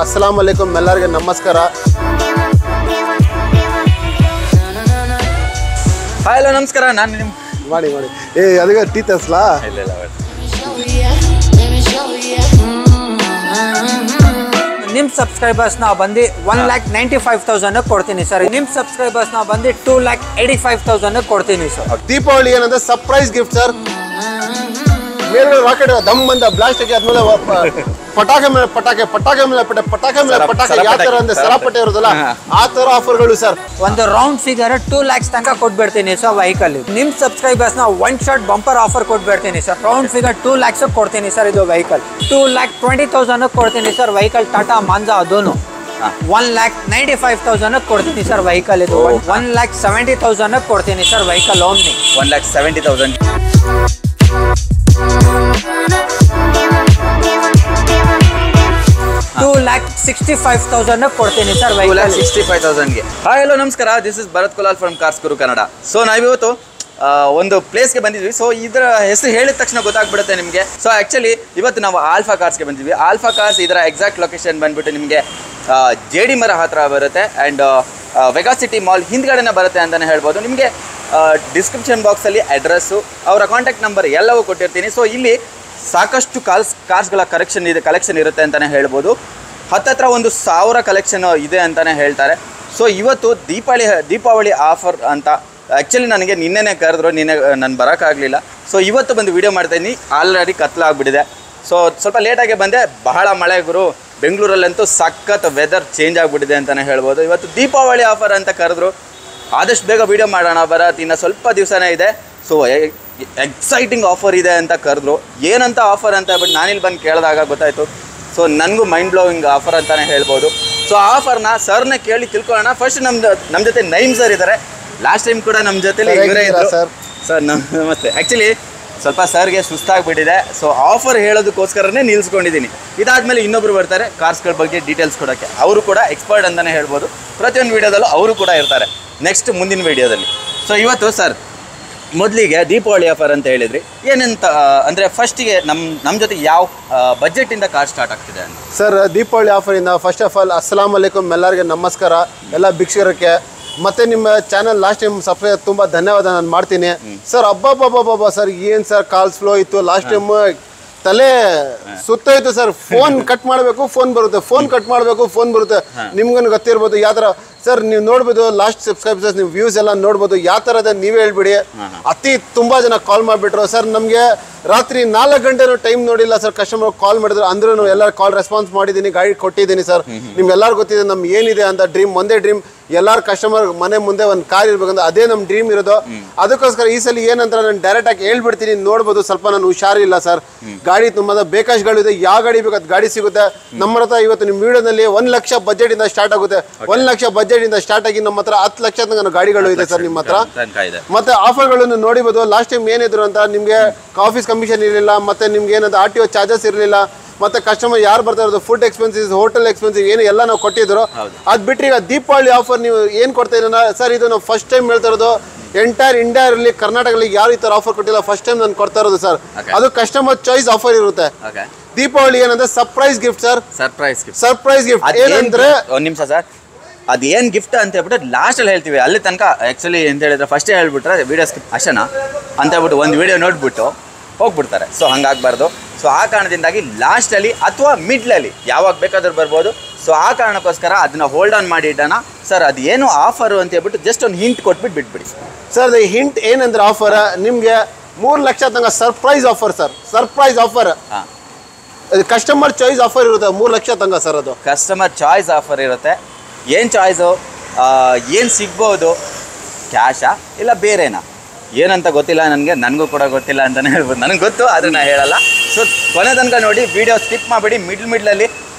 अस्सलाम वालेकुम ಎಲ್ಲರಿಗೆ ನಮಸ್ಕಾರ ಹಾಯ್ ಹಲೋ ನಮಸ್ಕಾರ ನಾನು ನಿಮ್ಮ ಮಾಡಿ ಅದಕ್ಕೆ ಟೀ ತರ್ಸ್ಲಾ ಇಲ್ಲ ನಿಮ್ಮ ಸಬ್ಸ್ಕ್ರೈಬರ್ಸ್ ನಾವು ಬಂದು 1,95,000 ಕೊಡ್ತೀನಿ ಸರ್. ನಿಮ್ಮ ಸಬ್ಸ್ಕ್ರೈಬರ್ಸ್ ನಾವು ಬಂದು 2,85,000 ಕೊಡ್ತೀನಿ ಸರ್. ದೀಪಾವಳಿ ಏನಂದ್ರೆ ಸರ್ಪ್ರೈಸ್ ಗಿಫ್ಟ್ ಸರ್. ಮೇಲ್ಗಡೆ ರಾಕೆಟ್ ದಮ್ ಅಂತ ಬ್ಲಾಸ್ಟ್ ಆಗಿ ಆದ್ಮೇಲೆ ಪಟಾಕೆ ಮೇಲೆ ಪಟಾಕೆ ಯಾವ ತರ ಅಂದ್ರೆ ಸರಾಪಟೆ ಇರೋದಲ್ಲ ಆ ತರ ಆಫರ್ಗಳು ಸರ್. ಒಂದು ರೌಂಡ್ ಫಿಗರ್ 2 lakhs ತನಕ ಕೊಟ್ಬಿಡ್ತೀನಿ ಸರ್ ವೆಹಿಕಲ್. ನಿಮ್ಮ ಸಬ್ಸ್ಕ್ರೈಬರ್ಸ್ ನ 1 shot ಬಂಪರ್ ಆಫರ್ ಕೊಟ್ಬಿಡ್ತೀನಿ ಸರ್. ರೌಂಡ್ ಫಿಗರ್ 2 lakhs ಕೊಡ್ತೀನಿ ಸರ್. ಇದು ವೆಹಿಕಲ್ 2,20,000 ಕೊಡ್ತೀನಿ ಸರ್. ವೆಹಿಕಲ್ ಟಾಟಾ ಮಾಂಜಾ ಅದೂನು 1,95,000 ಕೊಡ್ತೀನಿ ಸರ್. ವೆಹಿಕಲ್ ಇದು 1,70,000 ಕೊಡ್ತೀನಿ ಸರ್. Vehicle only 1,70,000. 2,65,000 ಕೊಡ್ತೀನಿ ಸರ್. 2,65,000ಗೆ. ಹಾಯ್ ಹಲೋ ನಮಸ್ಕಾರ, this is Bharath Kulal from cars Guru Kannada. So ನಾವಿವತ್ತು ಒಂದು ಪ್ಲೇಸ್ಗೆ ಬಂದಿದ್ವಿ. ಸೊ ಇದರ ಹೆಸರು ಹೇಳಿದ ತಕ್ಷಣ ಗೊತ್ತಾಗ್ಬಿಡುತ್ತೆ ನಿಮಗೆ. ಸೊ ಆ್ಯಕ್ಚುಲಿ ಇವತ್ತು ನಾವು ಆಲ್ಫಾ ಕಾರ್ಸ್ಗೆ ಬಂದಿದ್ವಿ. ಆಲ್ಫಾ ಕಾರ್ಸ್ ಇದರ ಎಕ್ಸಾಕ್ಟ್ ಲೊಕೇಶನ್ ಬಂದ್ಬಿಟ್ಟು ನಿಮಗೆ ಜೇಡಿ ಮರ ಹತ್ರ ಬರುತ್ತೆ ಆ್ಯಂಡ್ ವೆಗಾ ಸಿಟಿ ಮಾಲ್ ಹಿಂದ್ಗಡೆನೇ ಬರುತ್ತೆ ಅಂತಲೇ ಹೇಳ್ಬೋದು. ನಿಮಗೆ ಡಿಸ್ಕ್ರಿಪ್ಷನ್ ಬಾಕ್ಸಲ್ಲಿ ಅಡ್ರೆಸ್ಸು, ಅವರ ಕಾಂಟ್ಯಾಕ್ಟ್ ನಂಬರ್ ಎಲ್ಲವೂ ಕೊಟ್ಟಿರ್ತೀನಿ. ಸೊ ಇಲ್ಲಿ ಸಾಕಷ್ಟು ಕಾರ್ಸ್ಗಳ ಕಲೆಕ್ಷನ್ ಇರುತ್ತೆ ಅಂತಲೇ ಹೇಳ್ಬೋದು. ಹತ್ತತ್ರ 1,000 ಕಲೆಕ್ಷನ್ ಇದೆ ಅಂತಲೇ ಹೇಳ್ತಾರೆ. ಸೊ ಇವತ್ತು ದೀಪಾವಳಿ ಆಫರ್ ಅಂತ ಆ್ಯಕ್ಚುಲಿ ನನಗೆ ನಿನ್ನೆನೇ ಕರೆದ್ರು, ನಾನು ಬರೋಕ್ಕಾಗಲಿಲ್ಲ. ಸೊ ಇವತ್ತು ಬಂದು ವೀಡಿಯೋ ಮಾಡ್ತಾಯಿದ್ದೀನಿ. ಆಲ್ರೆಡಿ ಕತ್ಲಾಗ್ಬಿಟ್ಟಿದೆ. ಸೊ ಸ್ವಲ್ಪ ಲೇಟಾಗೆ ಬಂದೆ. ಬಹಳ ಮಳೆ ಗುರು, ಬೆಂಗಳೂರಲ್ಲಂತೂ ಸಖತ್ ವೆದರ್ ಚೇಂಜ್ ಆಗಿಬಿಟ್ಟಿದೆ ಅಂತಲೇ ಹೇಳ್ಬೋದು. ಇವತ್ತು ದೀಪಾವಳಿ ಆಫರ್ ಅಂತ ಕರೆದ್ರು. ಆದಷ್ಟು ಬೇಗ ವೀಡಿಯೋ ಮಾಡೋಣ ಬರತ್ತೆ, ಇನ್ನು ಸ್ವಲ್ಪ ದಿವಸನೇ ಇದೆ. ಸೊ ಎಕ್ಸೈಟಿಂಗ್ ಆಫರ್ ಇದೆ ಅಂತ ಕರೆದ್ರು. ಏನಂತ ಆಫರ್ ಅಂತ ಹೇಳ್ಬಿಟ್ಟು ನಾನಿಲ್ಲಿ ಬಂದು ಕೇಳಿದಾಗ ಗೊತ್ತಾಯಿತು. ಸೊ ನನಗೂ ಮೈಂಡ್ ಬ್ಲೋವಿಂಗ್ ಆಫರ್ ಅಂತಲೇ ಹೇಳ್ಬೋದು. ಸೊ ಆಫರ್ನ ಸರ್ನೇ ಕೇಳಿ ತಿಳ್ಕೊಳ್ಳೋಣ. ಫಸ್ಟ್ ನಮ್ಮ ಜೊತೆ ನೈಮ್ ಸರ್ ಇದ್ದಾರೆ. ಲಾಸ್ಟ್ ಟೈಮ್ ಕೂಡ ನಮ್ಮ ಜೊತೆಲಿ ಇವರೇ ಇದ್ರು ಸರ್. ನಮಸ್ತೆ. ಆ್ಯಕ್ಚುಲಿ ಸ್ವಲ್ಪ ಸರ್ಗೆ ಸುಸ್ತಾಗಿಬಿಟ್ಟಿದೆ. So offer ಹೇಳೋದಕ್ಕೋಸ್ಕರನೇ ನಿಲ್ಲಿಸ್ಕೊಂಡಿದ್ದೀನಿ. ಇದಾದಮೇಲೆ ಇನ್ನೊಬ್ರು ಬರ್ತಾರೆ ಕಾರ್ಸ್ಗಳ ಬಗ್ಗೆ ಡೀಟೇಲ್ಸ್ ಕೊಡೋಕ್ಕೆ. ಅವರು ಕೂಡ ಎಕ್ಸ್ಪರ್ಟ್ ಅಂತಲೇ ಹೇಳ್ಬೋದು. ಪ್ರತಿಯೊಂದು ವೀಡಿಯೋದಲ್ಲೂ ಅವರು ಕೂಡ ಇರ್ತಾರೆ ನೆಕ್ಸ್ಟ್ ಮುಂದಿನ ವೀಡಿಯೋದಲ್ಲಿ. ಸೊ ಇವತ್ತು ಸರ್ ಮೊದಲಿಗೆ ದೀಪಾವಳಿ ಆಫರ್ ಅಂತ ಹೇಳಿದ್ರಿ, ಏನಂತ ಅಂದರೆ ಫಸ್ಟಿಗೆ ನಮ್ಮ ಜೊತೆ ಯಾವ ಬಜೆಟಿಂದ ಕಾರ್ ಸ್ಟಾರ್ಟ್ ಆಗ್ತಿದೆ ಅಂತ ಸರ್? ದೀಪಾವಳಿ ಆಫರಿಂದ ಫಸ್ಟ್ ಆಫ್ ಆಲ್ ಅಸ್ಸಲಾಮ್ ವಾಲೇಕುಮ್ ಎಲ್ಲರಿಗೆ ನಮಸ್ಕಾರ, ಎಲ್ಲ ಭಿಕ್ಷಕರಕ್ಕೆ. ಮತ್ತೆ ನಿಮ್ಮ ಚಾನಲ್ ಲಾಸ್ಟ್ ಟೈಮ್ ಸಬ್ಸ್ಕ್ರೈಬ್ ತುಂಬ ಧನ್ಯವಾದ ನಾನು ಮಾಡ್ತೀನಿ ಸರ್. ಅಬ್ಬಬ್ಬಬ್ಬಬ್ಬ ಸರ್, ಏನು ಸರ್ ಕಾಲ್ಸ್ ಫ್ಲೋ ಇತ್ತು ಲಾಸ್ಟ್ ಟೈಮ್, ತಲೆ ಸುತ್ತೋಯ್ತು ಸರ್. ಫೋನ್ ಕಟ್ ಮಾಡಬೇಕು ಫೋನ್ ಬರುತ್ತೆ, ಫೋನ್ ಕಟ್ ಮಾಡಬೇಕು ಫೋನ್ ಬರುತ್ತೆ. ನಿಮ್ಗೇನು ಗೊತ್ತಿರ್ಬೋದು ಯಾವ ಥರ ಸರ್. ನೀವು ನೋಡ್ಬೋದು ಲಾಸ್ಟ್ ಸಬ್ಸ್ಕ್ರೈಬರ್ಸ್, ನೀವು ವ್ಯೂಸ್ ಎಲ್ಲ ನೋಡ್ಬೋದು ಯಾವ ಥರ ಇದೆ ನೀವೇ ಹೇಳ್ಬಿಡಿ. ತುಂಬ ಜನ ಕಾಲ್ ಮಾಡಿಬಿಟ್ರು ಸರ್. ನಮಗೆ ರಾತ್ರಿ 4 ಗಂಟೆನೂ ಟೈಮ್ ನೋಡಿಲ್ಲ ಸರ್. ಕಸ್ಟಮರ್ ಕಾಲ್ ಮಾಡಿದ್ರು, ಅಂದ್ರೂ ಎಲ್ಲ ಕಾಲ್ ರೆಸ್ಪಾನ್ಸ್ ಮಾಡಿದ್ದೀನಿ, ಗಾಡಿ ಕೊಟ್ಟಿದ್ದೀನಿ ಸರ್. ನಿಮ್ಗೆಲ್ಲರೂ ಗೊತ್ತಿದೆ ನಮ್ಗೆ ಏನಿದೆ ಅಂತ ಡ್ರೀಮ್. ಒಂದೇ ಡ್ರೀಮ್, ಎಲ್ಲಾರ ಕಸ್ಟಮರ್ ಮನೆ ಮುಂದೆ ಒಂದು ಕಾರ್ ಇರ್ಬೇಕಂತ, ಅದೇ ನಮ್ಮ ಡ್ರೀಮ್ ಇರೋದು. ಅದಕ್ಕೋಸ್ಕರ ಈ ಸಲ ಏನಂತ ನಾನು ಡೈರೆಕ್ಟ್ ಆಗಿ ಹೇಳ್ಬಿಡ್ತೀನಿ. ನೋಡ್ಬೋದು ಸ್ವಲ್ಪ ನಾನು ಹುಷಾರಿಲ್ಲ ಸರ್. ಗಾಡಿ ತುಂಬ ಬೇಕಾಶ್ಗಳಿದೆ, ಯಾವ ಗಾಡಿ ಬೇಕಾದ ಗಾಡಿ ಸಿಗುತ್ತೆ ನಮ್ಮ ಹತ್ರ. ಇವತ್ತು ನಿಮ್ಮ ವಿಡಿಯೋದಲ್ಲಿ 1 ಲಕ್ಷ ಬಜೆಟ್ ಇಂದ ಸ್ಟಾರ್ಟ್ ಆಗುತ್ತೆ. 1 ಲಕ್ಷ ಬಜೆಟ್ ಇಂದ ಸ್ಟಾರ್ಟ್ ಆಗಿ ನಮ್ಮ ಹತ್ರ 10 ಲಕ್ಷ ತನಕ ಗಾಡಿಗಳು ಇದೆ ಸರ್ ನಿಮ್ಮ ಹತ್ರ. ಮತ್ತೆ ಆಫರ್ಗಳನ್ನು ನೋಡಿಬೋದು. ಲಾಸ್ಟ್ ಟೈಮ್ ಏನಿದ್ರು ಅಂತ ನಿಮ್ಗೆ ಆಫೀಸ್ ಕಮಿಷನ್ ಇರಲಿಲ್ಲ, ಮತ್ತೆ ನಿಮ್ಗೆ ಏನಂತ RTO ಚಾರ್ಜಸ್ ಇರಲಿಲ್ಲ, ಮತ್ತೆ ಕಸ್ಟಮರ್ ಯಾರು ಬರ್ತಾ ಇರೋದು ಫುಡ್ ಎಕ್ಸ್ಪೆನ್ಸಿಸ್, ಹೋಟೆಲ್ ಎಕ್ಸ್ಪೆನ್ಸಿಸ್ ಏನು ಎಲ್ಲ ನಾವು ಕೊಟ್ಟಿದ್ರು. ಅದು ಬಿಟ್ಟರೆ ಈಗ ದೀಪಾವಳಿ ಆಫರ್ ನೀವು ಏನು ಕೊಡ್ತಾ ಇದ್ದೀರ ಸರ್? ಇದು ನಾವು ಫಸ್ಟ್ ಟೈಮ್ ಹೇಳ್ತಾ ಇರೋದು. ಎಂಟೈರ್ ಇಂಡಿಯಾದಲ್ಲಿ ಕರ್ನಾಟಕದಲ್ಲಿ ಯಾರು ಈ ಥರ ಆಫರ್ ಕೊಟ್ಟಿಲ್ಲ, ಫಸ್ಟ್ ಟೈಮ್ ನಾನು ಕೊಡ್ತಾ ಇರೋದು ಸರ್. ಅದು ಕಸ್ಟಮರ್ ಚಾಯ್ಸ್ ಆಫರ್ ಇರುತ್ತೆ. ದೀಪಾವಳಿ ಏನಂದ್ರೆ surprise gift sir. Surprise gift ಏನಂದ್ರೆ ಒಂದು ನಿಮಿಷ ಸರ್, ಅದು ಏನು ಗಿಫ್ಟ್ ಅಂತ ಹೇಳ್ಬಿಟ್ಟು ಲಾಸ್ಟಲ್ಲಿ ಹೇಳ್ತೀವಿ. ಅಲ್ಲಿ ತನಕ ಆ್ಯಕ್ಚುಲಿ ಅಂತ ಹೇಳಿದ್ರೆ ಫಸ್ಟೇ ಹೇಳ್ಬಿಟ್ರೆ ವೀಡಿಯೋ ಸ್ಕಿಪ್ ಅಷ್ಟೇನಾ ಅಂತ ಹೇಳ್ಬಿಟ್ಟು ಒಂದು ವೀಡಿಯೋ ನೋಡ್ಬಿಟ್ಟು ಹೋಗ್ಬಿಡ್ತಾರೆ. ಸೊ ಹಂಗಾಗಬಾರ್ದು. ಸೊ ಆ ಕಾರಣದಿಂದಾಗಿ ಲಾಸ್ಟಲ್ಲಿ ಅಥವಾ ಮಿಡ್ಲಲ್ಲಿ ಯಾವಾಗ ಬೇಕಾದ್ರೂ ಬರ್ಬೋದು. ಸೊ ಆ ಕಾರಣಕ್ಕೋಸ್ಕರ ಅದನ್ನ ಹೋಲ್ಡ್ ಆನ್ ಮಾಡಿ ಇಡೋಣ ಸರ್. ಅದು ಏನು ಆಫರು ಅಂತ ಹೇಳ್ಬಿಟ್ಟು ಜಸ್ಟ್ ಒಂದು ಹಿಂಟ್ ಕೊಟ್ಬಿಟ್ಟು ಬಿಟ್ಬಿಡಿ ಸರ್. ಅದು ಹಿಂಟ್ ಏನಂದ್ರೆ ಆಫರ್ ನಿಮಗೆ 3 ಲಕ್ಷ ತನಕ surprise offer sir. Surprise offer customer choice offer ಇರುತ್ತೆ 3 ಲಕ್ಷ ತನಕ ಸರ್. ಅದು ಕಸ್ಟಮರ್ ಚಾಯ್ಸ್ ಆಫರ್ ಇರುತ್ತೆ. ಏನು ಚಾಯ್ಸು, ಏನು ಸಿಗ್ಬೋದು, ಕ್ಯಾಶಾ ಇಲ್ಲ ಬೇರೆನಾ ಏನಂತ ಗೊತ್ತಿಲ್ಲ ನನಗೂ ಕೂಡ ಗೊತ್ತಿಲ್ಲ ಅಂತಲೇ ಹೇಳ್ಬೋದು. ನನಗೆ ಗೊತ್ತು ಆದರೆ ನಾನು ಹೇಳಲ್ಲ. ಸೊ ಕೊನೆ ತನಕ ನೋಡಿ, ವಿಡಿಯೋ ಸ್ಕಿಪ್ ಮಾಡಿಬಿಡಿ. ಮಿಡ್ಲಲ್ಲಿ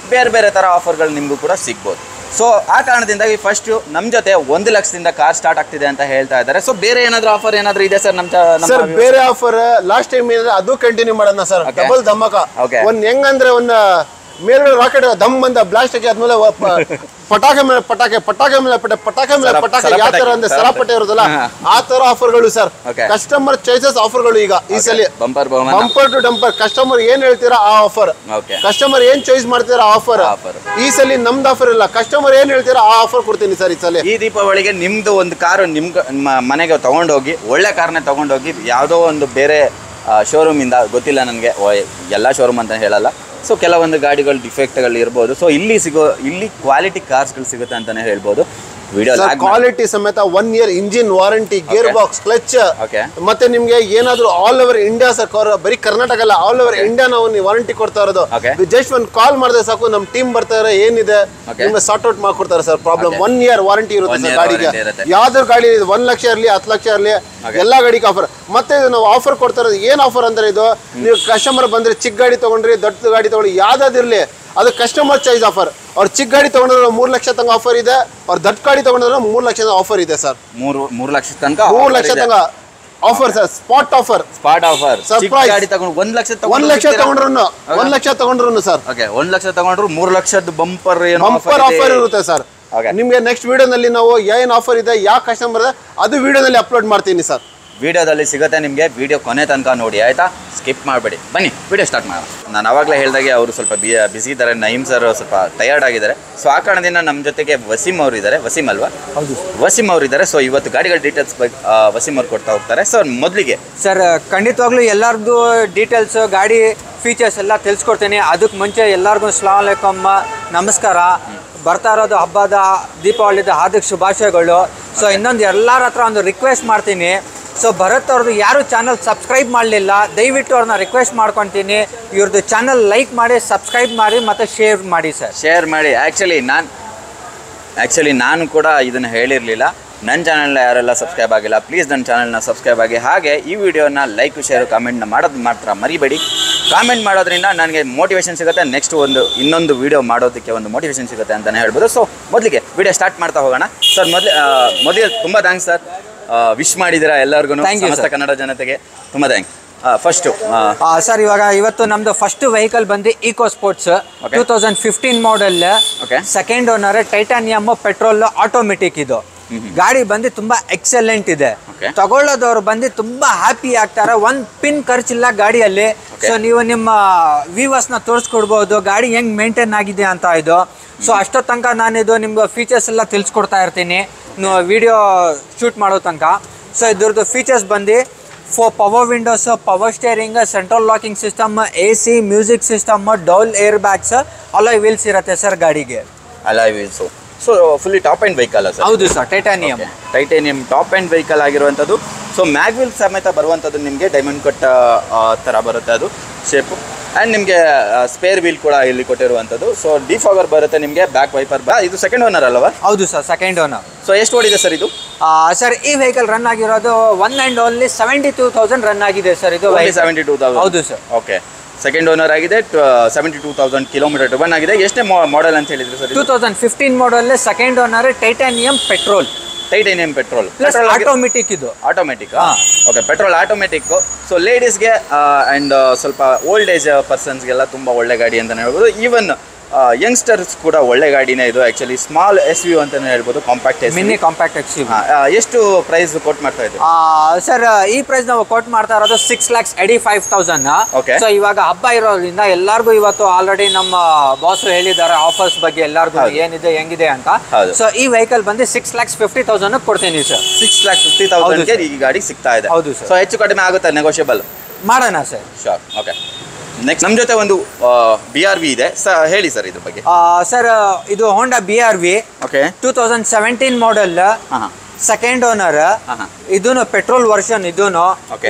ಬೇರೆ ಥರ ಆಫರ್ಗಳು ನಿಮಗೂ ಕೂಡ ಸಿಗ್ಬೋದು. ಸೊ ಆ ಕಾರಣದಿಂದಾಗಿ ಫಸ್ಟು ನಮ್ಮ ಜೊತೆ 1 ಲಕ್ಷದಿಂದ ಕಾರ್ ಸ್ಟಾರ್ಟ್ ಆಗ್ತಿದೆ ಅಂತ ಹೇಳ್ತಾ ಇದ್ದಾರೆ. ಸೊ ಬೇರೆ ಏನಾದರೂ ಆಫರ್ ಏನಾದರೂ ಇದೆ ಸರ್ ನಮ್ಮ ಸರ್? ಬೇರೆ ಆಫರ್ ಲಾಸ್ಟ್ ಟೈಮ್ ಏನಾದ್ರೆ ಅದು ಕಂಟಿನ್ಯೂ ಮಾಡೋಣ ಸರ್. ಡಬಲ್ ಧಮಾಕ. ಒಂದು ಹೆಂಗಂದ್ರೆ ಒಂದು ಮೇಲ್ಗಡೆ ರಾಕೆಟ್ ದಮ್ ಅಂತ ಬ್ಲಾಸ್ಟ್ ಆಗಿ ಆದ್ಮೇಲೆ ಪಟಾಕೆ ಮೇಲೆ ಪಟಾಕೆ ಪಟಾಕೆ ಮೇಲೆ ಪಟಾಕೆ ಮೇಲೆ ಪಟಾಕೆ ಯಾವ ತರ ಅಂದ್ರೆ ಸರಪಟೆ ಇರುತ್ತಲ್ಲ ಆ ತರ ಆಫರ್ಗಳು ಸರ್. ಕಸ್ಟಮರ್ ಚಾಯ್ಸಸ್ ಆಫರ್ಗಳು ಈಗ ಈ ಸಲ ಬಂಪರ್ ಟು ಡಂಪರ್. ಕಸ್ಟಮರ್ ಏನ್ ಹೇಳ್ತೀರಾ ಆ ಆಫರ್, ಕಸ್ಟಮರ್ ಏನ್ ಚಾಯ್ಸ್ ಮಾಡ್ತೀರಾ ಆಫರ್. ಈ ಸಲ ನಮ್ದು ಆಫರ್ ಇಲ್ಲ, ಕಸ್ಟಮರ್ ಏನ್ ಹೇಳ್ತೀರಾ ಆ ಆಫರ್ ಕೊಡ್ತೀನಿ ಸರ್ ಈ ಸಲ. ಈ ದೀಪಾವಳಿಗೆ ನಿಮ್ದು ಒಂದು ಕಾರು ಮನೆಗೆ ತಗೊಂಡೋಗಿ, ಒಳ್ಳೆ ಕಾರ್ನೇ ತಗೊಂಡೋಗಿ, ಯಾವುದೋ ಒಂದು ಬೇರೆ ಶೋರೂಮ್ ಇಂದ ಗೊತ್ತಿಲ್ಲ ನನಗೆ, ಎಲ್ಲ ಶೋರೂಮ್ ಅಂತ ಹೇಳಲ್ಲ. ಸೊ ಕೆಲವೊಂದು ಗಾಡಿಗಳು ಡಿಫೆಕ್ಟ್ಗಳು ಇರ್ಬೋದು. ಸೊ ಇಲ್ಲಿ ಕ್ವಾಲಿಟಿ ಕಾರ್ಸ್ಗಳು ಸಿಗುತ್ತೆ ಅಂತಾನೆ ಹೇಳ್ಬೋದು. ವಿಡಿಯೋ ಕ್ವಾಲಿಟಿ ಸಮೇತ 1 year engine warranty, gear box, clutch, ಮತ್ತೆ ನಿಮ್ಗೆ ಏನಾದ್ರು ಆಲ್ ಓವರ್ ಇಂಡಿಯಾ ಸರ್, ಬರೀ ಕರ್ನಾಟಕ ಅಲ್ಲ, ಆಲ್ ಓವರ್ ಇಂಡಿಯಾ ನಾವು ವಾರಂಟಿ ಕೊಡ್ತಾ ಇರೋದು. ಜಸ್ಟ್ ಒಂದು ಕಾಲ್ ಮಾಡಿದ್ರೆ ಸಾಕು, ನಮ್ ಟೀಮ್ ಬರ್ತಾರೆ, ಏನಿದೆ ನಿಮ್ಗೆ ಸಾರ್ಟ್ ಔಟ್ ಮಾಡ್ಕೊಡ್ತಾರೆ ಸರ್ ಪ್ರಾಬ್ಲಮ್. 1 year ವಾರಂಟಿ ಇರುತ್ತೆ ಸರ್ ಗಾಡಿಗೆ. ಯಾವ್ದಾದ್ರು ಗಾಡಿ 1 ಲಕ್ಷ ಇರಲಿ 10 ಲಕ್ಷ ಇರಲಿ ಎಲ್ಲಾ ಗಾಡಿಗೆ ಆಫರ್. ಮತ್ತೆ ನಾವು ಆಫರ್ ಕೊಡ್ತಾ ಇರೋದು ಏನ್ ಆಫರ್ ಅಂದ್ರೆ, ಇದು ನೀವು ಕಸ್ಟಮರ್ ಬಂದ್ರೆ ಚಿಕ್ಕ ಗಾಡಿ ತಗೊಂಡ್ರಿ, ದೊಡ್ಡ ಗಾಡಿ ತಗೊಳ್ಳಿ, ಯಾವ್ದಾದಿರ್ಲಿ ಅದು ಕಸ್ಟಮರ್ ಚಾಯ್ಸ್ ಆಫರ್. ಅವ್ರು ಚಿಕ್ಕ ಗಾಡಿ ತಗೊಂಡ್ರೆ 3 ಲಕ್ಷ ತನಕ ಆಫರ್ ಇದೆ, ಅವ್ರು ದೊಡ್ಡ ಗಾಡಿ ತಗೊಂಡ್ರೆ 3 ಲಕ್ಷ ಆಫರ್ ಇದೆ ಸರ್. 3 ಲಕ್ಷ ತನಕ 3 ಲಕ್ಷ ತನಕ offer sir. Spot offer surprise. ಗಾಡಿ ತಗೊಂಡು 1 ಲಕ್ಷ 1 ಲಕ್ಷ ತಗೊಂಡ್ರು 1 ಲಕ್ಷ ತಗೊಂಡ್ರು ಸರ್. 1 ಲಕ್ಷ ತಗೊಂಡ್ರು 3 ಲಕ್ಷದ ಬಂಪರ್ ಆಫರ್ ಇರುತ್ತೆ ಸರ್. ನಿಮ್ಗೆ ನೆಕ್ಸ್ಟ್ ವಿಡಿಯೋನಲ್ಲಿ ನಾವು ಏನ್ ಆಫರ್ ಇದೆ, ಯಾವ ಕಸ್ಟಮರ್ ಅದು ವಿಡಿಯೋನಲ್ಲಿ ಅಪ್ಲೋಡ್ ಮಾಡ್ತೀನಿ ಸರ್. ವಿಡಿಯೋದಲ್ಲಿ ಸಿಗುತ್ತೆ ನಿಮಗೆ. ವಿಡಿಯೋ ಕೊನೆ ತನಕ ನೋಡಿ ಆಯ್ತಾ, ಸ್ಕಿಪ್ ಮಾಡಬೇಡಿ. ಬನ್ನಿ ವಿಡಿಯೋ ಸ್ಟಾರ್ಟ್ ಮಾಡೋಣ. ನಾನು ಆವಾಗಲೇ ಹೇಳಿದಾಗೆ ಅವರು ಸ್ವಲ್ಪ ಬಿಸಿ ಇದ್ದಾರೆ, ನಯೀಮ್ ಸರ್ ಸ್ವಲ್ಪ ಟಯರ್ಡ್ ಆಗಿದ್ದಾರೆ. ಸೊ ಆ ಕಾರಣದಿಂದ ನಮ್ಮ ಜೊತೆಗೆ ವಸೀಮ್ ಅವರು ಇದ್ದಾರೆ. ವಸೀಮ್ ಅಲ್ವಾ? ಹೌದು, ವಸೀಮ್ ಅವರು ಇದ್ದಾರೆ. ಸೊ ಇವತ್ತು ಗಾಡಿಗಳ ಡೀಟೇಲ್ಸ್ ಬಗ್ಗೆ ವಸೀಮ್ ಅವ್ರು ಕೊಡ್ತಾ ಹೋಗ್ತಾರೆ. ಸೊ ಮೊದಲಿಗೆ ಸರ್ ಖಂಡಿತವಾಗ್ಲೂ ಎಲ್ಲರದ್ದು ಡೀಟೇಲ್ಸ್, ಗಾಡಿ ಫೀಚರ್ಸ್ ಎಲ್ಲ ತಿಳಿಸ್ಕೊಡ್ತೀನಿ. ಅದಕ್ಕೆ ಮುಂಚೆ ಎಲ್ಲರಿಗೂ ಅಸ್ಸಲಾಮು ಅಲೈಕುಮ್, ನಮಸ್ಕಾರ. ಬರ್ತಾ ಇರೋದು ಹಬ್ಬದ ದೀಪಾವಳಿದ ಹಾರ್ದಿಕ ಶುಭಾಶಯಗಳು. ಸೊ ಇನ್ನೊಂದು ಎಲ್ಲರ ಹತ್ರ ಒಂದು ರಿಕ್ವೆಸ್ಟ್ ಮಾಡ್ತೀನಿ. ಸೊ ಭರತ್ ಅವ್ರದ್ದು ಯಾರು ಚಾನಲ್ ಸಬ್ಸ್ಕ್ರೈಬ್ ಮಾಡಲಿಲ್ಲ, ದಯವಿಟ್ಟು ಅವ್ರನ್ನ ರಿಕ್ವೆಸ್ಟ್ ಮಾಡ್ಕೊತೀನಿ, ಇವ್ರದ್ದು ಚಾನಲ್ ಲೈಕ್ ಮಾಡಿ, ಸಬ್ಸ್ಕ್ರೈಬ್ ಮಾಡಿ ಮತ್ತು ಶೇರ್ ಮಾಡಿ ಸರ್. ಶೇರ್ ಮಾಡಿ. ಆ್ಯಕ್ಚುಲಿ ನಾನು ಕೂಡ ಇದನ್ನು ಹೇಳಿರಲಿಲ್ಲ. ನನ್ನ ಚಾನಲ್ನ ಯಾರೆಲ್ಲ ಸಬ್ಸ್ಕ್ರೈಬ್ ಆಗಿಲ್ಲ, ಪ್ಲೀಸ್ ನನ್ನ ಚಾನಲ್ನ ಸಬ್ಸ್ಕ್ರೈಬ್ ಆಗಿ. ಹಾಗೆ ಈ ವಿಡಿಯೋನ ಲೈಕ್, ಶೇರು, ಕಾಮೆಂಟ್ನ ಮಾಡೋದು ಮಾತ್ರ ಮರಿಬೇಡಿ. ಕಾಮೆಂಟ್ ಮಾಡೋದ್ರಿಂದ ನನಗೆ ಮೋಟಿವೇಶನ್ ಸಿಗುತ್ತೆ, ನೆಕ್ಸ್ಟ್ ಇನ್ನೊಂದು ವಿಡಿಯೋ ಮಾಡೋದಕ್ಕೆ ಒಂದು ಮೋಟಿವೇಶನ್ ಸಿಗುತ್ತೆ ಅಂತಲೇ ಹೇಳ್ಬೋದು. ಸೊ ಮೊದಲಿಗೆ ವಿಡಿಯೋ ಸ್ಟಾರ್ಟ್ ಮಾಡ್ತಾ ಹೋಗೋಣ ಸರ್. ಮೊದಲಿಗೆ ತುಂಬ ಥ್ಯಾಂಕ್ಸ್ ಸರ್, ವಿಶ್ ಮಾಡಿದ್ದೀರಾ ಎಲ್ಲರಿಗೂ, ಸಮಸ್ತ ಕನ್ನಡ ಜನತೆಗೆ ತುಂಬ ಥ್ಯಾಂಕ್ಸ್. ಫಸ್ಟು ಸರ್ ಇವತ್ತು ನಮ್ದು ಫಸ್ಟ್ ವೆಹಿಕಲ್ ಬಂದು Eco Sports 2015 model, second owner, titanium petrol automatic. ಇದು ಗಾಡಿ ಬಂದು ತುಂಬಾ ಎಕ್ಸಲೆಂಟ್ ಇದೆ. ತಗೊಳ್ಳೋದವ್ರು ಬಂದು ತುಂಬಾ ಹ್ಯಾಪಿ ಆಗ್ತಾರೆ. ಒಂದ್ ಪಿನ್ ಖರ್ಚಿಲ್ಲ ಗಾಡಿಯಲ್ಲಿ. ಸೊ ನೀವು ನಿಮ್ಮ ವ್ಯೂವರ್ಸ್ ನ ತೋರಿಸ್ಕೊಡ್ಬಹುದು ಗಾಡಿ ಹೆಂಗ್ ಮೇಂಟೈನ್ ಆಗಿದೆ ಅಂತ. ಇದು ಸೊ ಅಷ್ಟೋ ತನಕ ನಾನಿದು ನಿಮ್ಗೆ ಫೀಚರ್ಸ್ ಎಲ್ಲ ತಿಳಿಸ್ಕೊಡ್ತಾ ಇರ್ತೀನಿ ವಿಡಿಯೋ ಶೂಟ್ ಮಾಡೋ ತನಕ. ಸೊ ಇದ್ರದ್ದು ಫೀಚರ್ಸ್ ಬಂದು power windows, power steering, central locking system, AC, music system, dual air bags, alloy wheels ಇರುತ್ತೆ ಸರ್ ಗಾಡಿಗೆ. Alloy wheels. So fully top end vehicle sir? ಹೌದು sir, titanium top end vehicle ಆಗಿರುವಂಥದ್ದು. So mag wheel ಸಮೇತ ಬರುವಂಥದ್ದು ನಿಮಗೆ diamond cut ಥರ ಬರುತ್ತೆ ಅದು ಶೇಪು. ಆ್ಯಂಡ್ ನಿಮಗೆ ಸ್ಪೇರ್ ವೀಲ್ ಕೂಡ ಇಲ್ಲಿ ಕೊಟ್ಟಿರುವಂಥದ್ದು. ಸೊ ಡಿಫಾಗರ್ ಬರುತ್ತೆ ನಿಮಗೆ, ಬ್ಯಾಕ್ ವೈಪರ್. ಇದು ಸೆಕೆಂಡ್ ಓನರ್ ಅಲ್ವಾ? ಹೌದು ಸರ್, ಸೆಕೆಂಡ್ ಓನರ್. ಸೊ ಎಷ್ಟು ಓಡಿದೆ ಸರ್ ಇದು? ಸರ್ ಈ ವೆಹಿಕಲ್ ರನ್ ಆಗಿರೋದು 1 and only 72,000 ರನ್ ಆಗಿದೆ ಸರ್ ಇದು. 72,000? ಹೌದು ಸರ್. ಓಕೆ, ಸೆಕೆಂಡ್ ಓನರ್ ಆಗಿದೆ, 72,000 ಕಿಲೋಮೀಟರ್ ರನ್ ಆಗಿದೆ. ಎಷ್ಟೇ ಮಾಡೆಲ್ ಅಂತ ಹೇಳಿದ್ರು sir? 2015 model, second owner, titanium petrol. Titanium petrol automatic. ಇದು automatic. Okay, petrol automatic. So ಲೇಡೀಸ್ಗೆ ಆ್ಯಂಡ್ ಸ್ವಲ್ಪ ಓಲ್ಡ್ ಏಜ್ ಪರ್ಸನ್ಸ್ಗೆಲ್ಲ ತುಂಬ ಒಳ್ಳೆ ಗಾಡಿ ಅಂತಲೇ ಹೇಳ್ಬೋದು. ಈವನ್ ಯಂಗ್ಸ್ಟರ್ಸ್ ಕೂಡ ಒಳ್ಳೆ ಗಾಡಿನೇ ಇದು. ಆ್ಯಕ್ಚುಲಿ ಸ್ಮಾಲ್ SUV ಅಂತಲೇ ಹೇಳ್ಬೋದು, ಕಾಂಪ್ಯಾಕ್ಟ್ ಮಿನಿ ಕಾಂಪ್ಯಾಕ್ಟ್ SUV. ಎಷ್ಟು ಪ್ರೈಸ್ ಕೋಟ್ ಮಾಡ್ತಾ ಇದ್ದೀವಿ ಸರ್? ಈ ಪ್ರೈಸ್ ನಾವು ಕೋಟ್ ಮಾಡ್ತಾ ಇರೋದು 6,85,000. ಓಕೆ. ಸೊ ಇವಾಗ ಹಬ್ಬ ಇರೋದ್ರಿಂದ ಎಲ್ಲರಿಗೂ ಇವತ್ತು ಆಲ್ರೆಡಿ ನಮ್ಮ ಬಾಸ್ ಹೇಳಿದ್ದಾರೆ ಆಫರ್ಸ್ ಬಗ್ಗೆ ಎಲ್ಲರಿಗೂ ಏನಿದೆ ಹೆಂಗಿದೆ ಅಂತ. ಸೊ ಈ ವೆಹಿಕಲ್ ಬಂದು 6,50,000 ಕೊಡ್ತೀನಿ ಸರ್. 6,50,000 ಈ ಗಾಡಿ ಸಿಗ್ತಾ ಇದೆ. ಹೌದು ಸರ್. ಸೊ ಹೆಚ್ಚು ಕಡಿಮೆ ಆಗುತ್ತೆ, ನೆಗೋಷಿಯಬಲ್ ಮಾಡೋಣ ಸರ್. ಶೋರ್. ಓಕೆ, ನೆಕ್ಸ್ಟ್ ನಮ್ಮ ಜೊತೆ ಒಂದು BRV ಇದೆ. ಹೇಳಿ ಸರ್ ಇದ್ರ ಬಗ್ಗೆ. ಸರ್ ಇದು ಹೋಂಡಾ BRV. Okay, 2017 model, second owner. ಇದೂನು ಪೆಟ್ರೋಲ್ ವರ್ಷನ್. ಇದೂನು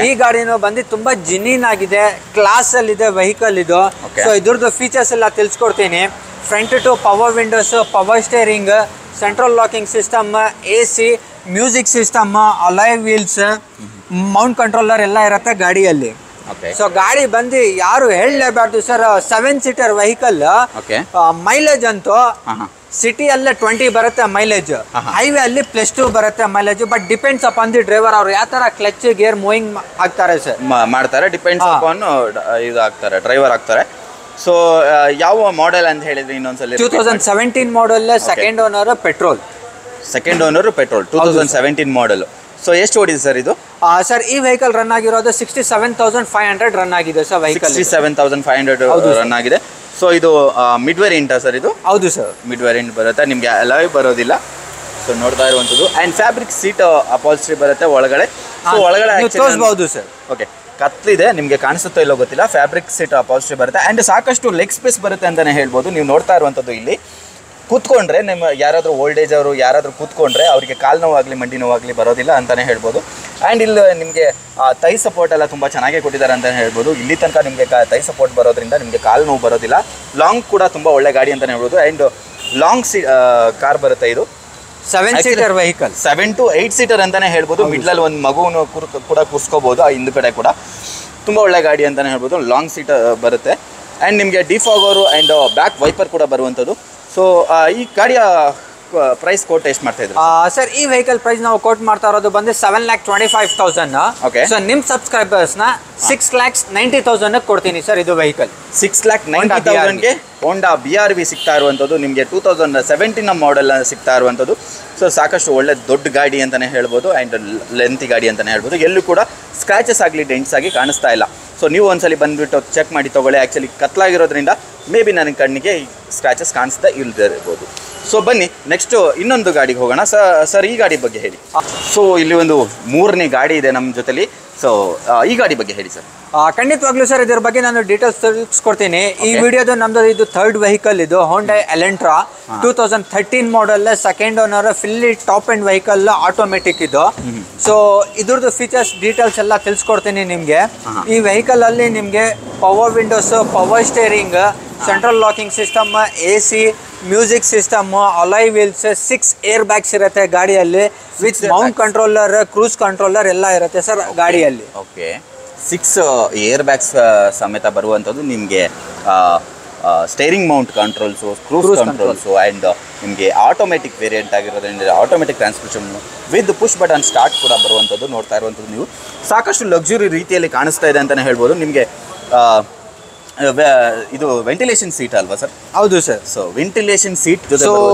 ಈ ಗಾಡಿನೂ ಬಂದು ತುಂಬಾ ಜಿನಿನ್ ಆಗಿದೆ, ಕ್ಲಾಸ್ ಅಲ್ಲಿ ಇದೆ ವೆಹಿಕಲ್ ಇದು. ಸೊ ಇದ್ರದ್ದು ಫೀಚರ್ಸ್ ಎಲ್ಲ ತಿಳಿಸ್ಕೊಡ್ತೀನಿ. Front two power windows, power steering, central locking system, AC, music system, alloy wheels, mount controller ಎಲ್ಲ ಇರುತ್ತೆ ಗಾಡಿಯಲ್ಲಿ. ಸೊ ಗಾಡಿ ಬಂದು ಯಾರು ಹೇಳಲೇಬಾರ್ದು ಸರ್, 7 ಸೀಟರ್ ವೆಹಿಕಲ್. ಮೈಲೇಜ್ ಅಂತೂ ಸಿಟಿಯಲ್ಲೇ 20 ಬರುತ್ತೆ ಮೈಲೇಜ್, ಹೈವೇ ಅಲ್ಲಿ +2 ಬರುತ್ತೆ mileage. But depends upon the driver, ಅವ್ರು ಯಾವ ತರ ಕ್ಲಚ್ ಗೇರ್ ಮೂವಿಂಗ್ ಆಗ್ತಾರೆ ಸರ್ ಮಾಡ್ತಾರೆ. ಡಿಪೆಂಡ್ಸ್ ಅಪಾನ್ ಇದು ಆಗ್ತಾರೆ, ಡ್ರೈವರ್ ಆಗ್ತಾರೆ. ಸೊ ಯಾವ ಮಾಡೆಲ್ ಅಂತ ಹೇಳಿದ್ರೆ ಇನ್ನೊಂದ್ಸಲ 2017 model, second owner, petrol. Second owner petrol, 2017 model. So ಎಷ್ಟು ಓಡಿದೆ ಸರ್ ಇದು? ಸರ್ ಈ ವೆಹಿಕಲ್ ರನ್ ಆಗಿರೋದು 67,500 ರನ್ ಆಗಿದೆ ಸರ್. ವೆಹಿಕಲ್ 67,500 ರನ್ ಆಗಿದೆ. ಸೊ ಇದು ಮಿಡ್ ವೇರಿಯಂಟಾ ಸರ್ ಇದು? ಹೌದು ಸರ್, ಮಿಡ್ ವೇರಿಯಂಟ್ ಬರುತ್ತೆ, ನಿಮಗೆ ಅಲಾಯ್ ಬರೋದಿಲ್ಲ. ಸೊ ನೋಡ್ತಾ ಇರುವಂಥದ್ದು ಆ್ಯಂಡ್ ಫ್ಯಾಬ್ರಿಕ್ ಸೀಟ್ ಅಪಾಲ್ಸ್ಟ್ರಿ ಬರುತ್ತೆ ಒಳಗಡೆ. ಸೊ ಒಳಗಡೆ ತೋರಿಸಬಹುದು ಸರ್. ಓಕೆ, ಕತ್ಲಿದೆ, ನಿಮಗೆ ಕಾಣಿಸುತ್ತೋ ಇಲ್ಲೋ ಗೊತ್ತಿಲ್ಲ. ಫ್ಯಾಬ್ರಿಕ್ ಸೀಟ್ ಅಪಾಲ್ಸ್ಟ್ರಿ ಬರುತ್ತೆ ಆ್ಯಂಡ್ ಸಾಕಷ್ಟು ಲೆಗ್ ಸ್ಪೇಸ್ ಬರುತ್ತೆ ಅಂತಲೇ ಹೇಳ್ಬೋದು. ನೀವು ನೋಡ್ತಾ ಇರುವಂಥದ್ದು ಇಲ್ಲಿ ಕೂತ್ಕೊಂಡ್ರೆ ನಿಮ್ಮ ಯಾರಾದರೂ ಓಲ್ಡ್ ಏಜ್ ಅವರು ಯಾರಾದರೂ ಕೂತ್ಕೊಂಡ್ರೆ ಅವರಿಗೆ ಕಾಲು ನೋವಾಗಲಿ ಮಂಡಿ ನೋವಾಗಲಿ ಬರೋದಿಲ್ಲ ಅಂತಲೇ ಹೇಳ್ಬೋದು. ಆ್ಯಂಡ್ ಇಲ್ಲಿ ನಿಮಗೆ ತೈ ಸಪೋರ್ಟ್ ಎಲ್ಲ ತುಂಬ ಚೆನ್ನಾಗೇ ಕೊಟ್ಟಿದ್ದಾರೆ ಅಂತಲೇ ಹೇಳ್ಬೋದು. ಇಲ್ಲಿ ತನಕ ನಿಮಗೆ ತೈ ಸಪೋರ್ಟ್ ಬರೋದ್ರಿಂದ ನಿಮಗೆ ಕಾಲು ನೋವು ಬರೋದಿಲ್ಲ. ಲಾಂಗ್ ಕೂಡ ತುಂಬ ಒಳ್ಳೆ ಗಾಡಿ ಅಂತಲೇ ಹೇಳ್ಬೋದು. ಆ್ಯಂಡ್ ಲಾಂಗ್ ಕಾರ್ ಬರುತ್ತೆ ಇದು. 7 ಸೀಟರ್ ವೆಹಿಕಲ್, 7 to 8 ಸೀಟರ್ ಅಂತಲೇ ಹೇಳ್ಬೋದು. ಮಿಡ್ಲಲ್ಲಿ ಒಂದು ಮಗುವನ್ನು ಕೂಡ ಕೂರಿಸ್ಕೋಬೋದು. ಆ ಹಿಂದುಗಡೆ ಕೂಡ ತುಂಬ ಒಳ್ಳೆ ಗಾಡಿ ಅಂತಲೇ ಹೇಳ್ಬೋದು. ಲಾಂಗ್ ಸೀಟ್ ಬರುತ್ತೆ ಆ್ಯಂಡ್ ನಿಮಗೆ ಡಿಫಾಗರು ಆ್ಯಂಡ್ ಬ್ಯಾಕ್ ವೈಪರ್ ಕೂಡ ಬರುವಂಥದ್ದು. ಸೊ ಈ ಗಾಡಿಯ ಪ್ರೈಸ್ ಕೋಟ್ ಎಷ್ಟು ಮಾಡ್ತಾ ಇದ್ರು ಸರ್? ಈ ವೆಹಿಕಲ್ ಪ್ರೈಸ್ ನಾವು ಕೋಟ್ ಮಾಡ್ತಾ ಇರೋದು ಬಂದು 7,25,000. ಓಕೆ. ಸೊ ನಿಮ್ಮ ಸಬ್ಸ್ಕ್ರೈಬರ್ಸ್ನ 6,90,000 ಕೊಡ್ತೀನಿ ಸರ್. ಇದು ವೆಹಿಕಲ್ 6,90,000ಗೆ ಹೋಂಡಾ BRV ಸಿಗ್ತಾ ಇರುವಂಥದ್ದು. ನಿಮಗೆ 2017 ಮಾಡೆಲ್ ಸಿಗ್ತಾ ಇರುವಂಥದ್ದು. ಸೊ ಸಾಕಷ್ಟು ಒಳ್ಳೆ ದೊಡ್ಡ ಗಾಡಿ ಅಂತಲೇ ಹೇಳ್ಬೋದು ಆ್ಯಂಡ್ ಲೆಂತಿ ಗಾಡಿ ಅಂತಲೇ ಹೇಳ್ಬೋದು. ಎಲ್ಲೂ ಕೂಡ ಸ್ಕ್ರ್ಯಾಚಸ್ ಆಗಲಿ ಡೆಂಟ್ಸ್ ಆಗಿ ಕಾಣಿಸ್ತಾ ಇಲ್ಲ. ಸೊ ನೀವು ಒಂದ್ಸಲಿ ಬಂದುಬಿಟ್ಟು ಚೆಕ್ ಮಾಡಿ ತೊಗೊಳ್ಳಿ. ಆ್ಯಕ್ಚುಲಿ ಕತ್ಲಾಗಿರೋದ್ರಿಂದ ಮೇ ಬಿ ನನ್ನ ಕಣ್ಣಿಗೆ ಈ ಸ್ಕ್ರ್ಯಾಚಸ್ ಕಾಣಿಸ್ತಾ ಇರ್ಬೋದು. ಸೊ ಬನ್ನಿ ನೆಕ್ಸ್ಟು ಇನ್ನೊಂದು ಗಾಡಿಗೆ ಹೋಗೋಣ. ಸರ್ ಈ ಗಾಡಿ ಬಗ್ಗೆ ಹೇಳಿ. ಸೊ ಇಲ್ಲಿ ಒಂದು 3ನೇ ಗಾಡಿ ಇದೆ ನಮ್ಮ ಜೊತೆಲಿ. ಸೊ ಈ ಗಾಡಿ ಬಗ್ಗೆ ಹೇಳಿ ಸರ್. ಖಂಡಿತವಾಗ್ಲೂ ಸರ್, ಇದ್ರ ಬಗ್ಗೆ ನಾನು ಡೀಟೇಲ್ಸ್ ತಿಳಿಸ್ಕೊಡ್ತೀನಿ. ಈ ವಿಡಿಯೋದು ನಮ್ದು ಇದು ಥರ್ಡ್ ವೆಹಿಕಲ್. ಇದು Honda Elantra 2013 model, second owner, fully top end vehicle, automatic ಇದು. ಸೊ ಇದ್ರದ್ದು ಫೀಚರ್ಸ್ ಡೀಟೇಲ್ಸ್ ಎಲ್ಲ ತಿಳಿಸ್ಕೊಡ್ತೀನಿ ನಿಮಗೆ. ಈ ವೆಹಿಕಲ್ ಅಲ್ಲಿ ನಿಮಗೆ power windows, power steering, central locking system, AC, music system, alloy wheels, 6 air bags ಇರುತ್ತೆ ಗಾಡಿಯಲ್ಲಿ with mount controller, cruise controller ಎಲ್ಲ ಇರುತ್ತೆ ಸರ್ ಗಾಡಿಯಲ್ಲಿ. ಓಕೆ, 6 ಏರ್ ಬ್ಯಾಗ್ಸ್ ಸಮೇತ ಬರುವಂಥದ್ದು. ನಿಮಗೆ steering Mount controls, cruise controls and ನಿಮಗೆ ಆಟೋಮೆಟಿಕ್ ವೇರಿಯಂಟ್ ಆಗಿರೋದ್ರಿಂದ automatic transmission with push button start ಕೂಡ ಬರುವಂಥದ್ದು. ನೋಡ್ತಾ ಇರುವಂಥದ್ದು ನೀವು ಸಾಕಷ್ಟು ಲಕ್ಸುರಿ ರೀತಿಯಲ್ಲಿ ಕಾಣಿಸ್ತಾ ಇದೆ ಅಂತಲೇ ಹೇಳ್ಬೋದು. ನಿಮಗೆ ಇದು ವೆಂಟಿಲೇಷನ್ ಸೀಟ್ ಅಲ್ವಾ ಸರ್? ಹೌದು ಸರ್. ಸೊ ವೆಂಟಿಲೇಷನ್ ಸೀಟ್ ಜೊತೆ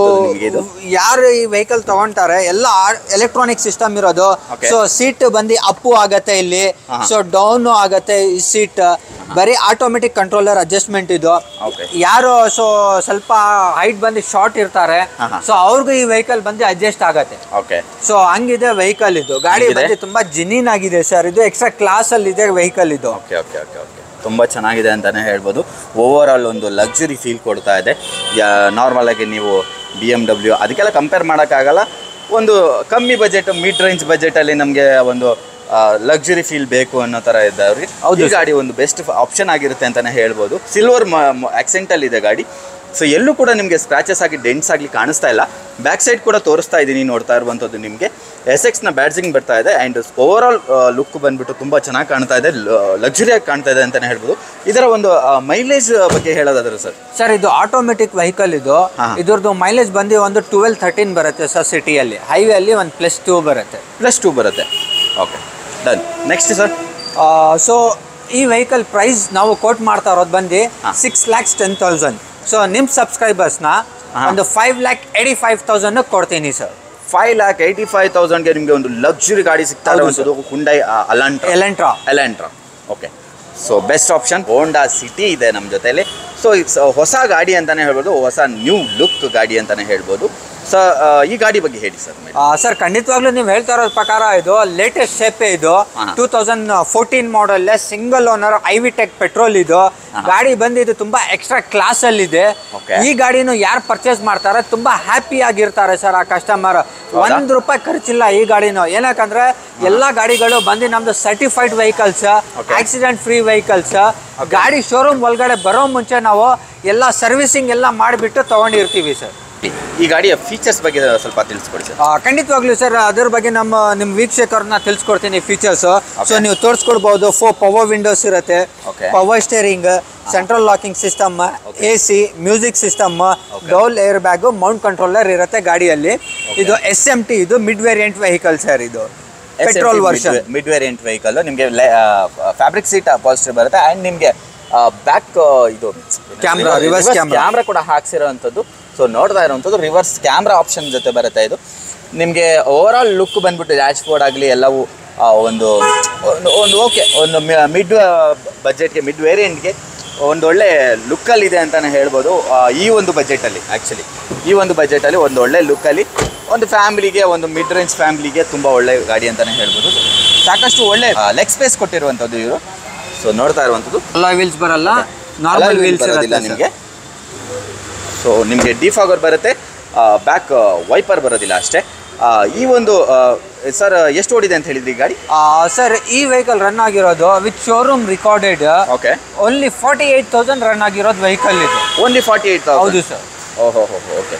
ನಿಮಗೆ ಇದು ಯಾರು ಈ ವೆಹಿಕಲ್ ತಗೊಂತಾರೆ ಎಲ್ಲ ಎಲೆಕ್ಟ್ರಾನಿಕ್ ಸಿಸ್ಟಮ್ ಇರೋದು. ಸೊ ಸೀಟ್ ಬಂದು ಅಪ್ಪು ಆಗತ್ತೆ ಇಲ್ಲಿ, ಸೊ ಡೌನ್ ಆಗತ್ತೆ ಈ ಸೀಟ್. ಬರೀ ಆಟೋಮೆಟಿಕ್ ಕಂಟ್ರೋಲರ್ ಅಡ್ಜಸ್ಟ್ಮೆಂಟ್ ಇದು. ಯಾರು ಸೊ ಸ್ವಲ್ಪ ಹೈಟ್ ಬಂದು ಶಾರ್ಟ್ ಇರ್ತಾರೆ, ಸೊ ಅವ್ರಿಗೂ ಈ ವೆಹಿಕಲ್ ಬಂದು ಅಡ್ಜಸ್ಟ್ ಆಗತ್ತೆ. ಓಕೆ. ಸೊ ಹಂಗಿದೆ ವೆಹಿಕಲ್ ಇದು. ಗಾಡಿ ಬಂದು ತುಂಬಾ ಜಿನಿನ್ ಆಗಿದೆ ಸರ್. ಇದು ಎಕ್ಸ್ಟ್ರಾ ಕ್ಲಾಸ್ ಅಲ್ಲಿ ಇದೆ ವೆಹಿಕಲ್ ಇದು. ಓಕೆ ಓಕೆ ಓಕೆ ಓಕೆ ತುಂಬ ಚೆನ್ನಾಗಿದೆ ಅಂತಲೇ ಹೇಳ್ಬೋದು. ಓವರ್ ಆಲ್ ಒಂದು ಲಕ್ಸುರಿ ಫೀಲ್ ಕೊಡ್ತಾ ಇದೆ. ನಾರ್ಮಲ್ ಆಗಿ ನೀವು BMW ಅದಕ್ಕೆಲ್ಲ ಕಂಪೇರ್ ಮಾಡೋಕ್ಕಾಗಲ್ಲ. ಒಂದು ಕಮ್ಮಿ ಬಜೆಟ್, ಮಿಡ್ ರೇಂಜ್ ಬಜೆಟಲ್ಲಿ ನಮಗೆ ಒಂದು ಲಕ್ಸುರಿ ಫೀಲ್ ಬೇಕು ಅನ್ನೋ ಥರ ಇದ್ದವ್ರಿಗೆ ಈ ಗಾಡಿ ಒಂದು ಬೆಸ್ಟ್ ಆಪ್ಷನ್ ಆಗಿರುತ್ತೆ ಅಂತಲೇ ಹೇಳ್ಬೋದು. ಸಿಲ್ವರ್ ಆಕ್ಸೆಂಟಲ್ಲಿ ಇದೆ ಗಾಡಿ. ಸೊ ಎಲ್ಲೂ ಕೂಡ ನಿಮಗೆ ಸ್ಕ್ರಾಚಸ್ ಆಗಿ ಡೆಂಟ್ಸ್ ಆಗಲಿ ಕಾಣಿಸ್ತಾ ಇಲ್ಲ. ಬ್ಯಾಕ್ ಸೈಡ್ ಕೂಡ ತೋರಿಸ್ತಾ ಇದ್ದೀನಿ, ನೋಡ್ತಾ ಇರುವಂಥದ್ದು ನಿಮಗೆ SX ಬ್ಯಾಡ್ಜಿಂಗ್ ಬರ್ತಾ ಇದೆ ಆ್ಯಂಡ್ ಓವರ್ ಆಲ್ ಲುಕ್ ಬಂದುಬಿಟ್ಟು ತುಂಬ ಚೆನ್ನಾಗಿ ಕಾಣ್ತಾ ಇದೆ, ಲಕ್ಸುರಿಯಾಗಿ ಕಾಣ್ತಾ ಇದೆ ಅಂತಲೇ ಹೇಳ್ಬೋದು. ಇದರ ಒಂದು ಮೈಲೇಜ್ ಬಗ್ಗೆ ಹೇಳೋದಾದ್ರೆ ಸರ್ ಇದು ಆಟೋಮೆಟಿಕ್ ವೆಹಿಕಲ್ ಇದು. ಇದ್ರದ್ದು ಮೈಲೇಜ್ ಬಂದು ಒಂದು 12-13 ಬರುತ್ತೆ ಸರ್. ಸಿಟಿಯಲ್ಲಿ ಹೈವೇ ಅಲ್ಲಿ ಒಂದು +2 ಬರುತ್ತೆ. +2 ಬರುತ್ತೆ. Okay, done. Next sir, so ಈ ವೆಹಿಕಲ್ ಪ್ರೈಸ್ ನಾವು ಕೋಟ್ ಮಾಡ್ತಾ ಇರೋದು ಬಂದು 6,10,000. ಸೊ ನಿಮ್ಮ ಸಬ್ಸ್ಕ್ರೈಬರ್ಸ್ನ ಒಂದು 5,85,000 ಕೊಡ್ತೀನಿ ಸರ್. 5,85,000ಗೆ ನಿಮಗೆ ಒಂದು ಲಕ್ಸುರಿ ಗಾಡಿ ಸಿಗ್ತಾ ಇರುವಂಥದ್ದು Hyundai Elantra. Okay, so best option. ಹೋಂಡಾ ಸಿಟಿ ಇದೆ ನಮ್ಮ ಜೊತೆಲಿ. ಸೊ ಹೊಸ ಗಾಡಿ ಅಂತಲೇ ಹೇಳ್ಬೋದು, ಹೊಸ ನ್ಯೂ ಲುಕ್ ಗಾಡಿ ಅಂತಲೇ ಹೇಳ್ಬೋದು. ಸೊ ಈ ಗಾಡಿ ಬಗ್ಗೆ ಹೇಳಿ ಸರ್. ಸರ್ ಖಂಡಿತವಾಗ್ಲೂ ನೀವು ಹೇಳ್ತಾ ಇರೋ ಪ್ರಕಾರ ಇದು ಲೇಟೆಸ್ಟ್ ಶೇಪೇ ಇದು. 2014 ಮಾಡಲ್, ಸಿಂಗಲ್ ಓನರ್, ಐವಿಟೆಕ್ ಪೆಟ್ರೋಲ್ ಇದು. ಗಾಡಿ ಬಂದಿದ್ದು ತುಂಬಾ ಎಕ್ಸ್ಟ್ರಾ ಕ್ಲಾಸ್ ಅಲ್ಲಿ ಇದೆ. ಈ ಗಾಡಿನ ಯಾರು ಪರ್ಚೇಸ್ ಮಾಡ್ತಾರೆ ತುಂಬಾ ಹ್ಯಾಪಿ ಆಗಿರ್ತಾರೆ ಸರ್ ಆ ಕಸ್ಟಮರ್. ₹1 ಖರ್ಚಿಲ್ಲ ಈ ಗಾಡಿನ. ಏನಕ್ಕಂದ್ರೆ ಎಲ್ಲಾ ಗಾಡಿಗಳು ಬಂದು ನಮ್ದು certified vehicles, accident free vehicles. ಗಾಡಿ ಶೋರೂಮ್ ಒಳಗಡೆ ಬರೋ ಮುಂಚೆ ನಾವು ಎಲ್ಲ ಸರ್ವಿಸಿಂಗ್ ಎಲ್ಲ ಮಾಡಿಬಿಟ್ಟು ತಗೊಂಡಿರ್ತೀವಿ ಸರ್. ಈ ಗಾಡಿಯ ಫೀಚರ್ಸ್ ಬಗ್ಗೆ ಸ್ವಲ್ಪ ತಿಳಿಸ್ಕೊಡಿ ಸರ್. ಖಂಡಿತವಾಗ್ಲೂ ಸರ್, ಅದ್ರ ಬಗ್ಗೆ ನಿಮ್ಮ ವೀಕ್ಷಕರನ್ನ ತಿಳಿಸ್ಕೊಡ್ತೀನಿ ಫೀಚರ್ಸ್. ಸೊ ನೀವು ತೋರಿಸ್ಕೊಡ್ಬಹುದು. 4 ಪವರ್ ವಿಂಡೋಸ್ ಇರುತ್ತೆ, power steering, central locking system, AC, music system, dual air bag, mount controller ಇರುತ್ತೆ ಗಾಡಿಯಲ್ಲಿ. ಇದು SMT, ಇದು ಮಿಡ್ ವೇರಿಯಂಟ್ ವೆಹಿಕಲ್ ಸರ್. ಇದು petrol version mid variant vehicle. ನಿಮಗೆ ಫ್ಯಾಬ್ರಿಕ್ ಸೀಟ್ ಅಪಾಲ್ಸ್ಟ್ರಿ ಬರುತ್ತೆ ಆ್ಯಂಡ್ ನಿಮಗೆ ಬ್ಯಾಕ್ ಇದು Camera, reverse camera. ಕ್ಯಾಮ್ರಾ ಕೂಡ ಹಾಕ್ಸಿರೋವಂಥದ್ದು. ಸೊ ನೋಡ್ತಾ ಇರೋವಂಥದ್ದು ರಿವರ್ಸ್ ಕ್ಯಾಮ್ರಾ ಆಪ್ಷನ್ ಜೊತೆ ಬರುತ್ತೆ ಇದು. ನಿಮಗೆ ಓವರ್ ಆಲ್ ಲುಕ್ ಬಂದ್ಬಿಟ್ಟು ಡ್ಯಾಶ್ ಬೋರ್ಡ್ ಆಗಲಿ ಎಲ್ಲವೂ ಒಂದು ಓಕೆ ಒಂದು ಮಿಡ್ ಬಜೆಟ್ಗೆ ಮಿಡ್ ವೇರಿಯಂಟ್ಗೆ ಒಂದು ಒಳ್ಳೆ ಲುಕ್ಕಲ್ಲಿದೆ ಅಂತಲೇ ಹೇಳ್ಬೋದು. ಈ ಒಂದು ಬಜೆಟಲ್ಲಿ ಆ್ಯಕ್ಚುಲಿ ಈ ಒಂದು ಬಜೆಟಲ್ಲಿ ಒಂದು ಒಳ್ಳೆ ಲುಕ್ಕಲ್ಲಿ ಒಂದು ಫ್ಯಾಮಿಲಿಗೆ ಒಂದು ಮಿಡ್ ರೇಂಜ್ ಫ್ಯಾಮಿಲಿಗೆ ತುಂಬ ಒಳ್ಳೆ ಗಾಡಿ ಅಂತಲೇ ಹೇಳ್ಬೋದು. ಸಾಕಷ್ಟು ಒಳ್ಳೆ ಲೆಗ್ ಸ್ಪೇಸ್ ಕೊಟ್ಟಿರುವಂಥದ್ದು ಇವರು. ಸೊ ನೋಡ್ತಾ ಇರುವಂಥದ್ದು ಅಲಾಯ್ ವೀಲ್ಸ್ ಬರಲ್ಲ, ನಾರ್ಮಲ್ ವೀಲ್ಸ್ ಬರೋದಿಲ್ಲ ನಿಮಗೆ. ಸೊ ನಿಮಗೆ ಡಿಫಾಗರ್ ಬರುತ್ತೆ, ಬ್ಯಾಕ್ ವೈಪರ್ ಬರೋದಿಲ್ಲ ಅಷ್ಟೇ. ಈ ಒಂದು ಸರ್ ಎಷ್ಟು ಓಡಿದೆ ಅಂತ ಹೇಳಿದ್ರಿ ಗಾಡಿ? ಸರ್ ಈ ವೆಹಿಕಲ್ ರನ್ ಆಗಿರೋದು with showroom recorded okay only 48,000 run ಆಗಿರೋದು ವೆಹಿಕಲ್ ಇದು. ಓನ್ಲಿ 48,000? ಹೌದು ಸರ್. ಓಹೋ ಓಕೆ,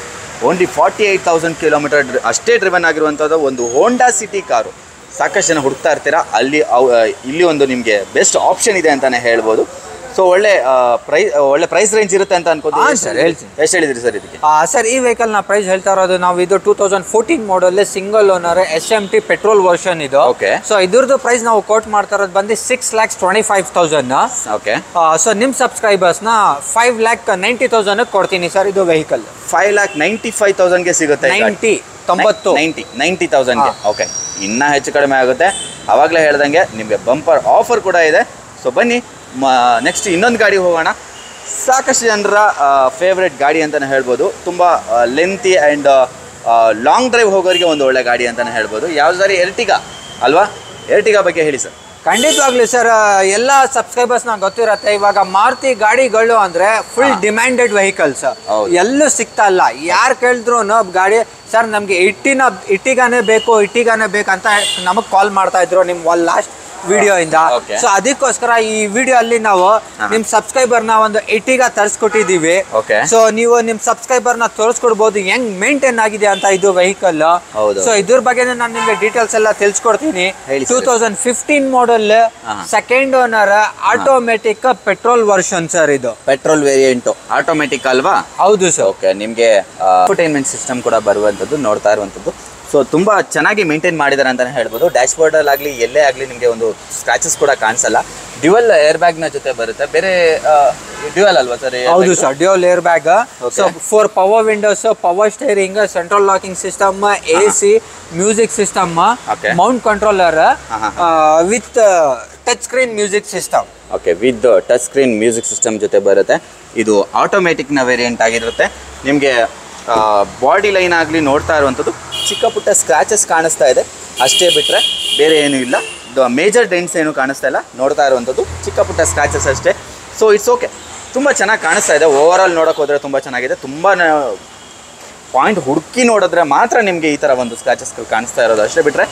ಓನ್ಲಿ 48,000 ಕಿಲೋಮೀಟರ್ ಅಷ್ಟೇ ಡ್ರಿವನ್ ಆಗಿರುವಂಥದ್ದು ಒಂದು ಹೋಂಡಾ ಸಿಟಿ ಕಾರು. ಸಾಕಷ್ಟು ಜನ ಹುಡುಕ್ತಾ ಇರ್ತೀರಾ, ಇಲ್ಲಿ ಒಂದು ನಿಮಗೆ ಬೆಸ್ಟ್ ಆಪ್ಷನ್ ಇದೆ ಅಂತಲೇ ಹೇಳ್ಬೋದು. ಸೊ ಒಳ್ಳೆ ಪ್ರೈಸ್ ರೇಂಜ್ ಇರುತ್ತೆ ಅಂತ ಅನ್ಕೋತೀನಿ ಸರ್. ಹೇಳ್ತೀನಿ. ಎಷ್ಟು ಹೇಳಿದ್ರಿ ಸರ್ ಇದಕ್ಕೆ? ಸರ್ ಈ ವೆಹಿಕಲ್ ನ ಪ್ರೈಸ್ ಹೇಳ್ತಾ ಇರೋದು ನಾವು ಇದು 2014 ಮಾಡಲ್ single owner SMT petrol version ಇದು. ಓಕೆ. ಸೊ ಇದ್ರದ್ದು ಪ್ರೈಸ್ ನಾವು ಕೋಟ್ ಮಾಡ್ತಾ ಇರೋದು ಬಂದು 6,25,000. ಓಕೆ. ಸೊ ನಿಮ್ ಸಬ್ಸ್ಕ್ರೈಬರ್ಸ್ ನ 5,90,000 ಕೊಡ್ತೀನಿ ಸರ್ ಇದು ವೆಹಿಕಲ್. 5,95,000ಗೆ ಸಿಗುತ್ತೆ. 90,000ಗೆ. ಓಕೆ, ಇನ್ನೂ ಹೆಚ್ಚು ಕಡಿಮೆ ಆಗುತ್ತೆ. ಆವಾಗಲೇ ಹೇಳ್ದಂಗೆ ನಿಮಗೆ ಬಂಪರ್ ಆಫರ್ ಕೂಡ ಇದೆ. ಸೊ ಬನ್ನಿ ನೆಕ್ಸ್ಟ್ ಇನ್ನೊಂದು ಗಾಡಿ ಹೋಗೋಣ. ಸಾಕಷ್ಟು ಜನರ ಫೇವ್ರೆಟ್ ಗಾಡಿ ಅಂತಲೇ ಹೇಳ್ಬೋದು. ತುಂಬ ಲೆಂತಿ ಆ್ಯಂಡ್ ಲಾಂಗ್ ಡ್ರೈವ್ ಹೋಗೋರಿಗೆ ಒಂದು ಒಳ್ಳೆ ಗಾಡಿ ಅಂತಲೇ ಹೇಳ್ಬೋದು. ಯಾವ್ದಾರಿ ಎರ್ಟಿಗಾ ಅಲ್ವಾ? ಎರ್ಟಿಗಾ ಬಗ್ಗೆ ಹೇಳಿ ಸರ್. ಖಂಡಿತವಾಗ್ಲಿ ಸರ್, ಎಲ್ಲ ಸಬ್ಸ್ಕ್ರೈಬರ್ಸ್ ನಂಗೆ ಗೊತ್ತಿರತ್ತೆ. ಇವಾಗ ಮಾರುತಿ ಗಾಡಿಗಳು ಅಂದ್ರೆ ಫುಲ್ ಡಿಮ್ಯಾಂಡೆಡ್ ವೆಹಿಕಲ್ಸ್, ಎಲ್ಲೂ ಸಿಗ್ತಾ ಇಲ್ಲ. ಯಾರು ಕೇಳಿದ್ರು ಗಾಡಿ ಸರ್ ನಮ್ಗೆ ಇಟ್ಟಿಗಾನೇ ಬೇಕು ಅಂತ ನಮಗ್ ಕಾಲ್ ಮಾಡ್ತಾ ಇದ್ರು ನಿಮ್ಮ ಲಾಸ್ಟ್ ವಿಡಿಯೋ ಇಂದ. ಸೊ ಅದಕ್ಕೋಸ್ಕರ ಈ ವಿಡಿಯೋ ಅಲ್ಲಿ ನಾವು ನಿಮ್ ಸಬ್ಸ್ಕ್ರೈಬರ್ ನ ಒಂದು ಇಟ್ಟಿಗ ತರಿಸ್ಕೊಟ್ಟಿದೀವಿ. ಸೊ ನೀವು ನಿಮ್ ಸಬ್ಸ್ಕ್ರೈಬರ್ ನ ತೋರಿಸ್ಕೊಡ್ಬೋದು ಹೆಂಗ್ ಮೇಂಟೈನ್ ಆಗಿದೆ ಅಂತ ಇದು ವೆಹಿಕಲ್. ಸೊ ಇದ್ರ ಬಗ್ಗೆ ನಾನು ನಿಮ್ಗೆ ಡೀಟೇಲ್ಸ್ ಎಲ್ಲ ತಿಳಿಸ್ಕೊಡ್ತೀನಿ. 2015 ಮಾಡಲ್ second owner automatic petrol version sir ಇದು. ಪೆಟ್ರೋಲ್ ವೇರಿಯಂಟ್ ಆಟೋಮೆಟಿಕ್ ಅಲ್ವಾ? ಹೌದು ಸರ್. ಓಕೆ, ನಿಮಗೆ ಇನ್ಫೋಟೈನ್ಮೆಂಟ್ ಸಿಸ್ಟಮ್ ಕೂಡ ಬರುವಂಥದ್ದು ನೋಡ್ತಾ ಇರುವಂಥದ್ದು. ಸೊ ತುಂಬ ಚೆನ್ನಾಗಿ ಮೇಂಟೈನ್ ಮಾಡಿದ್ದಾರೆ ಅಂತಲೇ ಹೇಳ್ಬೋದು. ಡ್ಯಾಶ್ ಬೋರ್ಡಲ್ಲಿ ಆಗಲಿ ಎಲ್ಲೇ ಆಗಲಿ ನಿಮಗೆ ಒಂದು ಸ್ಕ್ರಾಚಸ್ ಕೂಡ ಕಾಣಿಸಲ್ಲ. ಡ್ಯುಯಲ್ ಏರ್ ಬ್ಯಾಗ್ನ ಜೊತೆ ಬರುತ್ತೆ. ಬೇರೆ ಡ್ಯುಯಲ್ ಅಲ್ವಾ ಸರ್? ಹೌದು sir, dual air bag. So 4 power windows, power steering, central locking system, AC, music system, mount controller with touch screen music system. Okay, with touch screen music system ಜೊತೆ ಬರುತ್ತೆ. ಇದು ಆಟೋಮೆಟಿಕ್ನ variant ಆಗಿರುತ್ತೆ. ನಿಮಗೆ body line ಆಗಲಿ ನೋಡ್ತಾ ಇರುವಂಥದ್ದು ಚಿಕ್ಕ ಪುಟ್ಟ ಸ್ಕ್ರಾಚಸ್ ಕಾಣಿಸ್ತಾ ಇದೆ ಅಷ್ಟೇ, ಬಿಟ್ಟರೆ ಬೇರೆ ಏನೂ ಇಲ್ಲ. ಮೇಜರ್ ಡೆಂಟ್ಸ್ ಏನು ಕಾಣಿಸ್ತಾ ಇಲ್ಲ. ನೋಡ್ತಾ ಇರುವಂಥದ್ದು ಚಿಕ್ಕ ಪುಟ್ಟ ಸ್ಕ್ರಾಚಸ್ ಅಷ್ಟೇ. ಸೊ ಇಟ್ಸ್ ಓಕೆ, ತುಂಬ ಚೆನ್ನಾಗಿ ಕಾಣಿಸ್ತಾ ಇದೆ. ಓವರ್ ಆಲ್ ನೋಡೋಕೆ ಹೋದರೆ ತುಂಬ ಚೆನ್ನಾಗಿದೆ. ತುಂಬ ಪಾಯಿಂಟ್ ಹುಡುಕಿ ನೋಡಿದ್ರೆ ಮಾತ್ರ ನಿಮಗೆ ಈ ಥರ ಒಂದು ಸ್ಕ್ರಾಚಸ್ ಕಾಣಿಸ್ತಾ ಇರೋದು ಅಷ್ಟೇ, ಬಿಟ್ಟರೆ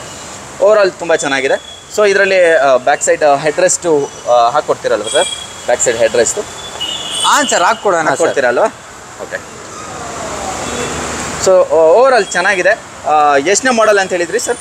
ಓವರ್ ಆಲ್ ತುಂಬ ಚೆನ್ನಾಗಿದೆ. ಸೊ ಇದರಲ್ಲಿ ಬ್ಯಾಕ್ ಸೈಡ್ ಹೆಡ್ ರೆಸ್ಟು ಹಾಕ್ಕೊಡ್ತೀರಲ್ವ sir? Back side head rest ಹಾಂ ಸರ್ ಹಾಕ್ಕೊಡ್ತೀರಲ್ವ? ಓಕೆ. ಸೊ ಓವರ್ ಆಲ್ ಚೆನ್ನಾಗಿದೆ. ಎಷ್ಟನೇ ಮಾಡಲ್ ಅಂತ ಹೇಳಿದ್ರಿ ಸರ್?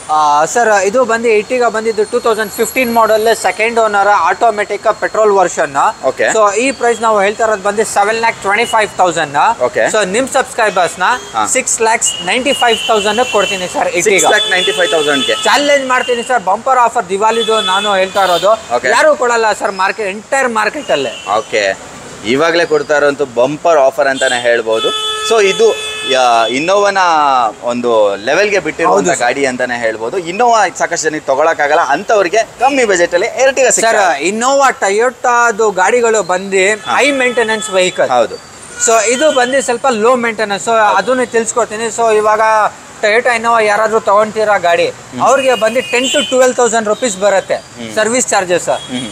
ಸರ್ ಇದು ಬಂದು ಇಟ್ಟಿಗ ಬಂದಿದ್ದು 2015 ಮಾಡಲ್ second owner automatic petrol version. Okay. So ಈ ಪ್ರೈಸ್ ನಾವು ಹೇಳ್ತಾ ಇರೋದು ಬಂದು 7,25,000. ಓಕೆ. ಸೊ ನಿಮ್ ಸಬ್ಸ್ಕ್ರೈಬರ್ಸ್ ನ 6,95,000 ಕೊಡ್ತೀನಿ ಸರ್. 6,95,000ಗೆ ಚಾಲೆಂಜ್ ಮಾಡ್ತೀನಿ ಸರ್. ಬಂಪರ್ ಆಫರ್ ದಿವಾಲಿದು ನಾನು ಹೇಳ್ತಾ ಇರೋದು. ಯಾರು ಕೊಡಲ್ಲ ಸರ್ ಮಾರ್ಕೆಟ್, ಎಂಟೈರ್ ಮಾರ್ಕೆಟ್ ಅಲ್ಲೇ. ಓಕೆ, ಇವಾಗಲೇ ಕೊಡ್ತಾ ಇರೋಂಥ ಬಂಪರ್ ಆಫರ್ ಅಂತಾನೆ ಹೇಳ್ಬೋದು. ಸೊ ಇದು ಇನ್ನೋವಾನ ಒಂದು ಲೆವೆಲ್ಗೆ ಬಿಟ್ಟಿರುವಂಥ ಗಾಡಿ ಅಂತಾನೆ ಹೇಳ್ಬೋದು. ಇನ್ನೋವಾ ಸಾಕಷ್ಟು ಜನಕ್ಕೆ ತಗೊಳಕ್ಕಾಗಲ್ಲ, ಅಂಥವ್ರಿಗೆ ಕಮ್ಮಿ ಬಜೆಟಲ್ಲಿ ಎರ್ಟಿಗಾ ಸರ್. ಇನ್ನೋವಾ ಟೊಯೋಟಾದು ಗಾಡಿಗಳು ಬಂದು ಹೈ ಮೇಂಟೆನೆನ್ಸ್ ವೆಹಿಕಲ್. ಹೌದು. ಸೊ ಇದು ಬಂದು ಸ್ವಲ್ಪ ಲೋ ಮೇಂಟೆನೆನ್ಸ್. ಸೊ ಅದನ್ನು ತಿಳಿಸ್ಕೊಡ್ತೀನಿ. ಸೊ ಇವಾಗ ಟೊಯೋಟಾ ಇನ್ನೋವಾ ಯಾರಾದ್ರೂ ತಗೊಂತೀರಾ ಗಾಡಿ, ಅವ್ರಿಗೆ ಬಂದು 10,000 to 12,000 rupees ಬರುತ್ತೆ ಸರ್ವಿಸ್ ಚಾರ್ಜಸ್.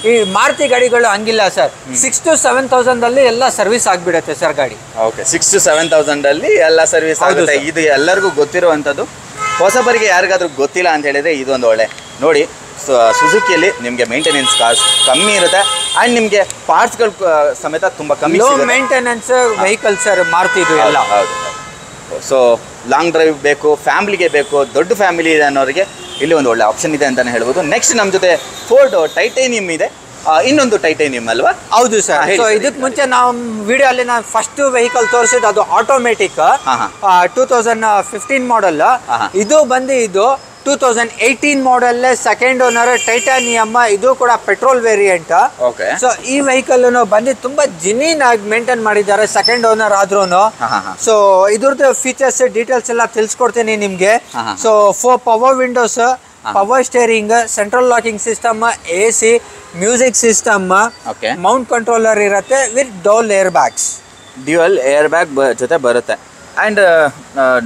ಈ ಮಾರುತಿ ಗಾಡಿಗಳು ಹಂಗಿಲ್ಲ ಸರ್. 6,000 to 7,000 ಎಲ್ಲ ಸರ್ವಿಸ್ ಆಗ್ಬಿಡುತ್ತೆ ಸರ್ ಗಾಡಿ. ಓಕೆ, 6,000 to 7,000 ಎಲ್ಲ ಸರ್ವಿಸ್ ಆಗುತ್ತೆ. ಇದು ಎಲ್ಲರಿಗೂ ಗೊತ್ತಿರುವಂಥದ್ದು. ಹೊಸಬರಿಗೆ ಯಾರಿಗಾದ್ರೂ ಗೊತ್ತಿಲ್ಲ ಅಂತ ಹೇಳಿದ್ರೆ ಇದೊಂದು ಒಳ್ಳೆ ನೋಡಿ. ಸುಜುಕಿಯಲ್ಲಿ ನಿಮಗೆ ಮೇಂಟೆನೆನ್ಸ್ ಕಾಸ್ಟ್ ಕಮ್ಮಿ ಇರುತ್ತೆ ಆ್ಯಂಡ್ ನಿಮಗೆ ಪಾರ್ಟ್ಸ್ಗಳು ಸಮೇತ ತುಂಬ ಕಮ್ಮಿ. Low maintenance vehicle sir Maruti ಇದು ಎಲ್ಲ. ಹೌದು. ಸೊ ಲಾಂಗ್ ಡ್ರೈವ್ ಬೇಕು, ಫ್ಯಾಮಿಲಿಗೆ ಬೇಕು, ದೊಡ್ಡ ಫ್ಯಾಮಿಲಿ ಇದೆ ಅನ್ನೋರಿಗೆ ಇಲ್ಲಿ ಒಂದು ಒಳ್ಳೆ ಆಪ್ಷನ್ ಇದೆ ಅಂತಲೇ ಹೇಳ್ಬೋದು. ನೆಕ್ಸ್ಟ್ ನಮ್ಮ ಜೊತೆ ಫೋರ್ಡ್ ಟೈಟೇನಿಯಂ ಇದೆ. ಇನ್ನೊಂದು ಟೈಟೇನಿಯಂ ಅಲ್ವಾ? ಹೌದು ಸರ್. ಸೊ ಇದಕ್ಕೆ ಮುಂಚೆ ನಾವು ವಿಡಿಯೋ ಅಲ್ಲಿ ನಾನು ಫಸ್ಟ್ ವೆಹಿಕಲ್ ತೋರಿಸಿದ್ದು ಅದು ಆಟೋಮೆಟಿಕ್ 2015 ಮಾಡಲ್. ಇದು ಬಂದು ಇದು 2018 ಮಾಡಲ್, ಸೆಕೆಂಡ್ ಓನರ್, ಟೈಟಾನಿಯಮ್, ಇದು ಕೂಡ ಪೆಟ್ರೋಲ್ ವೇರಿಯಂಟ್. ಓಕೆ. ಸೊ ಈ ವೆಹಿಕಲ್ ಬಂದು ತುಂಬಾ ಜಿನಿನ್ ಆಗಿ ಮೇಂಟೈನ್ ಮಾಡಿದ್ದಾರೆ, ಸೆಕೆಂಡ್ ಓನರ್ ಆದ್ರೂ. ಸೊ ಇದ್ರದ್ದು ಫೀಚರ್ಸ್ ಡೀಟೇಲ್ಸ್ ಎಲ್ಲ ತಿಳಿಸ್ಕೊಡ್ತೀನಿ ನಿಮ್ಗೆ. So 4 power windows, power steering, central locking system, AC, music system, mount controller ಇರುತ್ತೆ with dual air bags. Dual air bag ಜೊತೆ ಬರುತ್ತೆ. ಆ್ಯಂಡ್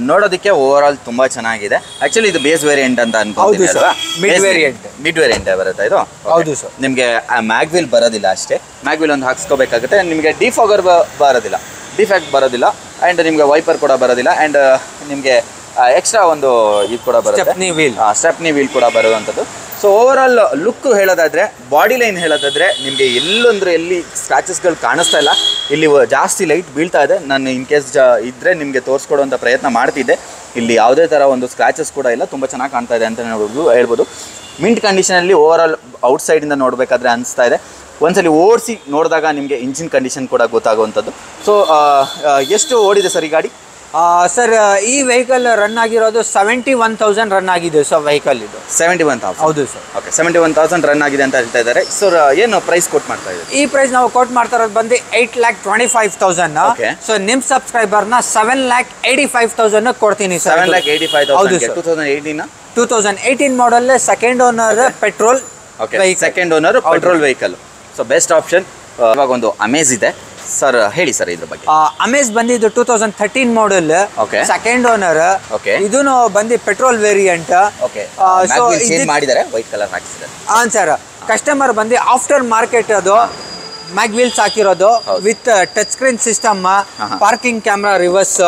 ನೋಡೋದಕ್ಕೆ ಓವರ್ ಆಲ್ ತುಂಬ ಚೆನ್ನಾಗಿದೆ. ಆ್ಯಕ್ಚುಲಿ ಇದು ಬೇಸ್ ವೇರಿಯಂಟ್ ಅಂತ ಅನ್ಕೊಂತೀನಿ ಅಲ್ವಾ? ಮಿಡ್ ವೇರಿಯಂಟ್ ಬರುತ್ತೆ ಇದು. ಹೌದು ಸರ್. ನಿಮಗೆ ಮ್ಯಾಗ್ವಿಲ್ ಬರೋದಿಲ್ಲ ಅಷ್ಟೇ, ಮ್ಯಾಗ್ವಿಲ್ ಒಂದು ಹಾಕ್ಸ್ಕೋಬೇಕಾಗುತ್ತೆ. ನಿಮಗೆ ಡಿಫಾಗರ್ ಬರೋದಿಲ್ಲ, ಡಿಫ್ಯಾಕ್ಟ್ ಬರೋದಿಲ್ಲ, ಆ್ಯಂಡ್ ನಿಮಗೆ ವೈಪರ್ ಕೂಡ ಬರೋದಿಲ್ಲ, ಆ್ಯಂಡ್ ನಿಮಗೆ ಎಕ್ಸ್ಟ್ರಾ ಒಂದು ಇದು ಕೂಡ ಬರುತ್ತೆ, ಸ್ಟೆಪ್ನಿ ವೀಲ್ ಕೂಡ ಬರುವಂಥದ್ದು. ಸೊ ಓವರ್ ಆಲ್ ಲುಕ್ ಹೇಳೋದಾದರೆ, ಬಾಡಿ ಲೈನ್ ಹೇಳೋದಾದರೆ ನಿಮಗೆ ಎಲ್ಲೊಂದ್ರೆ ಎಲ್ಲಿ ಸ್ಕ್ರಾಚಸ್ಗಳು ಕಾಣಿಸ್ತಾ ಇಲ್ಲ. ಇಲ್ಲಿ ಜಾಸ್ತಿ ಲೈಟ್ ಬೀಳ್ತಾ ಇದೆ. ನಾನು ಇನ್ ಕೇಸ್ ಇದ್ದರೆ ನಿಮಗೆ ತೋರಿಸ್ಕೊಡುವಂಥ ಪ್ರಯತ್ನ ಮಾಡ್ತಿದ್ದೆ. ಇಲ್ಲಿ ಯಾವುದೇ ಥರ ಒಂದು ಸ್ಕ್ರಾಚಸ್ ಕೂಡ ಇಲ್ಲ, ತುಂಬ ಚೆನ್ನಾಗಿ ಕಾಣ್ತಾ ಇದೆ ಅಂತ ಹೇಳ್ಬೋದು. ಮಿಂಟ್ ಕಂಡೀಷನಲ್ಲಿ ಓವರ್ ಆಲ್ ಔಟ್ಸೈಡಿಂದ ನೋಡಬೇಕಾದ್ರೆ ಅನಿಸ್ತಾ ಇದೆ. ಒಂದ್ಸಲಿ ಓಡಿಸಿ ನೋಡಿದಾಗ ನಿಮಗೆ ಇಂಜಿನ್ ಕಂಡೀಷನ್ ಕೂಡ ಗೊತ್ತಾಗುವಂಥದ್ದು. ಸೊ ಎಷ್ಟು ಓಡಿದೆ ಸರ್ ಈ ಗಾಡಿ? ಸರ್ ಈ ವೆಹಿಕಲ್ ರನ್ ಆಗಿರೋದು 71,000 ರನ್ ಆಗಿದೆ ಸರ್ ವೆಹಿಕಲ್ ಇದು. 71,000? ಹೌದು ಸರ್. ಓಕೆ, 71,000 ರನ್ ಆಗಿದೆ ಅಂತ ಹೇಳ್ತಾ ಇದ್ದಾರೆ. ಸರ್ ಏನು ಪ್ರೈಸ್ ಕೊಟ್ ಮಾಡ್ತಾ ಇದ್ದಾರೆ? ಈ ಪ್ರೈಸ್ ನಾವು ಕೋಟ್ ಮಾಡ್ತಾ ಇರೋದು ಬಂದು 8,25,000. ಸೊ ನಿಮ್ ಸಬ್ಸ್ಕ್ರೈಬರ್ನ 7,85,000 ಕೊಡ್ತೀನಿ sir. 7,85,000. 2018 model, second owner, petrol vehicle. Second owner petrol vehicle. So best option. ಇವಾಗ ಒಂದು ಅಮೇಜ್ ಇದೆ ಸರ್, ಹೇಳಿ ಸರ್ ಇದ್ರ ಬಗ್ಗೆ. ಅಮೇಜ್ ಬಂದಿದ್ದು 2013 ಮಾಡಲ್, ಸೆಕೆಂಡ್ ಓನರ್. ಇದೂ ಬಂದು ಪೆಟ್ರೋಲ್ ವೇರಿಯಂಟ್. ಚೇಂಜ್ ಮಾಡಿದ್ದಾರೆ, ವೈಟ್ ಕಲರ್ ಹಾಕಿದ್ದಾರೆ. ಹಾಂ ಸರ್. ಕಸ್ಟಮರ್ ಬಂದು ಆಫ್ಟರ್ ಮಾರ್ಕೆಟ್ ಅದು ಮ್ಯಾಗ್ವೀಲ್ಸ್ ಹಾಕಿರೋದು with touch screen system, parking camera, reverse.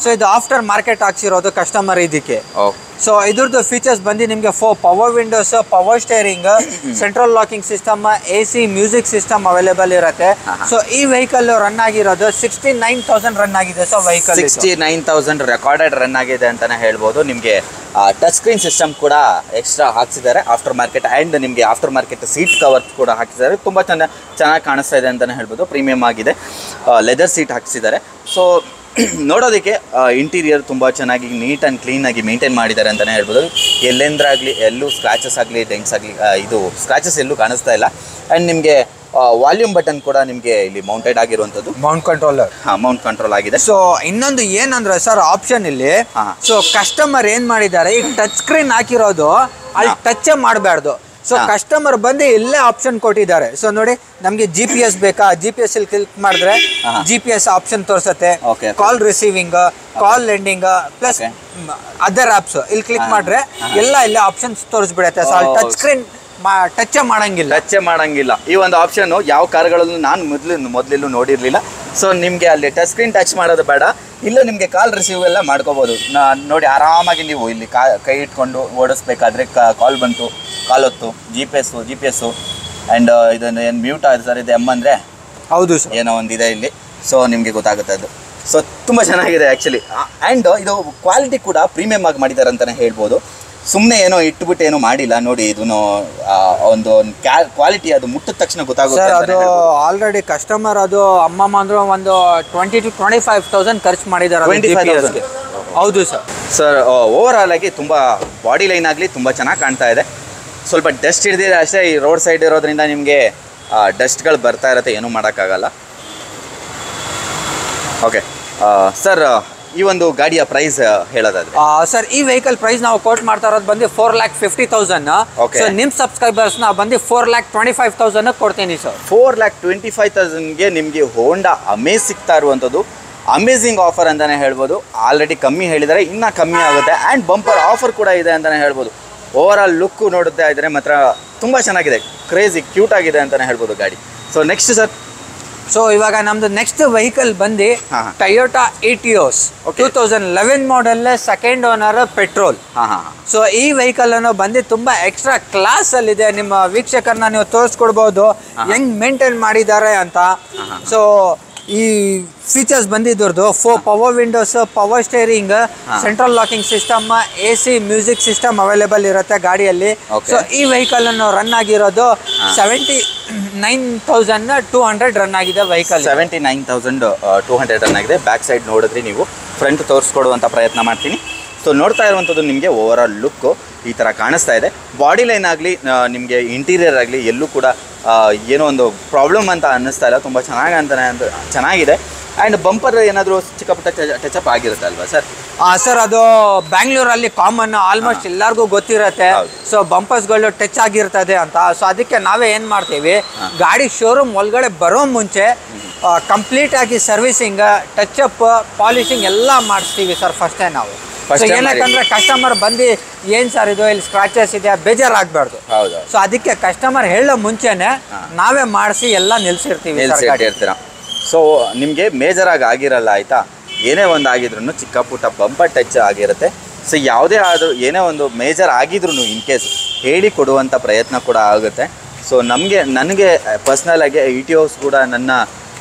So ಇದು ಆಫ್ಟರ್ ಮಾರ್ಕೆಟ್ ಹಾಕ್ಸಿರೋದು ಕಸ್ಟಮರ್ ಇದಕ್ಕೆ. ಸೊ ಇದ್ರದ್ದು ಫೀಚರ್ಸ್ ಬಂದು ನಿಮಗೆ 4 power windows, power steering, central locking system, AC, music system available ಇರುತ್ತೆ. ಸೊ ಈ ವೆಹಿಕಲ್ ರನ್ ಆಗಿರೋದು 69,000 ರನ್ ಆಗಿದೆ ಸರ್ ವೆಹಿಕಲ್. 69,000 ರೆಕಾರ್ಡೆಡ್ ರನ್ ಆಗಿದೆ ಅಂತಾನೆ ಹೇಳ್ಬೋದು. ನಿಮಗೆ ಟಚ್ ಸ್ಕ್ರೀನ್ ಸಿಸ್ಟಮ್ ಕೂಡ ಎಕ್ಸ್ಟ್ರಾ ಹಾಕ್ಸಿದ್ದಾರೆ ಆಫ್ಟರ್ ಮಾರ್ಕೆಟ್, ಆ್ಯಂಡ್ ನಿಮಗೆ ಆಫ್ಟರ್ ಮಾರ್ಕೆಟ್ ಸೀಟ್ ಕವರ್ ಕೂಡ ಹಾಕಿದ್ದಾರೆ. ತುಂಬ ಚೆನ್ನಾಗಿ ಕಾಣಿಸ್ತಾ ಇದೆ ಅಂತಲೇ ಹೇಳ್ಬೋದು. ಪ್ರೀಮಿಯಮ್ ಆಗಿದೆ, ಲೆದರ್ ಸೀಟ್ ಹಾಕಿಸಿದ್ದಾರೆ. ಸೊ ನೋಡೋದಕ್ಕೆ ಇಂಟೀರಿಯರ್ ತುಂಬ ಚೆನ್ನಾಗಿ ನೀಟ್ ಆ್ಯಂಡ್ ಕ್ಲೀನಾಗಿ ಮೇಂಟೈನ್ ಮಾಡಿದ್ದಾರೆ ಅಂತಲೇ ಹೇಳ್ಬೋದು. ಎಲ್ಲೂ ಸ್ಕ್ರಾಚಸ್ ಆಗಲಿ, ಡೆಂಟ್ಸ್ ಆಗಲಿ, ಇದು ಸ್ಕ್ರಾಚಸ್ ಎಲ್ಲೂ ಕಾಣಿಸ್ತಾ ಇಲ್ಲ. ಆ್ಯಂಡ್ ನಿಮಗೆ ವಾಲ್ಯೂಮ್ ಬಟನ್ ಕೂಡ ನಿಮಗೆ ಇಲ್ಲಿ ಮೌಂಟೆಡ್ ಆಗಿರುವಂಥದ್ದು, ಮೌಂಟ್ ಕಂಟ್ರೋಲರ್. ಮೌಂಟ್ ಕಂಟ್ರೋಲ್ ಆಗಿದೆ. ಸೊ ಇನ್ನೊಂದು ಏನಂದ್ರೆ ಸರ್ ಆಪ್ಷನ್ ಇಲ್ಲಿ, ಸೊ ಕಸ್ಟಮರ್ ಏನ್ ಮಾಡಿದ್ದಾರೆ, ಈಗ ಟಚ್ ಸ್ಕ್ರೀನ್ ಹಾಕಿರೋದು ಅಲ್ಲಿ ಟಚ್ ಮಾಡಬಾರ್ದು. ಸೊ ಕಸ್ಟಮರ್ ಬಂದು ಇಲ್ಲೇ ಆಪ್ಷನ್ ಕೊಟ್ಟಿದ್ದಾರೆ. ಸೊ ನೋಡಿ, ನಮಗೆ GPS ಬೇಕಾ, GPS ಇಲ್ಲಿ ಕ್ಲಿಕ್ ಮಾಡಿದ್ರೆ GPS ಆಪ್ಷನ್ ತೋರಿಸುತ್ತೆ. Call receiving, call ending plus other apps ಇಲ್ಲಿ ಕ್ಲಿಕ್ ಮಾಡಿದ್ರೆ ಎಲ್ಲ ಇಲ್ಲೇ ಆಪ್ಷನ್ಸ್ ತೋರಿಸ್ಬಿಡುತ್ತೆ. ಸೊ ಟಚ್ ಸ್ಕ್ರೀನ್ ಟಚ್ ಮಾಡಂಗಿಲ್ಲ. ಈ ಒಂದು ಆಪ್ಷನ್ ಯಾವ ಕಾರ್ಗಳಲ್ಲೂ ನಾನು ಮೊದಲೆಲ್ಲೂ ನೋಡಿರಲಿಲ್ಲ. ಸೊ ನಿಮಗೆ ಅಲ್ಲಿ ಟಚ್ ಸ್ಕ್ರೀನ್ ಟಚ್ ಮಾಡೋದು ಬೇಡ, ಇಲ್ಲೂ ನಿಮಗೆ ಕಾಲ್ ರಿಸೀವ್ ಎಲ್ಲ ಮಾಡ್ಕೋಬೋದು. ನೋಡಿ, ಆರಾಮಾಗಿ ನೀವು ಇಲ್ಲಿ ಕೈ ಇಟ್ಕೊಂಡು ಓಡಿಸ್ಬೇಕಾದ್ರೆ ಕಾಲ್ ಬಂತು, ಕಾಲ್ ಹೊತ್ತು GPS ಆ್ಯಂಡ್ ಇದನ್ನು ಏನು ಮ್ಯೂಟ್ ಆಗಿದೆ ಸರ್, ಇದು M ಅಂದರೆ ಹೌದು ಸರ್, ಏನೋ ಒಂದಿದೆ ಇಲ್ಲಿ. ಸೊ ನಿಮಗೆ ಗೊತ್ತಾಗುತ್ತೆ ಅದು. ಸೊ ತುಂಬ ಚೆನ್ನಾಗಿದೆ ಆ್ಯಕ್ಚುಲಿ. ಆ್ಯಂಡ್ ಇದು ಕ್ವಾಲಿಟಿ ಕೂಡ ಪ್ರೀಮಿಯಮ್ ಆಗಿ ಮಾಡಿದ್ದಾರೆ ಅಂತಲೇ ಹೇಳ್ಬೋದು. ಸುಮ್ಮನೆ ಏನೋ ಇಟ್ಬಿಟ್ಟು ಏನೋ ಮಾಡಿಲ್ಲ. ನೋಡಿ, ಇದನ್ನು ಒಂದು ಕ್ವಾಲಿಟಿ ಅದು ಮುಟ್ಟಿದ ತಕ್ಷಣ ಗೊತ್ತಾಗುತ್ತೆ. ಅದು ಆಲ್ರೆಡಿ ಕಸ್ಟಮರ್ ಅದು ಅಮ್ಮಮ್ಮ ಅಂದ್ರೆ ಒಂದು 20,000 to 25,000 ಖರ್ಚು ಮಾಡಿದ್ದಾರೆ. 25,000. ಹೌದು ಸರ್. ಸರ್ ಓವರ್ ಆಲ್ ಆಗಿ ತುಂಬ ಬಾಡಿ ಲೈನ್ ಆಗಲಿ ತುಂಬ ಚೆನ್ನಾಗಿ ಕಾಣ್ತಾ ಇದೆ. ಸ್ವಲ್ಪ ಡಸ್ಟ್ ಹಿಡಿದಿದೆ ಅಷ್ಟೇ. ಈ ರೋಡ್ ಸೈಡ್ ಇರೋದ್ರಿಂದ ನಿಮಗೆ ಡಸ್ಟ್ಗಳು ಬರ್ತಾ ಇರುತ್ತೆ, ಏನೂ ಮಾಡೋಕ್ಕಾಗಲ್ಲ. ಓಕೆ ಸರ್, ಈ ಒಂದು ಗಾಡಿಯ ಪ್ರೈಸ್ ಹೇಳೋದಾದ್ರೆ ಸರ್, ಈ ವೆಹಿಕಲ್ ಪ್ರೈಸ್ ನಾವು ಕೋಟ್ ಮಾಡ್ತಾ ಇರೋದು ಬಂದು 4,50,000. ಸೊ ನಿಮ್ಮ ಸಬ್ಸ್ಕ್ರೈಬರ್ಸ್ನ ಬಂದು 4,25,000 ಕೊಡ್ತೀನಿ ಸರ್. 4,25,000ಗೆ ನಿಮಗೆ ಹೋಂಡಾ ಅಮೇಜ್ ಸಿಗ್ತಾ ಇರುವಂಥದ್ದು ಅಮೇಝಿಂಗ್ ಆಫರ್ ಅಂತಲೇ ಹೇಳ್ಬೋದು. ಆಲ್ರೆಡಿ ಕಮ್ಮಿ ಹೇಳಿದರೆ ಇನ್ನೂ ಕಮ್ಮಿ ಆಗುತ್ತೆ, ಆ್ಯಂಡ್ ಬಂಪರ್ ಆಫರ್ ಕೂಡ ಇದೆ ಅಂತಲೇ ಹೇಳ್ಬೋದು. ಓವರ್ ಆಲ್ ಲುಕ್ಕು ನೋಡುತ್ತಾ ಇದ್ದರೆ ಮಾತ್ರ ತುಂಬ ಚೆನ್ನಾಗಿದೆ, ಕ್ರೇಜಿ ಕ್ಯೂಟ್ ಆಗಿದೆ ಅಂತಲೇ ಹೇಳ್ಬೋದು ಗಾಡಿ. ಸೊ ನೆಕ್ಸ್ಟ್ ಸರ್, ಸೊ ಇವಾಗ ನಮ್ದು ನೆಕ್ಸ್ಟ್ ವೆಹಿಕಲ್ ಬಂದು ಟೊಯೋಟಾ ಇಟಿಯೋಸ್ 2011 ಮಾಡಲ್, ಸೆಕೆಂಡ್ ಓನರ್, ಪೆಟ್ರೋಲ್. ಸೊ ಈ ವೆಹಿಕಲ್ ಅನ್ನು ಬಂದು ತುಂಬಾ ಎಕ್ಸ್ಟ್ರಾ ಕ್ಲಾಸ್ ಅಲ್ಲಿ ಇದೆ. ನಿಮ್ಮ ವೀಕ್ಷಕರನ್ನ ನೀವು ತೋರಿಸ್ಕೊಡ್ಬಹುದು ಹೆಂಗ್ ಮೇಂಟೈನ್ ಮಾಡಿದ್ದಾರೆ ಅಂತ. ಸೊ ಈ ಫೀಚರ್ಸ್ ಬಂದಿದ್ದರದು 4 power windows, power steering, central locking system, AC, music system available ಇರುತ್ತೆ ಗಾಡಿಯಲ್ಲಿ. ಸೊ ಈ ವೆಹಿಕಲ್ ಅನ್ನು ರನ್ ಆಗಿರೋದು 79,200 ರನ್ ಆಗಿದೆ ವೆಹಿಕಲ್. 79,200 ರನ್ ಆಗಿದೆ. ಬ್ಯಾಕ್ ಸೈಡ್ ನೋಡಿದ್ರೆ ನೀವು ಫ್ರಂಟ್ ತೋರಿಸ್ಕೊಡುವಂಥ ಪ್ರಯತ್ನ ಮಾಡ್ತೀನಿ. ಸೊ ನೋಡ್ತಾ ಇರುವಂಥದ್ದು ನಿಮಗೆ ಓವರ್ ಆಲ್ ಲುಕ್ಕು ಈ ಥರ ಕಾಣಿಸ್ತಾ ಇದೆ. ಬಾಡಿ ಲೈನ್ ಆಗಲಿ ನಿಮಗೆ ಇಂಟೀರಿಯರ್ ಆಗಲಿ ಎಲ್ಲೂ ಕೂಡ ಏನೋ ಒಂದು ಪ್ರಾಬ್ಲಮ್ ಅಂತ ಅನ್ನಿಸ್ತಾ ಇಲ್ಲ. ತುಂಬ ಚೆನ್ನಾಗಿದೆ. ಆ್ಯಂಡ್ ಬಂಪರ್ ಏನಾದರೂ ಚಿಕ್ಕ ಪುಟ್ಟ ಟಚಪ್ ಆಗಿರುತ್ತೆ ಅಲ್ವಾ ಸರ್? ಸರ್ ಅದು ಬ್ಯಾಂಗ್ಳೂರಲ್ಲಿ ಕಾಮನ್, ಆಲ್ಮೋಸ್ಟ್ ಎಲ್ಲರಿಗೂ ಗೊತ್ತಿರುತ್ತೆ. ಸೊ ಬಂಪರ್ಸ್ಗಳು ಟಚ್ ಆಗಿರ್ತದೆ ಅಂತ. ಸೊ ಅದಕ್ಕೆ ನಾವೇ ಏನು ಮಾಡ್ತೀವಿ, ಗಾಡಿ ಶೋರೂಮ್ ಒಳಗಡೆ ಬರೋ ಮುಂಚೆ ಕಂಪ್ಲೀಟ್ ಆಗಿ ಸರ್ವಿಸಿಂಗ್, ಟಚಪ್, ಪಾಲಿಶಿಂಗ್ ಎಲ್ಲ ಮಾಡಿಸ್ತೀವಿ ಸರ್ ಫಸ್ಟೇ ನಾವು. ಸೊ ಏನಕ್ಕಂದ್ರೆ ಕಸ್ಟಮರ್ ಬಂದು ಏನು ಸರ್ ಇದು ಇಲ್ಲಿ ಸ್ಕ್ರಾಚಸ್ ಇದೆ ಬೇಜಾರಾಗಬಾರ್ದು. ಸೊ ಅದಕ್ಕೆ ಕಸ್ಟಮರ್ ಹೇಳೋ ಮುಂಚೆನೆ ನಾವೇ ಮಾಡಿಸಿ ಎಲ್ಲ ನಿಲ್ಸಿರ್ತೀವಿ. ಸೊ ನಿಮಗೆ ಮೇಜರಾಗಿ ಆಗಿರಲ್ಲ ಆಯಿತಾ, ಏನೇ ಒಂದು ಆಗಿದ್ರು ಚಿಕ್ಕ ಪುಟ್ಟ ಬಂಪರ್ ಟಚ್ ಆಗಿರುತ್ತೆ. ಸೊ ಯಾವುದೇ ಆದರೂ ಏನೇ ಒಂದು ಮೇಜರ್ ಆಗಿದ್ರು ಇನ್ ಕೇಸ್ ಹೇಳಿ ಕೊಡುವಂಥ ಪ್ರಯತ್ನ ಕೂಡ ಆಗುತ್ತೆ. ಸೊ ನನಗೆ ಪರ್ಸ್ನಲಾಗಿ ಇಟಿಯೋಸ್ ಕೂಡ ನನ್ನ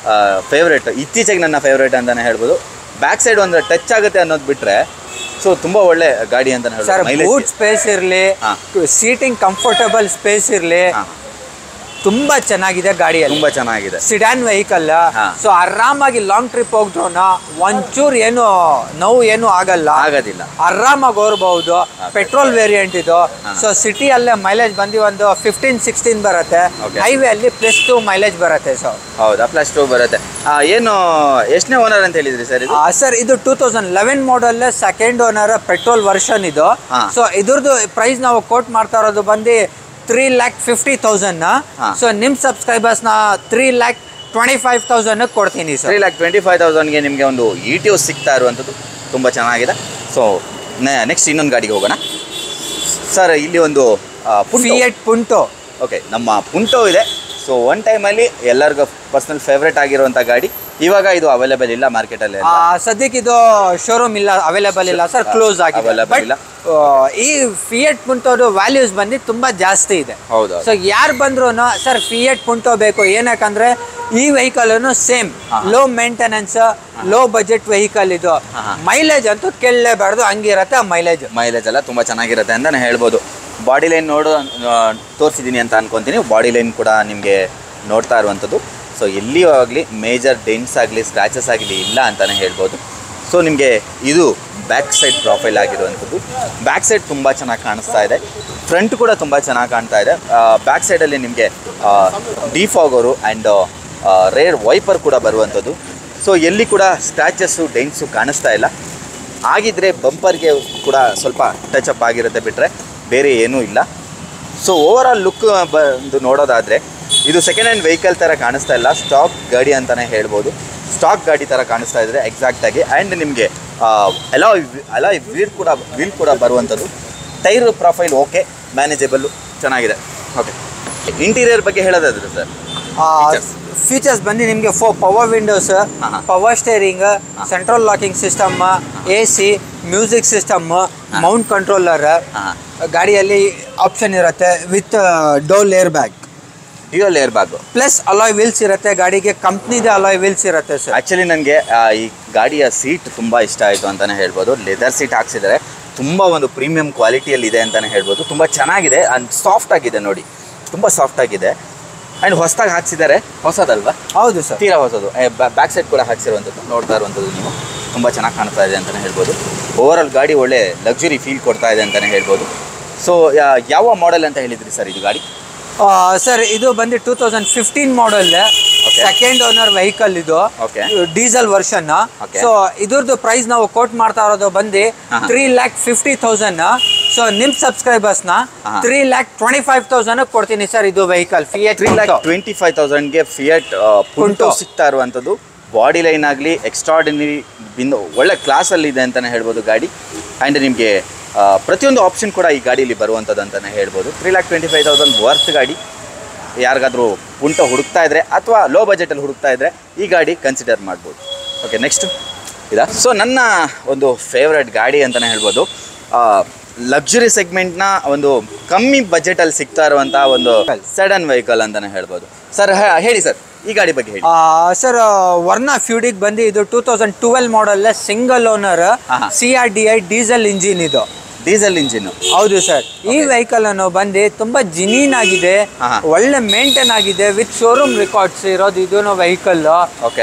ಫೇವ್ರೇಟ್, ಇತ್ತೀಚೆಗೆ ನನ್ನ ಫೇವ್ರೇಟ್ ಅಂತಲೇ ಹೇಳ್ಬೋದು. ಬ್ಯಾಕ್ ಸೈಡ್ ಒಂದು ಟಚ್ ಆಗುತ್ತೆ ಅನ್ನೋದು ಬಿಟ್ಟರೆ ಸೊ ತುಂಬ ಒಳ್ಳೆ ಗಾಡಿ ಅಂತ ಹೇಳ್ಬೋದು. ಬೂಟ್ ಸ್ಪೇಸ್ ಇರಲಿ, ಸೀಟಿಂಗ್ ಕಂಫರ್ಟಬಲ್ ಸ್ಪೇಸ್ ಇರಲಿ, ತುಂಬಾ ಚೆನ್ನಾಗಿದೆ ಗಾಡಿಯಲ್ಲಿ. ತುಂಬಾ ಚೆನ್ನಾಗಿದೆ. Sedan vehicle. ಸೊ ಆರಾಮಾಗಿ ಲಾಂಗ್ ಟ್ರಿಪ್ ಹೋಗ್ದ್ರೂ ಒಂಚೂರು ಏನು ನೋವು ಏನು ಆಗೋದಿಲ್ಲ, ಆರಾಮಾಗಿ ಹೋಗ್ಬಹುದು. ಪೆಟ್ರೋಲ್ ವೇರಿಯಂಟ್ ಇದು. ಸೊ ಸಿಟಿಯಲ್ಲೇ ಮೈಲೇಜ್ ಬಂದು ಒಂದು 15-16 ಬರುತ್ತೆ. ಹೈವೇ ಅಲ್ಲಿ +2 ಮೈಲೇಜ್ ಬರುತ್ತೆ. ಸೊ ಹೌದಾ, +2 ಬರುತ್ತೆ. ಏನು ಎಷ್ಟನೇ ಓನರ್ ಅಂತ ಹೇಳಿದ್ರಿ ಸರ್ ಇದು? ಸರ್ ಇದು 2011 ಮಾಡಲ್, ಸೆಕೆಂಡ್ ಓನರ್, ಪೆಟ್ರೋಲ್ ವರ್ಷನ್ ಇದು. ಸೊ ಇದ್ರದ್ದು ಪ್ರೈಸ್ ನಾವು ಕೋಟ್ ಮಾಡ್ತಾ ಇರೋದು ಬಂದು 3,50,000. ಸೊ ನಿಮ್ಮ ಸಬ್ಸ್ಕ್ರೈಬರ್ಸ್ನ 3,25,000 ಕೊಡ್ತೀನಿ ಸರ್. 3,25,000ಗೆ ನಿಮಗೆ ಒಂದು ಇಟಿಯೋಸ್ ಸಿಗ್ತಾ ಇರುವಂಥದ್ದು ತುಂಬ ಚೆನ್ನಾಗಿದೆ. ಸೊ ನೆಕ್ಸ್ಟ್ ಇನ್ನೊಂದು ಗಾಡಿಗೆ ಹೋಗೋಣ ಸರ್. ಇಲ್ಲಿ ಒಂದು ಫಿಯಟ್ ಪುಂಟೋ. ಓಕೆ, ನಮ್ಮ ಪುಂಟೋ ಇದೆ. ಸೊ ಒನ್ ಟೈಮಲ್ಲಿ ಎಲ್ಲರಿಗೂ ಪರ್ಸನಲ್ ಫೇವ್ರೇಟ್ ಆಗಿರುವಂಥ ಗಾಡಿ. ಇವಾಗ ಇದು ಅವೈಲೇಬಲ್ ಇಲ್ಲ ಮಾರ್ಕೆಟಲ್ಲಿ. ಸದ್ಯಕ್ಕೆ ಇದು ಶೋರೂಮ್ ಇಲ್ಲ, ಅವೈಲೇಬಲ್ ಇಲ್ಲ ಸರ್, ಕ್ಲೋಸ್ ಆಗಿದೆ. ಈ ಫಿಯಟ್ ಪುಂಟೋದು ವ್ಯಾಲ್ಯೂಸ್ ಬಂದು ತುಂಬಾ ಜಾಸ್ತಿ ಇದೆ. ಹೌದು. ಸೊ ಯಾರು ಬಂದ್ರು ಸರ್ ಫಿಯಟ್ ಪುಂಟೋ ಬೇಕು, ಏನಕ್ಕಂದ್ರೆ ಈ vehicle same low maintenance, low budget vehicle ಇದು. ಮೈಲೇಜ್ ಅಂತೂ ಕೇಳಲೇಬಾರ್ದು, ಹಂಗಿರತ್ತೆ ಮೈಲೇಜ್ ಎಲ್ಲ ತುಂಬಾ ಚೆನ್ನಾಗಿರುತ್ತೆ ಅಂತಾನೆ ಹೇಳ್ಬೋದು. ಬಾಡಿ ಲೈನ್ ತೋರಿಸಿದ್ದೀನಿ ಅಂತ ಅನ್ಕೊಂತೀನಿ. ಬಾಡಿ ಲೈನ್ ಕೂಡ ನಿಮಗೆ ನೋಡ್ತಾ ಇರುವಂಥದ್ದು. ಸೊ ಎಲ್ಲಿಯೂ ಆಗಲಿ ಮೇಜರ್ ಡೆಂಟ್ಸ್ ಆಗಲಿ ಸ್ಕ್ರ್ಯಾಚಸ್ ಆಗಲಿ ಇಲ್ಲ ಅಂತಲೇ ಹೇಳ್ಬೋದು. ಸೊ ನಿಮಗೆ ಇದು ಬ್ಯಾಕ್ ಸೈಡ್ ಪ್ರೊಫೈಲ್ ಆಗಿರುವಂಥದ್ದು. ಬ್ಯಾಕ್ ಸೈಡ್ ತುಂಬ ಚೆನ್ನಾಗಿ ಕಾಣಿಸ್ತಾ ಇದೆ. ಫ್ರಂಟ್ ಕೂಡ ತುಂಬ ಚೆನ್ನಾಗಿ ಕಾಣ್ತಾ ಇದೆ. ಬ್ಯಾಕ್ ಸೈಡಲ್ಲಿ ನಿಮಗೆ ಡಿಫಾಗರು ಆ್ಯಂಡ್ ರೇರ್ ವೈಪರ್ ಕೂಡ ಬರುವಂಥದ್ದು. ಸೊ ಎಲ್ಲಿ ಕೂಡ ಸ್ಕ್ರ್ಯಾಚಸ್ಸು ಡೆಂಟ್ಸು ಕಾಣಿಸ್ತಾ ಇಲ್ಲ. ಆಗಿದ್ದರೆ ಬಂಪರ್ಗೆ ಕೂಡ ಸ್ವಲ್ಪ ಟಚಪ್ ಆಗಿರುತ್ತೆ, ಬಿಟ್ಟರೆ ಬೇರೆ ಏನೂ ಇಲ್ಲ. ಸೊ ಓವರ್ ಆಲ್ ಲುಕ್ ಬಂದು ನೋಡೋದಾದರೆ ಇದು ಸೆಕೆಂಡ್ ಹ್ಯಾಂಡ್ ವೆಹಿಕಲ್ ಥರ ಕಾಣಿಸ್ತಾ ಇಲ್ಲ, ಸ್ಟಾಕ್ ಗಾಡಿ ಅಂತಲೇ ಹೇಳ್ಬೋದು. ಸ್ಟಾಕ್ ಗಾಡಿ ಥರ ಕಾಣಿಸ್ತಾ ಇದ್ದಾರೆ ಎಕ್ಸಾಕ್ಟಾಗಿ. ಆ್ಯಂಡ್ ನಿಮಗೆ ಅಲಾಯ್ ವೀಲ್ ಕೂಡ ಬರುವಂಥದ್ದು. ಟೈರ್ ಪ್ರೊಫೈಲ್ ಓಕೆ, ಮ್ಯಾನೇಜಬಲ್ಲು ಚೆನ್ನಾಗಿದೆ. ಓಕೆ, ಇಂಟೀರಿಯರ್ ಬಗ್ಗೆ ಹೇಳೋದಾದ್ರೆ ಸರ್ ಫೀಚರ್ಸ್ ಬಂದು ನಿಮಗೆ power windows, power steering, central locking system, AC, music system, mount controller, ಗಾಡಿಯಲ್ಲಿ ಆಪ್ಷನ್ ಇರುತ್ತೆ with dual air bag plus alloy wheels ಇರುತ್ತೆ. ಗಾಡಿಗೆ ಕಂಪ್ನಿದೆ ಅಲಾಯ್ ವೀಲ್ಸ್ ಇರುತ್ತೆ ಸರ್. ಆ್ಯಕ್ಚುಲಿ ನನಗೆ ಈ ಗಾಡಿಯ ಸೀಟ್ ತುಂಬ ಇಷ್ಟ ಆಯಿತು ಅಂತಲೇ ಹೇಳ್ಬೋದು. ಲೆದರ್ ಸೀಟ್ ಹಾಕ್ಸಿದ್ದಾರೆ, ತುಂಬ ಒಂದು ಪ್ರೀಮಿಯಂ ಕ್ವಾಲಿಟಿಯಲ್ಲಿ ಇದೆ ಅಂತಲೇ ಹೇಳ್ಬೋದು. ತುಂಬ ಚೆನ್ನಾಗಿದೆ ಆ್ಯಂಡ್ ಸಾಫ್ಟ್ ಆಗಿದೆ, ನೋಡಿ ತುಂಬ ಸಾಫ್ಟ್ ಆಗಿದೆ. ಆ್ಯಂಡ್ ಹೊಸದಾಗಿ ಹಾಕ್ಸಿದ್ದಾರೆ. ಹೊಸದಲ್ವಾ? ಹೌದು ಸರ್, ತೀರಾ ಹೊಸದು. ಬ್ಯಾಕ್ ಸೈಡ್ ಕೂಡ ಹಾಕ್ಸಿರುವಂಥದ್ದು ನೋಡ್ತಾ ಇರುವಂಥದ್ದು ನೀವು. ತುಂಬ ಚೆನ್ನಾಗಿ ಕಾಣ್ತಾ ಇದೆ ಅಂತಲೇ ಹೇಳ್ಬೋದು. ಓವರ್ ಆಲ್ ಗಾಡಿ ಒಳ್ಳೆ ಲಕ್ಸುರಿ ಫೀಲ್ ಕೊಡ್ತಾ ಇದೆ ಅಂತಲೇ ಹೇಳ್ಬೋದು. ಸೊ ಯಾವ ಮಾಡೆಲ್ ಅಂತ ಹೇಳಿದ್ರಿ ಸರ್ ಇದು ಗಾಡಿ? ಸರ್ ಇದು ಬಂದು 2015 ಮಾಡಲ್, ಸೆಕೆಂಡ್ ಓನರ್ ವೆಹಿಕಲ್ ಇದು, ಡೀಸೆಲ್ ವರ್ಷನ್. ಸೊ ಇದ್ರದ್ದು ಪ್ರೈಸ್ ನಾವು ಕೋಟ್ ಮಾಡ್ತಾ ಇರೋದು ಬಂದು 3,50,000. ಸೊ ನಿಮ್ ಸಬ್ಸ್ಕ್ರೈಬರ್ಸ್ನ 3,25,000 ಕೊಡ್ತೀನಿ ಸರ್. ಇದು ವೆಹಿಕಲ್ ಫಿಯಟ್ 3,25,000ಗೆ ಫಿಯಟ್ ಪುಂಟೋ ಸಿಗ್ತಾ ಇರುವಂಥದ್ದು. ಬಾಡಿ ಲೈನ್ ಆಗಲಿ ಎಕ್ಸ್ಟ್ರಾರ್ಡಿನರಿ ಒಳ್ಳೆ ಕ್ಲಾಸಲ್ಲಿ ಇದೆ ಅಂತಲೇ ಹೇಳ್ಬೋದು ಗಾಡಿ. ಆ್ಯಂಡ್ ನಿಮಗೆ ಪ್ರತಿಯೊಂದು ಆಪ್ಷನ್ ಕೂಡ ಈ ಗಾಡೀಲಿ ಬರುವಂಥದ್ದು ಅಂತಲೇ ಹೇಳ್ಬೋದು. 3,25,000 ವರ್ತ್ ಗಾಡಿ. ಯಾರಿಗಾದರೂ ಪುಂಟೋ ಹುಡುಕ್ತಾ ಇದ್ದರೆ ಅಥವಾ ಲೋ ಬಜೆಟಲ್ಲಿ ಹುಡುಕ್ತಾ ಇದ್ದರೆ ಈ ಗಾಡಿ ಕನ್ಸಿಡರ್ ಮಾಡ್ಬೋದು. ಓಕೆ, ನೆಕ್ಸ್ಟ್ ಇದಾ. ಸೊ ನನ್ನ ಒಂದು ಫೇವ್ರೆಟ್ ಗಾಡಿ ಅಂತಲೇ ಹೇಳ್ಬೋದು. ಲಕ್ಸುರಿ ಸೆಗ್ಮೆಂಟ್ನ ಒಂದು ಕಮ್ಮಿ ಬಜೆಟಲ್ಲಿ ಸಿಗ್ತಾ ಇರುವಂಥ ಒಂದು ಸಡನ್ ವೆಹಿಕಲ್ ಅಂತಲೇ ಹೇಳ್ಬೋದು. ಸರ್ ಹೇಳಿ ಸರ್ ಈ ಗಾಡಿ ಬಗ್ಗೆ ಹೇಳಿ. ಸರ್ ವರ್ನಾ ಫ್ಯೂಡಿಗೆ ಬಂದು ಇದು 2012 model, single owner, CRDI diesel engine. ಇದು ಡೀಸೆಲ್ ಇಂಜಿನ್. ಹೌದು ಸರ್. ಈ ವೆಹಿಕಲ್ ಅನ್ನು ಬಂದು ತುಂಬಾ ಜಿನೀನ್ ಆಗಿದೆ, ಒಳ್ಳೆ ಮೇಂಟೈನ್ ಆಗಿದೆ, ವಿತ್ ಶೋರೂಮ್ ರೆಕಾರ್ಡ್ಸ್ ಇರೋದು ಇದನ್ನು ವೆಹಿಕಲ್.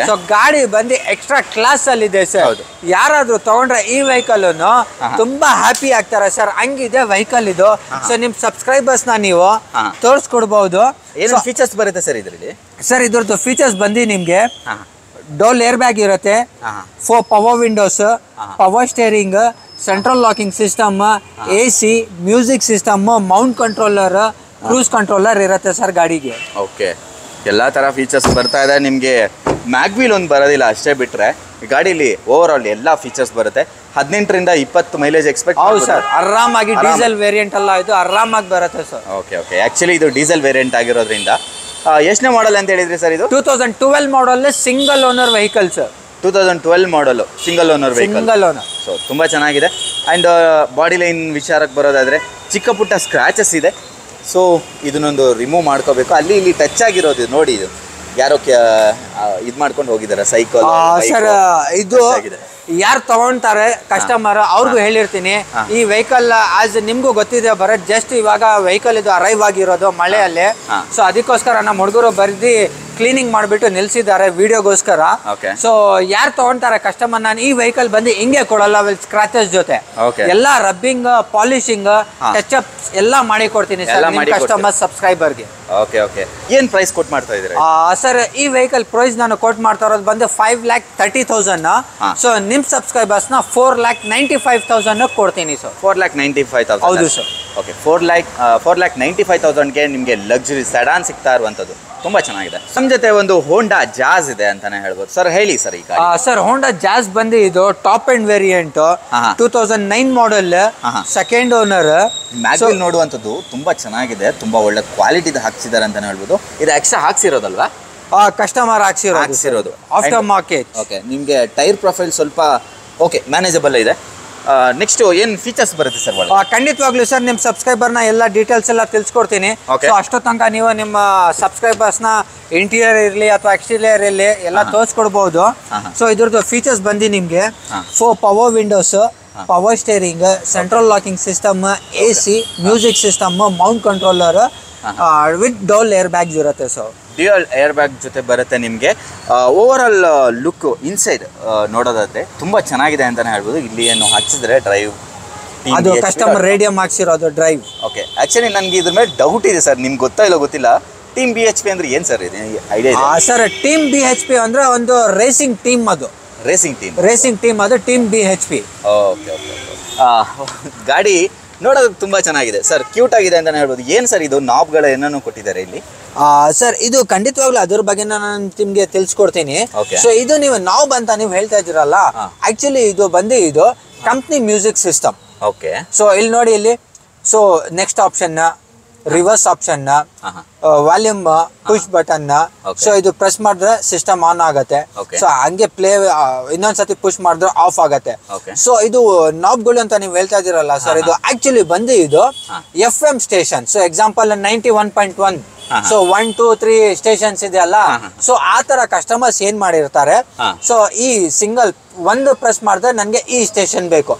ಸೊ ಗಾಡಿ ಬಂದು ಎಕ್ಸ್ಟ್ರಾ ಕ್ಲಾಸ್ ಅಲ್ಲಿ ಇದೆ ಸರ್. ಯಾರಾದ್ರೂ ತಗೊಂಡ್ರೆ ಈ ವೆಹಿಕಲ್ ಅನ್ನು ತುಂಬಾ ಹ್ಯಾಪಿ ಆಗ್ತಾರೆ ಸರ್, ಹಂಗಿದೆ ವೆಹಿಕಲ್ ಇದು. ಸೊ ನಿಮ್ ಸಬ್ಸ್ಕ್ರೈಬರ್ಸ್ ನ ನೀವು ತೋರಿಸ್ಕೊಡ್ಬಹುದು. ಏನು ಫೀಚರ್ಸ್ ಬರುತ್ತೆ ಸರ್ ಇದರಲ್ಲಿ? ಸರ್ ಇದ್ರದ್ದು ಫೀಚರ್ಸ್ ಬಂದು ನಿಮ್ಗೆ ಡೋಲ್ ಏರ್ ಬ್ಯಾಗ್ ಇರುತ್ತೆ, 4 power windows, power steering, central locking system, AC, music system, mount controller, cruise controller ಇರುತ್ತೆ ಸರ್ ಗಾಡಿಗೆ. ಓಕೆ, ಎಲ್ಲ ಥರ ಫೀಚರ್ಸ್ ಬರ್ತಾ ಇದೆ. ನಿಮಗೆ ಮ್ಯಾಗ್ವೀಲ್ ಒಂದು ಬರೋದಿಲ್ಲ ಅಷ್ಟೇ ಬಿಟ್ಟರೆ ಗಾಡೀಲಿ ಓವರ್ ಆಲ್ ಎಲ್ಲ ಫೀಚರ್ಸ್ ಬರುತ್ತೆ. 18ರಿಂದ 20 ಮೈಲೇಜ್ ಎಕ್ಸ್ಪೆಕ್ಟ್. ಹೌದು ಸರ್, ಆರಾಮಾಗಿ ಡೀಸೆಲ್ ವೇರಿಯಂಟ್ ಅಲ್ಲ ಇದು, ಆರಾಮಾಗಿ ಬರುತ್ತೆ ಸರ್. ಓಕೆ, ಆ್ಯಕ್ಚುಲಿ ಇದು ಡೀಸೆಲ್ ವೇರಿಯಂಟ್ ಆಗಿರೋದ್ರಿಂದ ಎಷ್ಟನೇ ಮಾಡಲ್ ಅಂತ ಹೇಳಿದ್ರಿ ಸರ್ ಇದು? 2012 model, single owner vehicle sir. 2012 ಮಾಡಲು, single owner vehicle. Single owner. So ತುಂಬ ಚೆನ್ನಾಗಿದೆ. ಆ್ಯಂಡ್ ಬಾಡಿ ಲೈನ್ ವಿಚಾರಕ್ಕೆ ಬರೋದಾದರೆ ಚಿಕ್ಕ ಪುಟ್ಟ ಸ್ಕ್ರ್ಯಾಚಸ್ ಇದೆ. ಸೊ ಇದನ್ನೊಂದು ರಿಮೂವ್ ಮಾಡ್ಕೋಬೇಕು. ಅಲ್ಲಿ ಇಲ್ಲಿ ಟಚ್ ಆಗಿರೋದು ನೋಡಿ, ಇದು ಯಾರೋ ಇದು ಮಾಡ್ಕೊಂಡು ಹೋಗಿದ್ದಾರೆ ಸೈಕಲ್ ಸರ್. ಇದು ಯಾರು ತಗೊಂತಾರೆ ಕಸ್ಟಮರ್ ಅವ್ರಿಗೂ ಹೇಳಿರ್ತೀನಿ, ಈ ವೆಹಿಕಲ್ ಆಸ್ ನಿಮ್ಗೂ ಗೊತ್ತಿದೆ ಬರೋ ಜಸ್ಟ್ ಇವಾಗ ವೆಹಿಕಲ್ ಇದು ಅರೈವ್ ಆಗಿರೋದು ಮಳೆಯಲ್ಲಿ. ಸೊ ಅದಕ್ಕೋಸ್ಕರ ನಮ್ಮ ಹುಡುಗರು ಬರ್ದು ಕ್ಲೀನಿಂಗ್ ಮಾಡಿಬಿಟ್ಟು ನಿಲ್ಸಿದ್ದಾರೆ ವಿಡಿಯೋಗೋಸ್ಕರ. ಸೊ ಯಾರು ತಗೊಂತಾರೆ ಕಸ್ಟಮರ್, ನಾನು ಈ ವೆಹಿಕಲ್ ಬಂದು ಹಿಂಗೆ ಕೊಡಲ್ಲ, ಸ್ಕ್ರಾಚಸ್ ಜೊತೆ ಎಲ್ಲ ರಬ್ಬಿಂಗ್, ಪಾಲಿಶಿಂಗ್, ಟಚ್ ಅಪ್ ಎಲ್ಲ ಮಾಡಿ ಕೊಡ್ತೀನಿ ಸರ್ ಕಸ್ಟಮರ್ ಸಬ್ಸ್ಕ್ರೈಬರ್ಗೆ. ಓಕೆ, ಏನು ಪ್ರೈಸ್ ಕೊಟ್ ಮಾಡ್ತಾ ಇದ್ದೀರಾ ಸರ್? ಈ ವೆಹಿಕಲ್ ಪ್ರೈಸ್ ನಾನು ಕೋಟ್ ಮಾಡ್ತಾ ಇರೋದು ಬಂದು 5,30,000. ಸೊ ನಿಮ್ ಸಬ್ಸ್ಕ್ರೈಬರ್ಸ್ ನ 4,95,000 ಕೊಡ್ತೀನಿ ಸರ್. 4,95,000. ಹೌದು ಸರ್. ಓಕೆ, 4,95,000ಗೆ ನಿಮಗೆ ಲಕ್ಸುರಿ ಸೆಡಾನ್ ಸಿಗ್ತಾ ಇರುವಂಥದ್ದು ತುಂಬಾ ಚೆನ್ನಾಗಿದೆ. ನಮ್ಮ ಜೊತೆ ಒಂದು ಹೋಂಡಾ ಜಾಜ್ ಇದೆ ಅಂತಾನೆ ಹೇಳ್ಬೋದು ಸರ್. ಹೇಳಿ ಸರ್ ಈಗ. ಸರ್ ಹೋಂಡಾ ಜಾಜ್ ಬಂದು ಇದು ಟಾಪ್ ಎಂಡ್ ವೇರಿಯಂಟ್, 2009 ಮಾಡಲ್, ಸೆಕೆಂಡ್ ಓನರ್. ಮ್ಯಾಗ್ವಿಲ್ ನೋಡುವಂಥದ್ದು ತುಂಬಾ ಚೆನ್ನಾಗಿದೆ, ತುಂಬಾ ಒಳ್ಳೆ ಕ್ವಾಲಿಟಿದ ಹಾಕ್ಸಿದ್ದಾರೆ ಅಂತಾನೆ ಹೇಳ್ಬೋದು. ಇದು ಎಕ್ಸ್ಟ್ರಾ ಹಾಕ್ಸಿರೋದಲ್ವಾ? ಕಸ್ಟಮರ್ ಹಾಕ್ಸಿರೋದು ಆಫ್ಟರ್ ಮಾರ್ಕೆಟ್. ಓಕೆ, ನಿಮಗೆ ಟೈರ್ ಪ್ರೊಫೈಲ್ ಸ್ವಲ್ಪ ಓಕೆ ಮ್ಯಾನೇಜಬಲ್ ಇದೆ. ನೆಕ್ಸ್ಟ್ ಏನು ಫೀಚರ್ಸ್ ಬರುತ್ತೆ ಸರ್? ಖಂಡಿತವಾಗ್ಲೂ ಸರ್, ನಿಮ್ಮ ಸಬ್ಸ್ಕ್ರೈಬರ್ನ ಎಲ್ಲ ಡೀಟೇಲ್ಸ್ ಎಲ್ಲ ತಿಳಿಸ್ಕೊಡ್ತೀನಿ. ಸೊ ಅಷ್ಟೋ ತನಕ ನೀವು ನಿಮ್ಮ ಸಬ್ಸ್ಕ್ರೈಬರ್ಸ್ನ ಇಂಟೀರಿಯರ್ ಇರಲಿ ಅಥವಾ ಎಕ್ಸ್ಟೀರಿಯರ್ ಇರಲಿ ಎಲ್ಲ ತೋರಿಸ್ಕೊಡ್ಬೋದು. ಸೊ ಇದ್ರದ್ದು ಫೀಚರ್ಸ್ ಬಂದು ನಿಮಗೆ 4 power windows, power steering, central locking system, AC, music system, mount controller with dual air bags ಇರುತ್ತೆ ಸರ್. ಡ್ಯೂಯಲ್ ಏರ್ ಬ್ಯಾಗ್ ಜೊತೆ ಬರುತ್ತೆ ನಿಮಗೆ. ಓವರ್ ಆಲ್ ಲುಕ್ ಇನ್ಸೈಡ್ ನೋಡೋದಾದ್ರೆ ತುಂಬಾ ಚೆನ್ನಾಗಿದೆ ಅಂತಾನೆ ಹೇಳ್ಬೋದು. ಇಲ್ಲಿ ಏನು ಹಾಕ್ಸಿದ್ರೆ ಡ್ರೈವ್, ಅದು ಕಸ್ಟಮರ್ ರೇಡಿಯಂ ಹಾಕ್ಸಿರೋದು ಡ್ರೈವ್. ಓಕೆ, ಆಕ್ಚುಲಿ ನನಗೆ ಇದ್ರ ಮೇಲೆ ಡೌಟ್ ಇದೆ ಸರ್, ನಿಮ್ಗೆ ಗೊತ್ತಾ ಇಲ್ಲ ಗೊತ್ತಿಲ್ಲ. ಟೀಮ್ BHP ಅಂದ್ರೆ ಏನು ಸರ್? ಇದೆ ಐಡಿಯಾ ಇದೆ ಸರ್? ಟೀಮ್ BHP ಅಂದ್ರೆ ಒಂದು ರೇಸಿಂಗ್ ಟೀಮ್, ಅದು ರೇಸಿಂಗ್ ಟೀಮ್, ಅದು ಟೀಮ್ BHP. ಓಕೆ, ಗಾಡಿ ನೋಡೋದಕ್ಕೆ ತುಂಬಾ ಚೆನ್ನಾಗಿದೆ ಸರ್, ಕ್ಯೂಟ್ ಆಗಿದೆ ಅಂತಾನೆ ಹೇಳ್ಬೋದು. ಏನು ಸರ್ ಇದು ನಾಬ್ಗಳು ಏನನ್ನು ಕೊಟ್ಟಿದ್ದಾರೆ ಇಲ್ಲಿ? ಸರ್ ಇದು ಖಂಡಿತವಾಗ್ಲೂ ಅದ್ರ ಬಗ್ಗೆ ನಾನು ನಿಮ್ಗೆ ತಿಳಿಸ್ಕೊಡ್ತೀನಿ. ಸೊ ಇದು ನಾವು ಬಂತ ನೀವು ಹೇಳ್ತಾ ಇದ್ದೀರಲ್ಲ, ಆಕ್ಚುಲಿ ಇದು ಬಂದು ಇದು company music system. Okay, so ಇಲ್ಲಿ ನೋಡಿ, ಇಲ್ಲಿ so next option, reverse option, volume, push button. So ಇದು ಪ್ರೆಸ್ ಮಾಡಿದ್ರೆ ಸಿಸ್ಟಮ್ ಆನ್ ಆಗುತ್ತೆ. ಸೊ ಹಂಗೆ ಪ್ಲೇ ಇನ್ನೊಂದ್ಸತಿ ಪುಷ್ ಮಾಡಿದ್ರೆ ಆಫ್ ಆಗುತ್ತೆ. ಸೊ ಇದು ನಾಬ್ಗಳು ಅಂತ ನೀವು ಹೇಳ್ತಾ ಇದೀರಲ್ಲ ಸರ್, ಇದು ಆಕ್ಚುಲಿ ಬಂದು ಇದು FM station. So example 91.1, so 1, 2, 3 stations ಇದೆಯಲ್ಲ. ಸೊ ಆ ತರ ಕಸ್ಟಮರ್ಸ್ ಏನ್ ಮಾಡಿರ್ತಾರೆ, ಸೊ ಈ ಸಿಂಗಲ್ ಒಂದು ಪ್ರೆಸ್ ಮಾಡಿದ್ರೆ ನನ್ಗೆ ಈ ಸ್ಟೇಷನ್ ಬೇಕು,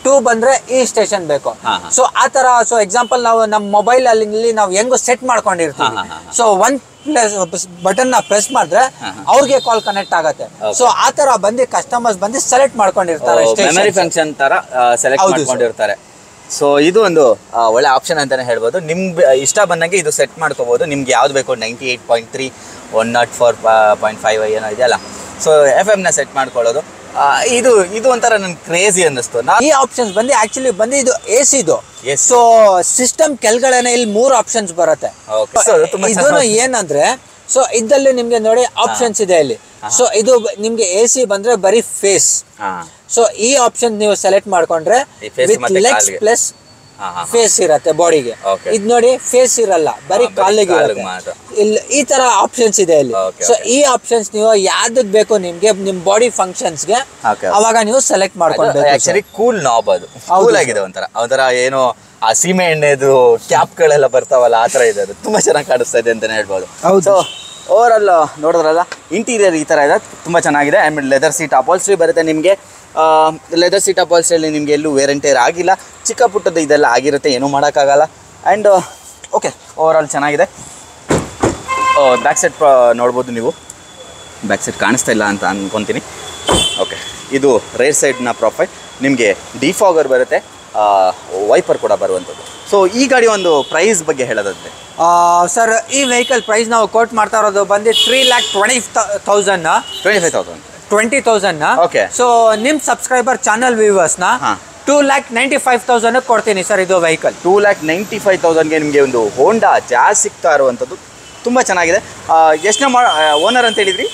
2 ಬಂದ್ರೆ ಈ ಸ್ಟೇಷನ್ ಬೇಕು. ಸೊ ಆ ತರ, ಸೊ ಎಕ್ಸಾಂಪಲ್ ನಾವು ನಮ್ಮ ಮೊಬೈಲ್ ಅಲ್ಲಿ ನಾವು ಹೆಂಗೋ ಸೆಟ್ ಮಾಡ್ಕೊಂಡಿರ್ತೀವಿ. ಸೊ 1 ಬಟನ್ ನ ಪ್ರೆಸ್ ಮಾಡಿದ್ರೆ ಅವ್ರಿಗೆ ಕಾಲ್ ಕನೆಕ್ಟ್ ಆಗುತ್ತೆ. ಸೊ ಆ ತರ ಬಂದು ಕಸ್ಟಮರ್ಸ್ ಬಂದು ಸೆಲೆಕ್ಟ್ ಮಾಡ್ಕೊಂಡಿರ್ತಾರೆ, ಮೆಮರಿ ಫಂಕ್ಷನ್ ತರ ಸೆಲೆಕ್ಟ್ ಮಾಡ್ಕೊಂಡಿರ್ತಾರೆ. ಸೊ ಇದು ಒಂದು ಒಳ್ಳೆ ಆಪ್ಷನ್ ಅಂತಾನೆ ಹೇಳ್ಬೋದು. ನಿಮ್ಗೆ ಇಷ್ಟ ಬಂದಂಗೆ ಇದು ಸೆಟ್ ಮಾಡ್ಕೋಬಹುದು. ನಿಮ್ಗೆ ಯಾವ್ದು ಬೇಕು, 98.3, 104.5 ಏನೋ ಇದೆಯಲ್ಲ, ಸೊ FM ನ ಸೆಟ್ ಮಾಡ್ಕೊಳ್ಳೋದು. ಇದು ಒಂಥರ ನನ್ ಕ್ರೇಜಿ ಅನ್ನಿಸ್ತು. ಈ ಆಪ್ಷನ್ಸ್ ಬಂದು ಆಕ್ಚುಲಿ ಬಂದು ಇದು AC ಇದು. ಸೊ ಸಿಸ್ಟಮ್ ಕೆಳಗಡೆನೆ ಇಲ್ಲಿ 3 ಆಪ್ಷನ್ಸ್ ಬರುತ್ತೆ. ಇದನ್ನು ಏನಂದ್ರೆ, ಸೊ ಇದ್ದಲ್ಲಿ ನಿಮ್ಗೆ ನೋಡಿ ಆಪ್ಷನ್ಸ್ ಇದೆ ಇಲ್ಲಿ. ಸೊ ಇದು ನಿಮ್ಗೆ AC ಬಂದ್ರೆ ಬರೀ ಫೇಸ್. ಸೊ ಈ ಆಪ್ಷನ್ ನೀವು ಸೆಲೆಕ್ಟ್ ಮಾಡ್ಕೊಂಡ್ರೆ ವಿತ್ ಲೆಗ್ಸ್ ಪ್ಲಸ್ ಫೇಸ್ ಇರತ್ತೆ ಬಾಡಿಗೆ. ಇದು ನೋಡಿ ಫೇಸ್ ಇರಲ್ಲ, ಬರೀ ಕಾಲಿಗೆ ಇರುತ್ತೆ. ಇಲ್ಲಿ ಈ ತರ ಆಪ್ಷನ್ಸ್ ಇದೆ ಇಲ್ಲಿ. ಸೊ ಈ ಆಪ್ಷನ್ಸ್ ನೀವು ಯಾವ್ದಕ್ ಬೇಕು ನಿಮ್ಗೆ, ನಿಮ್ ಬಾಡಿ ಫಂಕ್ಷನ್ಸ್ ಗೆ, ಅವಾಗ ನೀವು ಸೆಲೆಕ್ಟ್ ಮಾಡ್ಕೊಳ್ಬೇಕು. ಕೂಲ್ ನಾಬ್, ಅದು ಕೂಲ್ ಆಗಿದೆ. ಒಂಥರ ಏನೋ ಆ ಸೀಮೆ ಎಣ್ಣೆದು ಕ್ಯಾಪ್ ಗಳೆಲ್ಲ ಬರ್ತಾವಲ್ಲ, ಆ ತರ ಇದೆ. ಅದು ತುಂಬಾ ಚೆನ್ನಾಗಿ ಕಾಣಿಸ್ತಾ ಇದೆ ಅಂತಾನೆ ಹೇಳ್ಬೋದು. ಸೊ ಓವರ್ ಆಲ್ ನೋಡಿದ್ರಲ್ಲ, ಇಂಟೀರಿಯರ್ ಈ ತರ ಇದೆ, ತುಂಬಾ ಚೆನ್ನಾಗಿದೆ. ಆಮೇಲೆ ಲೆದರ್ ಸೀಟ್ ಅಪಾಲ್ಸ್ಟ್ರಿ ಬರುತ್ತೆ ನಿಮಗೆ. ಲೆದರ್ ಸೀಟ್ ಅಪಾಲ್ಸ್ಟ್ರಿಯಲ್ಲಿ ನಿಮಗೆ ಎಲ್ಲೂ ವೇರ್ ಆ್ಯಂಡ್ ಟೇರ್ ಆಗಿಲ್ಲ, ಚಿಕ್ಕ ಪುಟ್ಟದ್ದು ಇದೆಲ್ಲ ಆಗಿರುತ್ತೆ, ಏನೂ ಮಾಡೋಕ್ಕಾಗಲ್ಲ. ಆ್ಯಂಡ್ ಓಕೆ, ಓವರ್ ಆಲ್ ಚೆನ್ನಾಗಿದೆ. ಬ್ಯಾಕ್ ಸೈಡ್ ನೋಡ್ಬೋದು ನೀವು, ಬ್ಯಾಕ್ ಸೈಡ್ ಕಾಣಿಸ್ತಾ ಇಲ್ಲ ಅಂತ ಅಂದ್ಕೊತೀನಿ. ಓಕೆ, ಇದು ರೇರ್ ಸೈಡ್ನ ಪ್ರೊಫೈಲ್, ನಿಮಗೆ ಡಿಫಾಗರ್ ಬರುತ್ತೆ, ವೈಪರ್ ಕೂಡ ಬರುವಂಥದ್ದು. ಸೊ ಈ ಗಾಡಿ ಒಂದು ಪ್ರೈಸ್ ಬಗ್ಗೆ ಹೇಳೋದಂತೆ ಸರ್, ಈ ವೆಹಿಕಲ್ ಪ್ರೈಸ್ ನಾವು ಕೋಟ್ ಮಾಡ್ತಾ ಇರೋದು ಬಂದು 3,20,000 20,000. ಓಕೆ. ಸೊ ನಿಮ್ಮ ಸಬ್ಸ್ಕ್ರೈಬರ್ ಚಾನಲ್ ವ್ಯೂವರ್ಸ್ನ 2,95,000 ಕೊಡ್ತೀನಿ ಸರ್. ಇದು ವೆಹಿಕಲ್ 2,95,000ಗೆ ನಿಮಗೆ ಒಂದು ಹೋಂಡಾ ಜಾಸ್ ಸಿಗ್ತಾ ಇರುವಂಥದ್ದು, ತುಂಬ ಚೆನ್ನಾಗಿದೆ. ಎಷ್ಟನೇ ಓನರ್ ಅಂತ ಹೇಳಿದ್ರಿ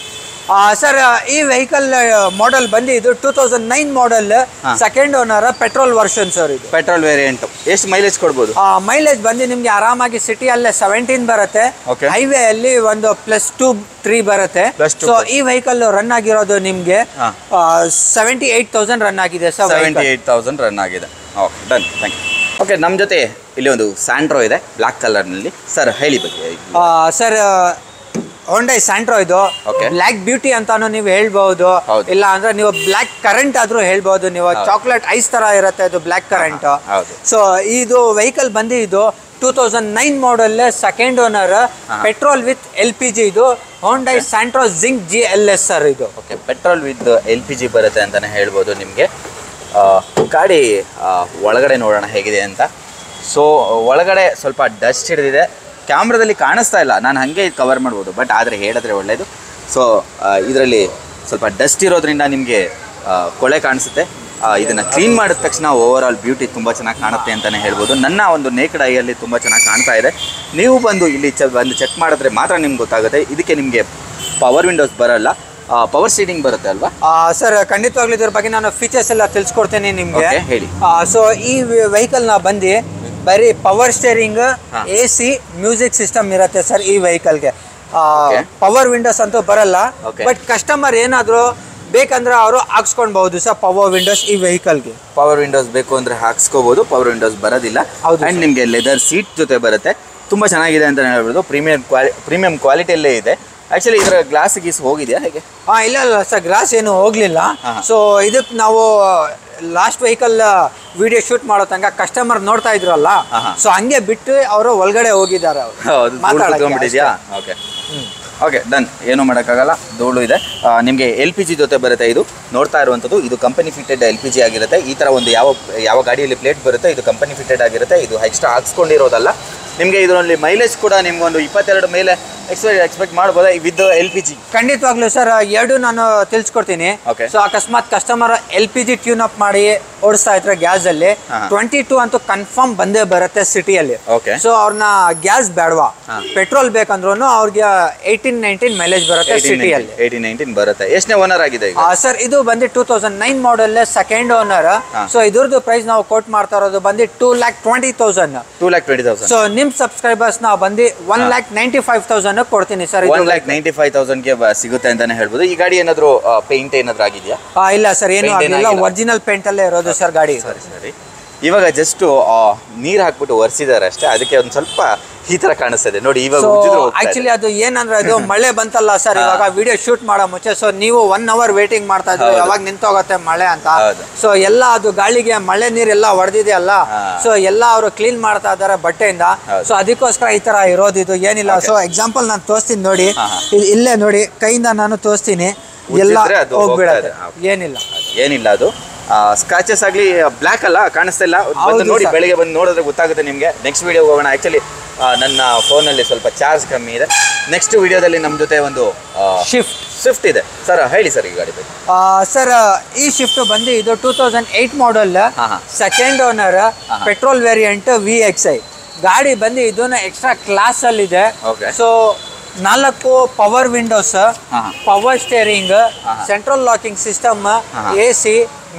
ಸರ್? ಈ ವೆಹಿಕಲ್ ಮಾಡೆಲ್ ಬಂದು ಇದು 2009 model, second owner, petrol version sir. ಇದು ಪೆಟ್ರೋಲ್ ವೇರಿಯಂಟ್. ಎಷ್ಟು ಮೈಲೇಜ್ ಕೊಡ್ಬೋದು? ಮೈಲೇಜ್ ಬಂದು ನಿಮ್ಗೆ ಆರಾಮಾಗಿ ಸಿಟಿಯಲ್ಲೇ 17 ಬರುತ್ತೆ, ಹೈವೇ ಅಲ್ಲಿ ಒಂದು +2, 3 ಬರುತ್ತೆ. ಸೊ ಈ ವೆಹಿಕಲ್ ರನ್ ಆಗಿರೋದು ನಿಮ್ಗೆ 78,000 ರನ್ ಆಗಿದೆ ಸರ್. 78,000 ರನ್ ಆಗಿದೆ. Okay, done, thank you. Okay, ನಮ್ಮ ಜೊತೆ ಇಲ್ಲಿ ಒಂದು ಸ್ಯಾಂಟ್ರೋ ಇದೆ ಬ್ಲ್ಯಾಕ್ ಕಲರ್ನಲ್ಲಿ. ಸರ್ ಹೇಳಿ ಬಗ್ಗೆ. ಸರ್, ಹೊಂಡೈ ಸ್ಯಾಂಟ್ರೋ ಇದು ಬ್ಲ್ಯಾಕ್ ಬ್ಯೂಟಿ ಅಂತಾನು ನೀವು ಹೇಳ್ಬಹುದು, ಇಲ್ಲ ಅಂದ್ರೆ ನೀವು ಬ್ಲ್ಯಾಕ್ ಕರೆಂಟ್ ಆದ್ರೂ ಹೇಳ್ಬಹುದು. ನೀವು ಚಾಕ್ಲೇಟ್ ಐಸ್ ತರ ಇರುತ್ತೆ ಅದು ಬ್ಲ್ಯಾಕ್ ಕರೆಂಟ್. ಸೊ ಇದು ವೆಹಿಕಲ್ ಬಂದು ಇದು 2009 model, second owner, petrol with LPG. ಇದು Hyundai Santro zinc GLS sir. ಇದು ಓಕೆ, ಪೆಟ್ರೋಲ್ ವಿತ್ LPG ಬರುತ್ತೆ ಅಂತಾನೆ ಹೇಳ್ಬೋದು ನಿಮಗೆ. ಗಾಡಿ ಒಳಗಡೆ ನೋಡೋಣ ಹೇಗಿದೆ ಅಂತ. ಸೊ ಒಳಗಡೆ ಸ್ವಲ್ಪ ಡಸ್ಟ್ ಹಿಡಿದಿದೆ, ಕ್ಯಾಮ್ರಾದಲ್ಲಿ ಕಾಣಿಸ್ತಾ ಇಲ್ಲ, ನಾನು ಹಾಗೆ ಕವರ್ ಮಾಡ್ಬೋದು, ಬಟ್ ಆದರೆ ಹೇಳಿದ್ರೆ ಒಳ್ಳೆಯದು. ಸೊ ಇದರಲ್ಲಿ ಸ್ವಲ್ಪ ಡಸ್ಟ್ ಇರೋದ್ರಿಂದ ನಿಮಗೆ ಕೊಳೆ ಕಾಣಿಸುತ್ತೆ. ಇದನ್ನು ಕ್ಲೀನ್ ಮಾಡಿದ ತಕ್ಷಣ ಓವರ್ ಆಲ್ ಬ್ಯೂಟಿ ತುಂಬ ಚೆನ್ನಾಗಿ ಕಾಣುತ್ತೆ ಅಂತಲೇ ಹೇಳ್ಬೋದು. ನನ್ನ ಒಂದು ನೇಕಡ್ ಐಯಲ್ಲಿ ತುಂಬ ಚೆನ್ನಾಗಿ ಕಾಣ್ತಾ ಇದೆ. ನೀವು ಬಂದು ಇಲ್ಲಿ ಬಂದು ಚೆಕ್ ಮಾಡಿದ್ರೆ ಮಾತ್ರ ನಿಮ್ಗೆ ಗೊತ್ತಾಗುತ್ತೆ. ಇದಕ್ಕೆ ನಿಮಗೆ ಪವರ್ ವಿಂಡೋಸ್ ಬರಲ್ಲ, ಪವರ್ ಸೀಟಿಂಗ್ ಬರುತ್ತೆ ಅಲ್ವಾ ಸರ್? ಖಂಡಿತವಾಗ್ಲೂ ಇದ್ರ ಬಗ್ಗೆ ನಾನು ಫೀಚರ್ಸ್ ಎಲ್ಲ ತಿಳಿಸ್ಕೊಡ್ತೇನೆ ನಿಮಗೆ, ಹೇಳಿ. ಸೊ ಈ ವೆಹಿಕಲ್ನ ಬಂದು ಬರೀ power steering, AC, music system ಇರುತ್ತೆ ಸರ್ ಈ ವೆಹಿಕಲ್ಗೆ. ಪವರ್ ವಿಂಡೋಸ್ ಅಂತೂ ಬರಲ್ಲ, ಬಟ್ ಕಸ್ಟಮರ್ ಏನಾದರೂ ಬೇಕಂದ್ರೆ ಅವರು ಹಾಕ್ಸ್ಕೊಳ್ಬಹುದು ಸರ್ ಪವರ್ ವಿಂಡೋಸ್ ಈ ವೆಹಿಕಲ್ಗೆ. ಪವರ್ ವಿಂಡೋಸ್ ಬೇಕು ಅಂದರೆ ಹಾಕ್ಸ್ಕೋಬಹುದು, ಪವರ್ ವಿಂಡೋಸ್ ಬರೋದಿಲ್ಲ. ಆ್ಯಂಡ್ ನಿಮಗೆ ಲೆದರ್ ಸೀಟ್ ಜೊತೆ ಬರುತ್ತೆ, ತುಂಬ ಚೆನ್ನಾಗಿದೆ ಅಂತ ಹೇಳ್ಬೋದು. ಪ್ರೀಮಿಯಂ ಕ್ವಾಲಿಟಿಯಲ್ಲೇ ಇದೆ. ಆ್ಯಕ್ಚುಲಿ ಇದರ ಗ್ಲಾಸ್ ಗೀಸ್ ಹೋಗಿದೆಯಾ ಹೇಗೆ? ಇಲ್ಲ ಸರ್, ಗ್ಲಾಸ್ ಏನು ಹೋಗಲಿಲ್ಲ. ಸೊ ಇದಕ್ಕೆ ನಾವು ಲಾಸ್ಟ್ ವೆಹಿಕಲ್ ವಿಡಿಯೋ ಶೂಟ್ ಮಾಡೋ ತನಕ ಕಸ್ಟಮರ್ ನೋಡ್ತಾ ಇದ್ರಲ್ಲ, ಸೊ ಹಂಗೆ ಬಿಟ್ಟು ಅವರು ಒಳಗಡೆ ಹೋಗಿದ್ದಾರೆ. Okay, done. ಏನೂ ಮಾಡೋಕ್ಕಾಗಲ್ಲ, ಧೂಳು ಇದೆ. ನಿಮಗೆ LPG ಜೊತೆ ಬರುತ್ತೆ. ಇದು ನೋಡ್ತಾ ಇರುವಂಥದ್ದು ಇದು ಕಂಪನಿ ಫಿಟೆಡ್ LPG ಆಗಿರುತ್ತೆ. ಈ ಥರ ಒಂದು ಯಾವ ಗಾಡಿಯಲ್ಲಿ ಪ್ಲೇಟ್ ಬರುತ್ತೆ ಇದು ಕಂಪನಿ ಫಿಟೆಡ್ ಆಗಿರುತ್ತೆ. ಇದು ಎಕ್ಸ್ಟ್ರಾ ಹಾಕ್ಸ್ಕೊಂಡಿರೋದಲ್ಲ. ನಿಮಗೆ ಇದರಲ್ಲಿ ಮೈಲೇಜ್ ಕೂಡ ನಿಮ್ಗೊಂದು 22 ಮೇಲೆ ಎಕ್ಸ್ಪೆಕ್ಟ್ ಮಾಡ್ಬೋದಾ ವಿತ್ LPG? ಖಂಡಿತವಾಗ್ಲೂ ಸರ್, ಎರಡು ನಾನು ತಿಳಿಸ್ಕೊಡ್ತೀನಿ. ಸೊ ಅಕಸ್ಮಾತ್ ಕಸ್ಟಮರ್ LPG ಟ್ಯೂನ್ ಅಪ್ ಮಾಡಿ ಓಡಿಸ್ತಾ ಇದ್ರೆ ಗ್ಯಾಸ್ ಅಲ್ಲಿ 22 ಅಂತೂ ಕನ್ಫರ್ಮ್ ಬಂದೇ ಬರುತ್ತೆ ಸಿಟಿಯಲ್ಲಿ. ಸೊ ಅವ್ರನ್ನ ಗ್ಯಾಸ್ ಬೇಡವಾ, ಪೆಟ್ರೋಲ್ ಬೇಕಂದ್ರೂ ಅವ್ರಿಗೆ 18-19 ಮೈಲೇಜ್ ಬರುತ್ತೆ ಸಿಟಿಯಲ್ಲಿ. 18-19 ಬರುತ್ತೆ. ಎಷ್ಟನೇ ಓನರ್ ಆಗಿದೆ ಸರ್? ಇದು ಬಂದು 2009 ಮಾಡೆಲ್, ಸೆಕೆಂಡ್ ಓನರ್. ಸೊ ಇದ್ರದ್ದು ಪ್ರೈಸ್ ನಾವು ಕೋಟ್ ಮಾಡ್ತಾ ಇರೋದು ಬಂದು 2,20,000. 2,20,000. ಸೊ ನಿಮ್ ಸಬ್ಸ್ಕ್ರೈಬರ್ಸ್ ನಾವು ಬಂದು 1,95,000 ಕೊಡ್ತೀನಿ ಸರ್. 1,95,000ಗೆ ಸಿಗುತ್ತೆ ಅಂತಾನೆ ಹೇಳ್ಬೋದು. ಈ ಗಾಡಿ ಏನಾದ್ರು ಪೇಂಟ್ ಏನಾದ್ರು ಆಗಿದೆಯಾ? ಇಲ್ಲ ಸರ್, ಏನು ಆಗಿಲ್ಲ, ಒರಿಜಿನಲ್ ಪೇಂಟ್ ಅಲ್ಲೇ ಇರೋದು ಸರ್ ಗಾಡಿ. ಸರಿ. ಇವಾಗ ಜಸ್ಟ್ ನೀರು ಹಾಕ್ಬಿಟ್ಟು ಒರೆಸಿದ್ದಾರೆ ಅಷ್ಟೇ, ಅದಕ್ಕೆ ಒಂದು ಸ್ವಲ್ಪ ಈ ತರ ಕಾಣಿಸ್ತದೆ ನೋಡಿ. ಇವಾಗ ಆಕ್ಚುಲಿ ಅದು ಏನಂದ್ರೆ ಅದು ಮಳೆ ಬಂತಲ್ಲ ಸರ್, ಇವಾಗ ವಿಡಿಯೋ ಶೂಟ್ ಮಾಡೋ ಮುಂಚೆ. ಸೊ ನೀವು 1 hour ವೇಟಿಂಗ್ ಮಾಡ್ತಾ ಇದ್ರು, ಯಾವಾಗ ನಿಂತೋಗತ್ತೆ ಮಳೆ ಅಂತ. ಸೊ ಎಲ್ಲ ಅದು ಗಾಳಿಗೆ ಮಳೆ ನೀರೆಲ್ಲ ಹೊಡೆದಿದೆಯಲ್ಲ, ಸೊ ಎಲ್ಲ ಅವರು ಕ್ಲೀನ್ ಮಾಡ್ತಾ ಇದ್ದಾರೆ ಬಟ್ಟೆಯಿಂದ. ಸೊ ಅದಕ್ಕೋಸ್ಕರ ಈ ತರ ಇರೋದು. ಇದು ಏನಿಲ್ಲ. ಸೊ ಎಕ್ಸಾಂಪಲ್ ನಾನು ತೋರಿಸ್ತೀನಿ ನೋಡಿ, ಇಲ್ಲೇ ನೋಡಿ, ಕೈಯಿಂದ ನಾನು ತೋರಿಸ್ತೀನಿ, ಎಲ್ಲ ಹೋಗ್ಬಿಡತ್ತೆ, ಏನಿಲ್ಲ. ಅದು ಸ್ಕ್ರಾಚಸ್ ಆಗಲಿ ಬ್ಲ್ಯಾಕ್ ಅಲ್ಲ, ಕಾಣಿಸ್ತಾ ಇಲ್ಲ. ನೋಡಿ, ಬೆಳಿಗ್ಗೆ ಬಂದು ನೋಡಿದ್ರೆ ಗೊತ್ತಾಗುತ್ತೆ ನಿಮಗೆ. ನೆಕ್ಸ್ಟ್ ವಿಡಿಯೋ ಹೋಗೋಣ. ಆ್ಯಕ್ಚುಲಿ ನನ್ನ ಫೋನಲ್ಲಿ ಸ್ವಲ್ಪ ಚಾರ್ಜ್ ಕಮ್ಮಿ ಇದೆ. ನೆಕ್ಸ್ಟ್ ವಿಡಿಯೋದಲ್ಲಿ ನಮ್ಮ ಜೊತೆ ಒಂದು ಸ್ವಿಫ್ಟ್ ಇದೆ. ಸರ್ ಹೇಳಿ ಸರ್ ಈ ಗಾಡಿ ಬಗ್ಗೆ. ಸರ್ ಈ ಶಿಫ್ಟ್ ಬಂದು ಇದು 2008 model, second owner, petrol variant VXI ಗಾಡಿ ಬಂದು ಇದನ್ನ ಎಕ್ಸ್ಟ್ರಾ ಕ್ಲಾಸ್ ಅಲ್ಲಿ ಇದೆ. So 4 power windows, power steering, central locking system, AC,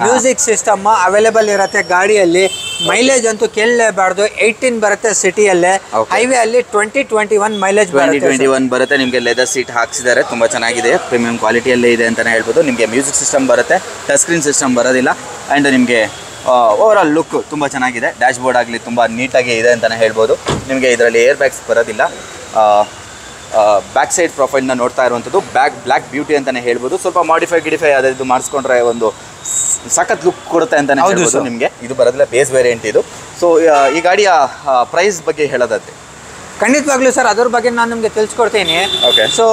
music system available ಇರುತ್ತೆ ಗಾಡಿಯಲ್ಲಿ. ಮೈಲೇಜ್ ಅಂತೂ ಕೇಳಲೇಬಾರ್ದು, 18 ಬರುತ್ತೆ ಸಿಟಿಯಲ್ಲೇ. ಹೈವೇ ಅಲ್ಲಿ 20-21 ಮೈಲೇಜ್ 20-21 ಬರುತ್ತೆ. ನಿಮಗೆ ಲೆದರ್ ಸೀಟ್ ಹಾಕ್ಸಿದ್ದಾರೆ, ತುಂಬಾ ಚೆನ್ನಾಗಿದೆ, ಪ್ರೀಮಿಯಂ ಕ್ವಾಲಿಟಿಯಲ್ಲೇ ಇದೆ ಅಂತಾನೆ ಹೇಳ್ಬೋದು. ನಿಮಗೆ ಮ್ಯೂಸಿಕ್ ಸಿಸ್ಟಮ್ ಬರುತ್ತೆ, ಟಚ್ ಸ್ಕ್ರೀನ್ ಸಿಸ್ಟಮ್ ಬರೋದಿಲ್ಲ. ಆ್ಯಂಡ್ ನಿಮಗೆ ಓವರ್ ಆಲ್ ಲುಕ್ ತುಂಬ ಚೆನ್ನಾಗಿದೆ. ಡ್ಯಾಶ್ ಬೋರ್ಡ್ ಆಗಲಿ ತುಂಬ ನೀಟಾಗಿ ಇದೆ ಅಂತಲೇ ಹೇಳ್ಬೋದು. ನಿಮಗೆ ಇದರಲ್ಲಿ ಏರ್ ಬ್ಯಾಗ್ಸ್ ಬರೋದಿಲ್ಲ. ಬ್ಯಾಕ್ ಸೈಡ್ ಪ್ರೊಫೈಲ್ನ ನೋಡ್ತಾ ಇರುವಂಥದ್ದು ಬ್ಲ್ಯಾಕ್ ಬ್ಯೂಟಿ ಅಂತಲೇ ಹೇಳ್ಬೋದು. ಸ್ವಲ್ಪ ಮಾಡಿಫೈ ಅದರದ್ದು ಮಾಡಿಸ್ಕೊಂಡ್ರೆ ಒಂದು ಸಖತ್ ಲುಕ್ ಕೊಡುತ್ತೆ ಅಂತಾನೆ ಹೌದು ಹೇಳ್ಬೋದು sir. ನಿಮಗೆ. ಇದು ಬರೋದಿಲ್ಲ ಬೇಸ್ ವೇರಿಯಂಟ್ ಇದು. ಸೊ ಈ ಗಾಡಿಯ ಪ್ರೈಸ್ ಬಗ್ಗೆ ಹೇಳೋದಾದ್ರೆ ಖಂಡಿತವಾಗ್ಲೂ ಸರ್ ಅದ್ರ ಬಗ್ಗೆ ನಾನು ನಿಮಗೆ ತಿಳಿಸ್ಕೊಡ್ತೀನಿ. Okay. ಸೊ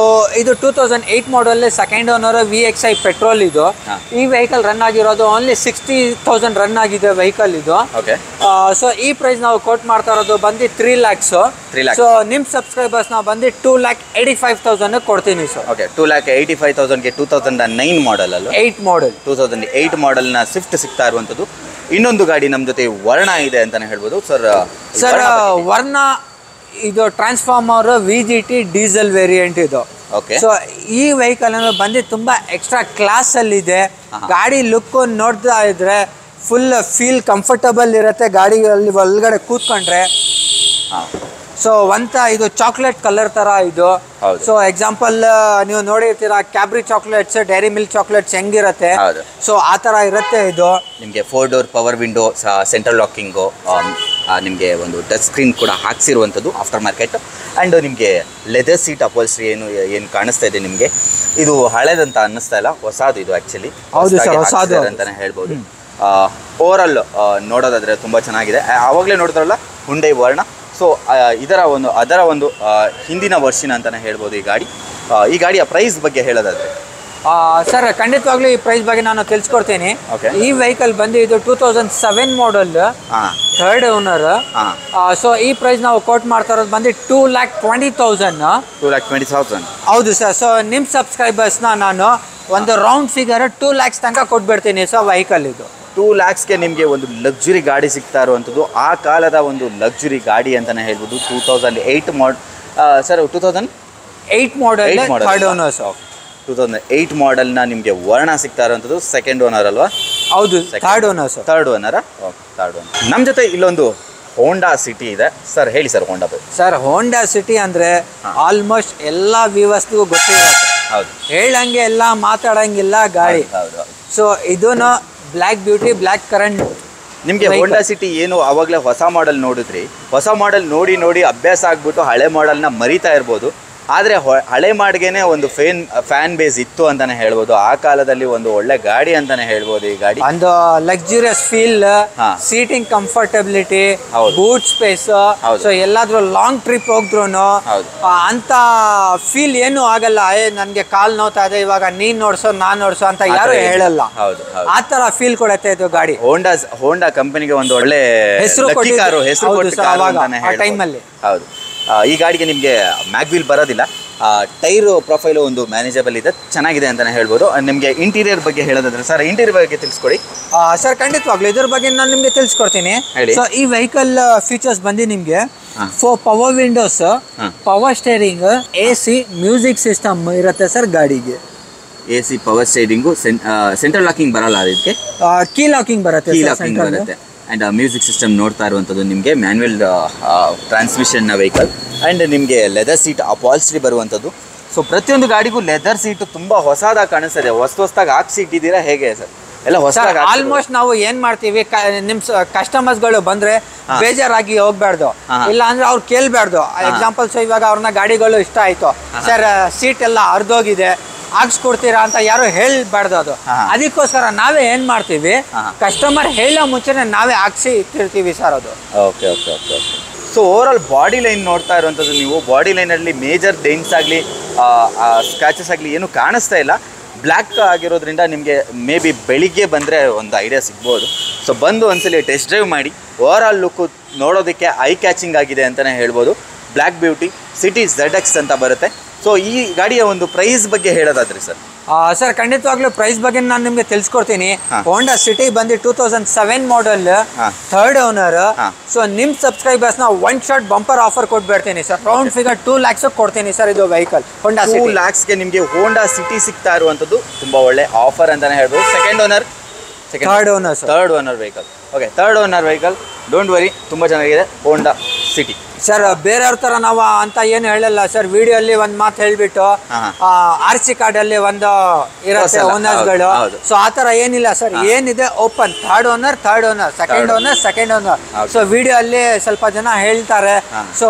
ಇದು 2008 ಮಾಡಲ್ ಸೆಕೆಂಡ್ ಓನರ್ VXI ಪೆಟ್ರೋಲ್ ಇದು. ಈ ವೆಹಿಕಲ್ ರನ್ ಆಗಿರೋದು ಓನ್ಲಿ 60,000 ರನ್ ಆಗಿದೆ ವೆಹಿಕಲ್ ಇದು. ಓಕೆ. ಸೊ ಈ ಪ್ರೈಸ್ ನಾವು ಕೋಟ್ ಮಾಡ್ತಾ ಇರೋದು ಬಂದು 3 lakhs. ಸೊ ನಿಮ್ಮ ಸಬ್ಸ್ಕ್ರೈಬರ್ಸ್ ನಾವು ಬಂದು 2,85,000 ಕೊಡ್ತೀನಿ ಸರ್. ಓಕೆ. 2,85,000ಗೆ 2009 ಮಾಡಲ್ ಅಲ್ಲ, 8 ಮಾಡಲ್ 2008 ಮಾಡಲ್ನ ಸ್ವಿಫ್ಟ್ ಸಿಗ್ತಾ ಇರುವಂಥದ್ದು. ಇನ್ನೊಂದು ಗಾಡಿ ನಮ್ಮ ಜೊತೆ ವರ್ಣ ಇದೆ ಅಂತಾನೆ ಹೇಳ್ಬೋದು ಸರ್. ವರ್ಣ ಇದು ಟ್ರಾನ್ಸ್ಫಾರ್ಮರ್ VGT ಡೀಸೆಲ್ ವೇರಿಯಂಟ್ ಇದು. ಓಕೆ. ಸೊ ಈ ವೆಹಿಕಲ್ ಬಂದು ತುಂಬಾ ಎಕ್ಸ್ಟ್ರಾ ಕ್ಲಾಸ್ ಅಲ್ಲಿ ಇದೆ. ಗಾಡಿ ಲುಕ್ ನೋಡ್ತಾ ಇದ್ರೆ ಫುಲ್ ಫೀಲ್ ಕಂಫರ್ಟಬಲ್ ಇರುತ್ತೆ ಗಾಡಿಯಲ್ಲಿ ಒಳಗಡೆ ಕೂತ್ಕೊಂಡ್ರೆ. ಸೊ ಇದು ಚಾಕ್ಲೇಟ್ ಕಲರ್ ತರ ಇದು. ಸೊ ಎಕ್ಸಾಂಪಲ್ ನೀವು ನೋಡಿರ್ತೀರಾ ಕ್ಯಾಬ್ರಿ ಚಾಕ್ಲೇಟ್ಸ್, ಡೈರಿ ಮಿಲ್ಕ್ ಚಾಕ್ಲೇಟ್ಸ್ ಹೆಂಗಿರುತ್ತೆ, ಸೊ ಆ ತರ ಇರುತ್ತೆ ಇದು. ನಿಮಗೆ 4 door power window, central locking, ನಿಮಗೆ ಒಂದು ಟಚ್ ಸ್ಕ್ರೀನ್ ಕೂಡ ಹಾಕ್ಸಿರುವಂಥದ್ದು ಆಫ್ಟರ್ ಮಾರ್ಕೆಟ್. ಆ್ಯಂಡ್ ನಿಮಗೆ ಲೆದರ್ ಸೀಟ್ ಅಪೋಲ್ಸ್ಟ್ರಿ ಏನು ಕಾಣಿಸ್ತಾ ಇದೆ ನಿಮಗೆ, ಇದು ಹಳೇದಂತ ಅನ್ನಿಸ್ತಾ ಇಲ್ಲ, ಹೊಸದು ಇದು ಆ್ಯಕ್ಚುಲಿ. ಹೌದು ಸರ್, ಹೊಸದು ಅಂತಾನೆ ಹೇಳ್ಬೋದು. ಓವರಾಲ್ ನೋಡೋದಾದ್ರೆ ತುಂಬ ಚೆನ್ನಾಗಿದೆ. ಆವಾಗಲೇ ನೋಡಿದ್ರಲ್ಲ ಹುಂಡೈ ವರ್ಣ. ಸೊ ಅದರ ಒಂದು ಹಿಂದಿನ ವರ್ಷಿನ ಅಂತಾನೆ ಹೇಳ್ಬೋದು ಈ ಗಾಡಿಯ ಪ್ರೈಸ್ ಬಗ್ಗೆ ಹೇಳೋದಾದ್ರೆ ಸರ್ ಖಂಡಿತವಾಗ್ಲೂ ಈ ಪ್ರೈಸ್ ಬಗ್ಗೆ ನಾನು ತಿಳಿಸ್ಕೊಡ್ತೀನಿ. ಈ ವೆಹಿಕಲ್ ಬಂದು ಇದು 2007 ಮಾಡಲ್, 3rd ಓನರ್. ಸೊ ಈ ಪ್ರೈಸ್ ನಾವು ಕೋಟ್ ಮಾಡ್ತಾ ಇರೋದು ಬಂದು 2,20,000. 2,20,000. ಹೌದು ಸರ್. ಸೊ ನಿಮ್ಮ ಸಬ್ಸ್ಕ್ರೈಬರ್ಸ್ನ ನಾನು ಒಂದು ರೌಂಡ್ ಫಿಗರ್ 2 lakhs ತನಕ ಕೊಟ್ಬಿಡ್ತೀನಿ ಸರ್ ವೆಹಿಕಲ್ ಇದು. 2 lakhsಗೆ ನಿಮಗೆ ಒಂದು ಲಕ್ಸುರಿ ಗಾಡಿ ಸಿಗ್ತಾ ಇರುವಂಥದ್ದು, ಆ ಕಾಲದ ಒಂದು ಲಕ್ಸುರಿ ಗಾಡಿ ಅಂತಾನೆ ಹೇಳ್ಬೋದು. 2008 model sir, 2008 model 3rd owner sir. 2008 ಮಾಡಲ್ನ ನಿಮಗೆ ವರ್ಣ ಸಿಗ್ತಾ ಇರುವಂಥದ್ದು, ಸೆಕೆಂಡ್ ಓನರ್ ಅಲ್ವಾ? ಹೌದು, 3rd ಓನರ್ ಸರ್. 3rd ಓನರಾ? Okay, 3rd owner. ನಮ್ಮ ಜೊತೆ ಇಲ್ಲೊಂದು ಹೋಂಡಾ ಸಿಟಿ ಇದೆ ಸರ್. ಹೇಳಿ ಸರ್ ಹೋಂಡಾ ಬಗ್ಗೆ. ಸರ್ ಹೋಂಡಾ ಸಿಟಿ ಅಂದರೆ ಆಲ್ಮೋಸ್ಟ್ ಎಲ್ಲ ವ್ಯೂವರ್ಸ್ಗೂ ಗೊತ್ತಿರುತ್ತೆ. ಹೌದು, ಹೇಳಂಗೆ ಎಲ್ಲ ಮಾತಾಡಂಗಿಲ್ಲ ಗಾಡಿ. ಹೌದು. ಸೊ ಇದನ್ನು ಬ್ಲ್ಯಾಕ್ ಬ್ಯೂಟಿ, ಬ್ಲ್ಯಾಕ್ ಕರೆಂಟ್. ನಿಮಗೆ ಹೋಂಡಾ ಸಿಟಿ ಏನು ಆವಾಗಲೇ ಹೊಸ ಮಾಡೆಲ್ ನೋಡಿದ್ರಿ, ಹೊಸ ಮಾಡೆಲ್ ನೋಡಿ ಅಭ್ಯಾಸ ಆಗ್ಬಿಟ್ಟು ಹಳೆ ಮಾಡೆಲ್ನ ಮರಿತಾ ಇರ್ಬೋದು. ಆದರೆ ಹಳೆ ಮಾಡಿಗೆನೆ ಒಂದು ಫ್ಯಾನ್ ಬೇಸ್ ಇತ್ತು ಅಂತಾನೆ ಹೇಳ್ಬೋದು. ಆ ಕಾಲದಲ್ಲಿ ಒಂದು ಒಳ್ಳೆ ಗಾಡಿ ಅಂತಾನೆ ಹೇಳ್ಬೋದು ಈ ಗಾಡಿ. ಒಂದು luxurious feel, seating comfortability, boot space. So ಎಲ್ಲಾದ್ರೂ ಲಾಂಗ್ ಟ್ರಿಪ್ ಹೋಗಿದ್ರು ಅಂತ ಫೀಲ್ ಏನು ಆಗಲ್ಲ. ನನ್ಗೆ ಕಾಲ್ ನೋತಾ ಇದೆ, ಇವಾಗ ನೀನ್ ನೋಡ್ಸೋ ನಾನ್ ನೋಡ್ಸೋ ಅಂತ ಯಾರು ಹೇಳಲ್ಲ. ಆ ತರ ಫೀಲ್ ಕೊಡುತ್ತೆ ಇದು ಗಾಡಿ. ಹೋಂಡಾ ಕಂಪನಿಗೆ ಒಂದು ಒಳ್ಳೆ ಹೆಸರು ಆ ಟೈಮಲ್ಲಿ. ಹೌದು. ಈ ಗಾಡಿಗೆ ನಿಮಗೆ ಮ್ಯಾಗ್ವೀಲ್ ಬರೋದಿಲ್ಲ. ಟೈರ್ ಪ್ರೊಫೈಲು ಒಂದು ಮ್ಯಾನೇಜಬಲ್ ಇದೆ, ಚೆನ್ನಾಗಿದೆ ಅಂತಾನೆ ಹೇಳ್ಬೋದು. ನಿಮಗೆ ಇಂಟೀರಿಯರ್ ಬಗ್ಗೆ ಹೇಳೋದಾದ್ರೆ ಸರ್, ಇಂಟೀರಿಯರ್ ಬಗ್ಗೆ ತಿಳಿಸ್ಕೊಡಿ. ಸರ್ ಖಂಡಿತವಾಗ್ಲೂ ಇದ್ರ ಬಗ್ಗೆ ನಾನು ನಿಮಗೆ ತಿಳಿಸ್ಕೊಡ್ತೀನಿ. ಸೊ ಈ ವೆಹಿಕಲ್ ಫೀಚರ್ಸ್ ಬಂದು ನಿಮಗೆ 4 power windows, power steering, AC, music system ಇರುತ್ತೆ ಸರ್ ಗಾಡಿಗೆ. AC, power steering, central locking ಬರಲ್ಲ ಅದಕ್ಕೆ, ಕೀ ಲಾಕಿಂಗ್ ಬರುತ್ತೆ. ಆ್ಯಂಡ್ ಮ್ಯೂಸಿಕ್ ಸಿಸ್ಟಮ್ ನೋಡ್ತಾ ಇರುವಂಥದ್ದು ನಿಮಗೆ ಮ್ಯಾನ್ಯುವಲ್ ಟ್ರಾನ್ಸ್ಮಿಷನ್ನ ವೆಹಿಕಲ್. ಆ್ಯಂಡ್ ನಿಮಗೆ ಲೆದರ್ ಸೀಟ್ ಅಪಾಲ್ಸ್ಟ್ರಿ ಬರುವಂಥದ್ದು. ಸೊ ಪ್ರತಿಯೊಂದು ಗಾಡಿಗೂ ಲೆದರ್ ಸೀಟು ತುಂಬ ಹೊಸದಾಗಿ ಕಾಣಿಸ್ತದೆ. ಹೊಸದಾಗಿ ಹಾಕ್ಸಿ ಇಟ್ಟಿದ್ದೀರಾ ಹೇಗೆ ಸರ್? ಎಲ್ಲ ಹೊಸದಾಗಿ ಆಲ್ಮೋಸ್ಟ್ ನಾವು ಏನ್ ಮಾಡ್ತೀವಿ, ನಿಮ್ ಕಸ್ಟಮರ್ಸ್ಗಳು ಬಂದ್ರೆ ಬೇಜಾರಾಗಿ ಹೋಗ್ಬಾರ್ದು, ಇಲ್ಲ ಅಂದ್ರೆ ಅವ್ರು ಕೇಳ್ಬಾರ್ದು. ಎಕ್ಸಾಂಪಲ್ಸ್ ಇವಾಗ ಅವ್ರನ್ನ ಗಾಡಿಗಳು ಇಷ್ಟ ಆಯ್ತು ಸರ್, ಸೀಟ್ ಎಲ್ಲ ಹರಿದೋಗಿದೆ, ಹಾಕ್ಸ್ಕೊಡ್ತೀರಾ ಅಂತ ಯಾರು ಹೇಳ್ಬಾರ್ದು. ಅದು ಅದಕ್ಕೋಸ್ಕರ ನಾವೇ ಏನ್ ಮಾಡ್ತೀವಿ, ಕಸ್ಟಮರ್ ಹೇಳೋ ಮುಂಚೆನೆ ನಾವೇ ಹಾಕ್ಸಿ ಇಟ್ಟಿರ್ತೀವಿ ಸರ್ ಅದು. Okay okay okay okay. So overall body line ನೋಡ್ತಾ ಇರುವಂಥದ್ದು ನೀವು, ಬಾಡಿ ಲೈನಲ್ಲಿ ಮೇಜರ್ ಡೆಂಟ್ಸ್ ಆಗಲಿ ಸ್ಕ್ರಾಚಸ್ ಆಗಲಿ ಏನು ಕಾಣಿಸ್ತಾ ಇಲ್ಲ. ಬ್ಲ್ಯಾಕ್ ಆಗಿರೋದ್ರಿಂದ ನಿಮಗೆ ಮೇ ಬಿ ಬೆಳಿಗ್ಗೆ ಬಂದರೆ ಒಂದು ಐಡಿಯಾ ಸಿಗ್ಬೋದು. ಸೊ ಬಂದು ಒಂದ್ಸಲಿ ಟೆಸ್ಟ್ ಡ್ರೈವ್ ಮಾಡಿ. ಓವರಾಲ್ ಲುಕ್ಕು ನೋಡೋದಕ್ಕೆ ಐ ಕ್ಯಾಚಿಂಗ್ ಆಗಿದೆ ಅಂತಲೇ ಹೇಳ್ಬೋದು. ಬ್ಲ್ಯಾಕ್ ಬ್ಯೂಟಿ ಸಿಟಿ ZX ಅಂತ ಬರುತ್ತೆ. ಸೊ ಈ ಗಾಡಿಯ ಒಂದು ಪ್ರೈಸ್ ಬಗ್ಗೆ ಹೇಳೋದಾದ್ರೆ ಸರ್? ಸರ್ ಖಂಡಿತವಾಗ್ಲೂ ಪ್ರೈಸ್ ಬಗ್ಗೆ ನಾನು ನಿಮಗೆ ತಿಳಿಸ್ಕೊಡ್ತೀನಿ. ಹೋಂಡಾ ಸಿಟಿ ಬಂದು 2007 ಮಾಡಲ್, 3rd ಓನರ್. ಸೊ ನಿಮ್ಮ ಸಬ್ಸ್ಕ್ರೈಬರ್ಸ್ನ 1 ಶಾಟ್ ಬಂಪರ್ ಆಫರ್ ಕೊಟ್ಬಿಡ್ತೀನಿ ಸರ್. ರೌಂಡ್ ಫಿಗರ್ 2 lakhs ಕೊಡ್ತೀನಿ ಸರ್ ಇದು ವೆಹಿಕಲ್. ಹೋಂಡಾ 2 lakhsಗೆ ನಿಮಗೆ ಹೋಂಡಾ ಸಿಟಿ ಸಿಗ್ತಾ ಇರುವಂಥದ್ದು ತುಂಬ ಒಳ್ಳೆ ಆಫರ್ ಅಂತಾನೆ ಹೇಳ್ಬೋದು. Second owner, 3rd owner sir. 3rd owner vehicle. Okay, 3rd owner vehicle. Don't worry, ತುಂಬ ಚೆನ್ನಾಗಿದೆ ಹೋಂಡಾ ಸಿಟಿ ಸರ್. ಬೇರೆಯವ್ರ ತರ ನಾವು ಅಂತ ಏನು ಹೇಳಲ್ಲ ಸರ್. ವಿಡಿಯೋ ಅಲ್ಲಿ ಒಂದು ಮಾತು ಹೇಳ್ಬಿಟ್ಟು RC ಕಾರ್ಡ್ ಅಲ್ಲಿ ಒಂದು ಇರುತ್ತೆ ಓನರ್ಸ್ಗಳು. ಸೊ ಆ ತರ ಏನಿಲ್ಲ ಸರ್. ಏನಿದೆ open 3rd owner, second owner. So video ಅಲ್ಲಿ ಸ್ವಲ್ಪ ಜನ ಹೇಳ್ತಾರೆ. ಸೊ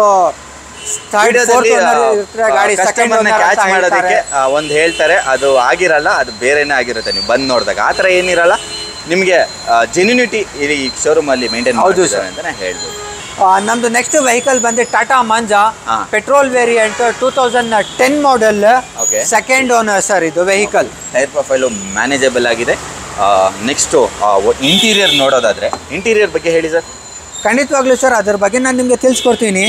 ಗಾಡಿ ಕ್ಯಾಚ್ ಮಾಡೋದಕ್ಕೆ ಒಂದು ಹೇಳ್ತಾರೆ, ಅದು ಆಗಿರಲ್ಲ, ಅದು ಬೇರೆನೇ ಆಗಿರುತ್ತೆ. ನೀವು ಬಂದು ನೋಡಿದಾಗ ಆ ಥರ ಏನಿರಲ್ಲ, ನಿಮಗೆ ಜೆನ್ಯೂನಿಟಿ ಈ ಶೋರೂಮಲ್ಲಿ ಮೇಂಟೈನ್ ಮಾಡ್ತಿದ್ದಾರೆ ಅಂತಲೇ ಹೇಳ್ಬೋದು. ನಮ್ದು ನೆಕ್ಸ್ಟ್ ವೆಹಿಕಲ್ ಬಂದು Tata Manza petrol variant 2010 model, second owner sir ಇದು ವೆಹಿಕಲ್. ಟೈರ್ ಪ್ರೊಫೈಲು ಮ್ಯಾನೇಜಬಲ್ ಆಗಿದೆ. ನೆಕ್ಸ್ಟು ಇಂಟೀರಿಯರ್ ನೋಡೋದಾದ್ರೆ ಇಂಟೀರಿಯರ್ ಬಗ್ಗೆ ಹೇಳಿ ಸರ್. ಖಂಡಿತವಾಗ್ಲೂ ಸರ್ ಅದ್ರ ಬಗ್ಗೆ ನಾನು ನಿಮಗೆ ತಿಳಿಸ್ಕೊಡ್ತೀನಿ.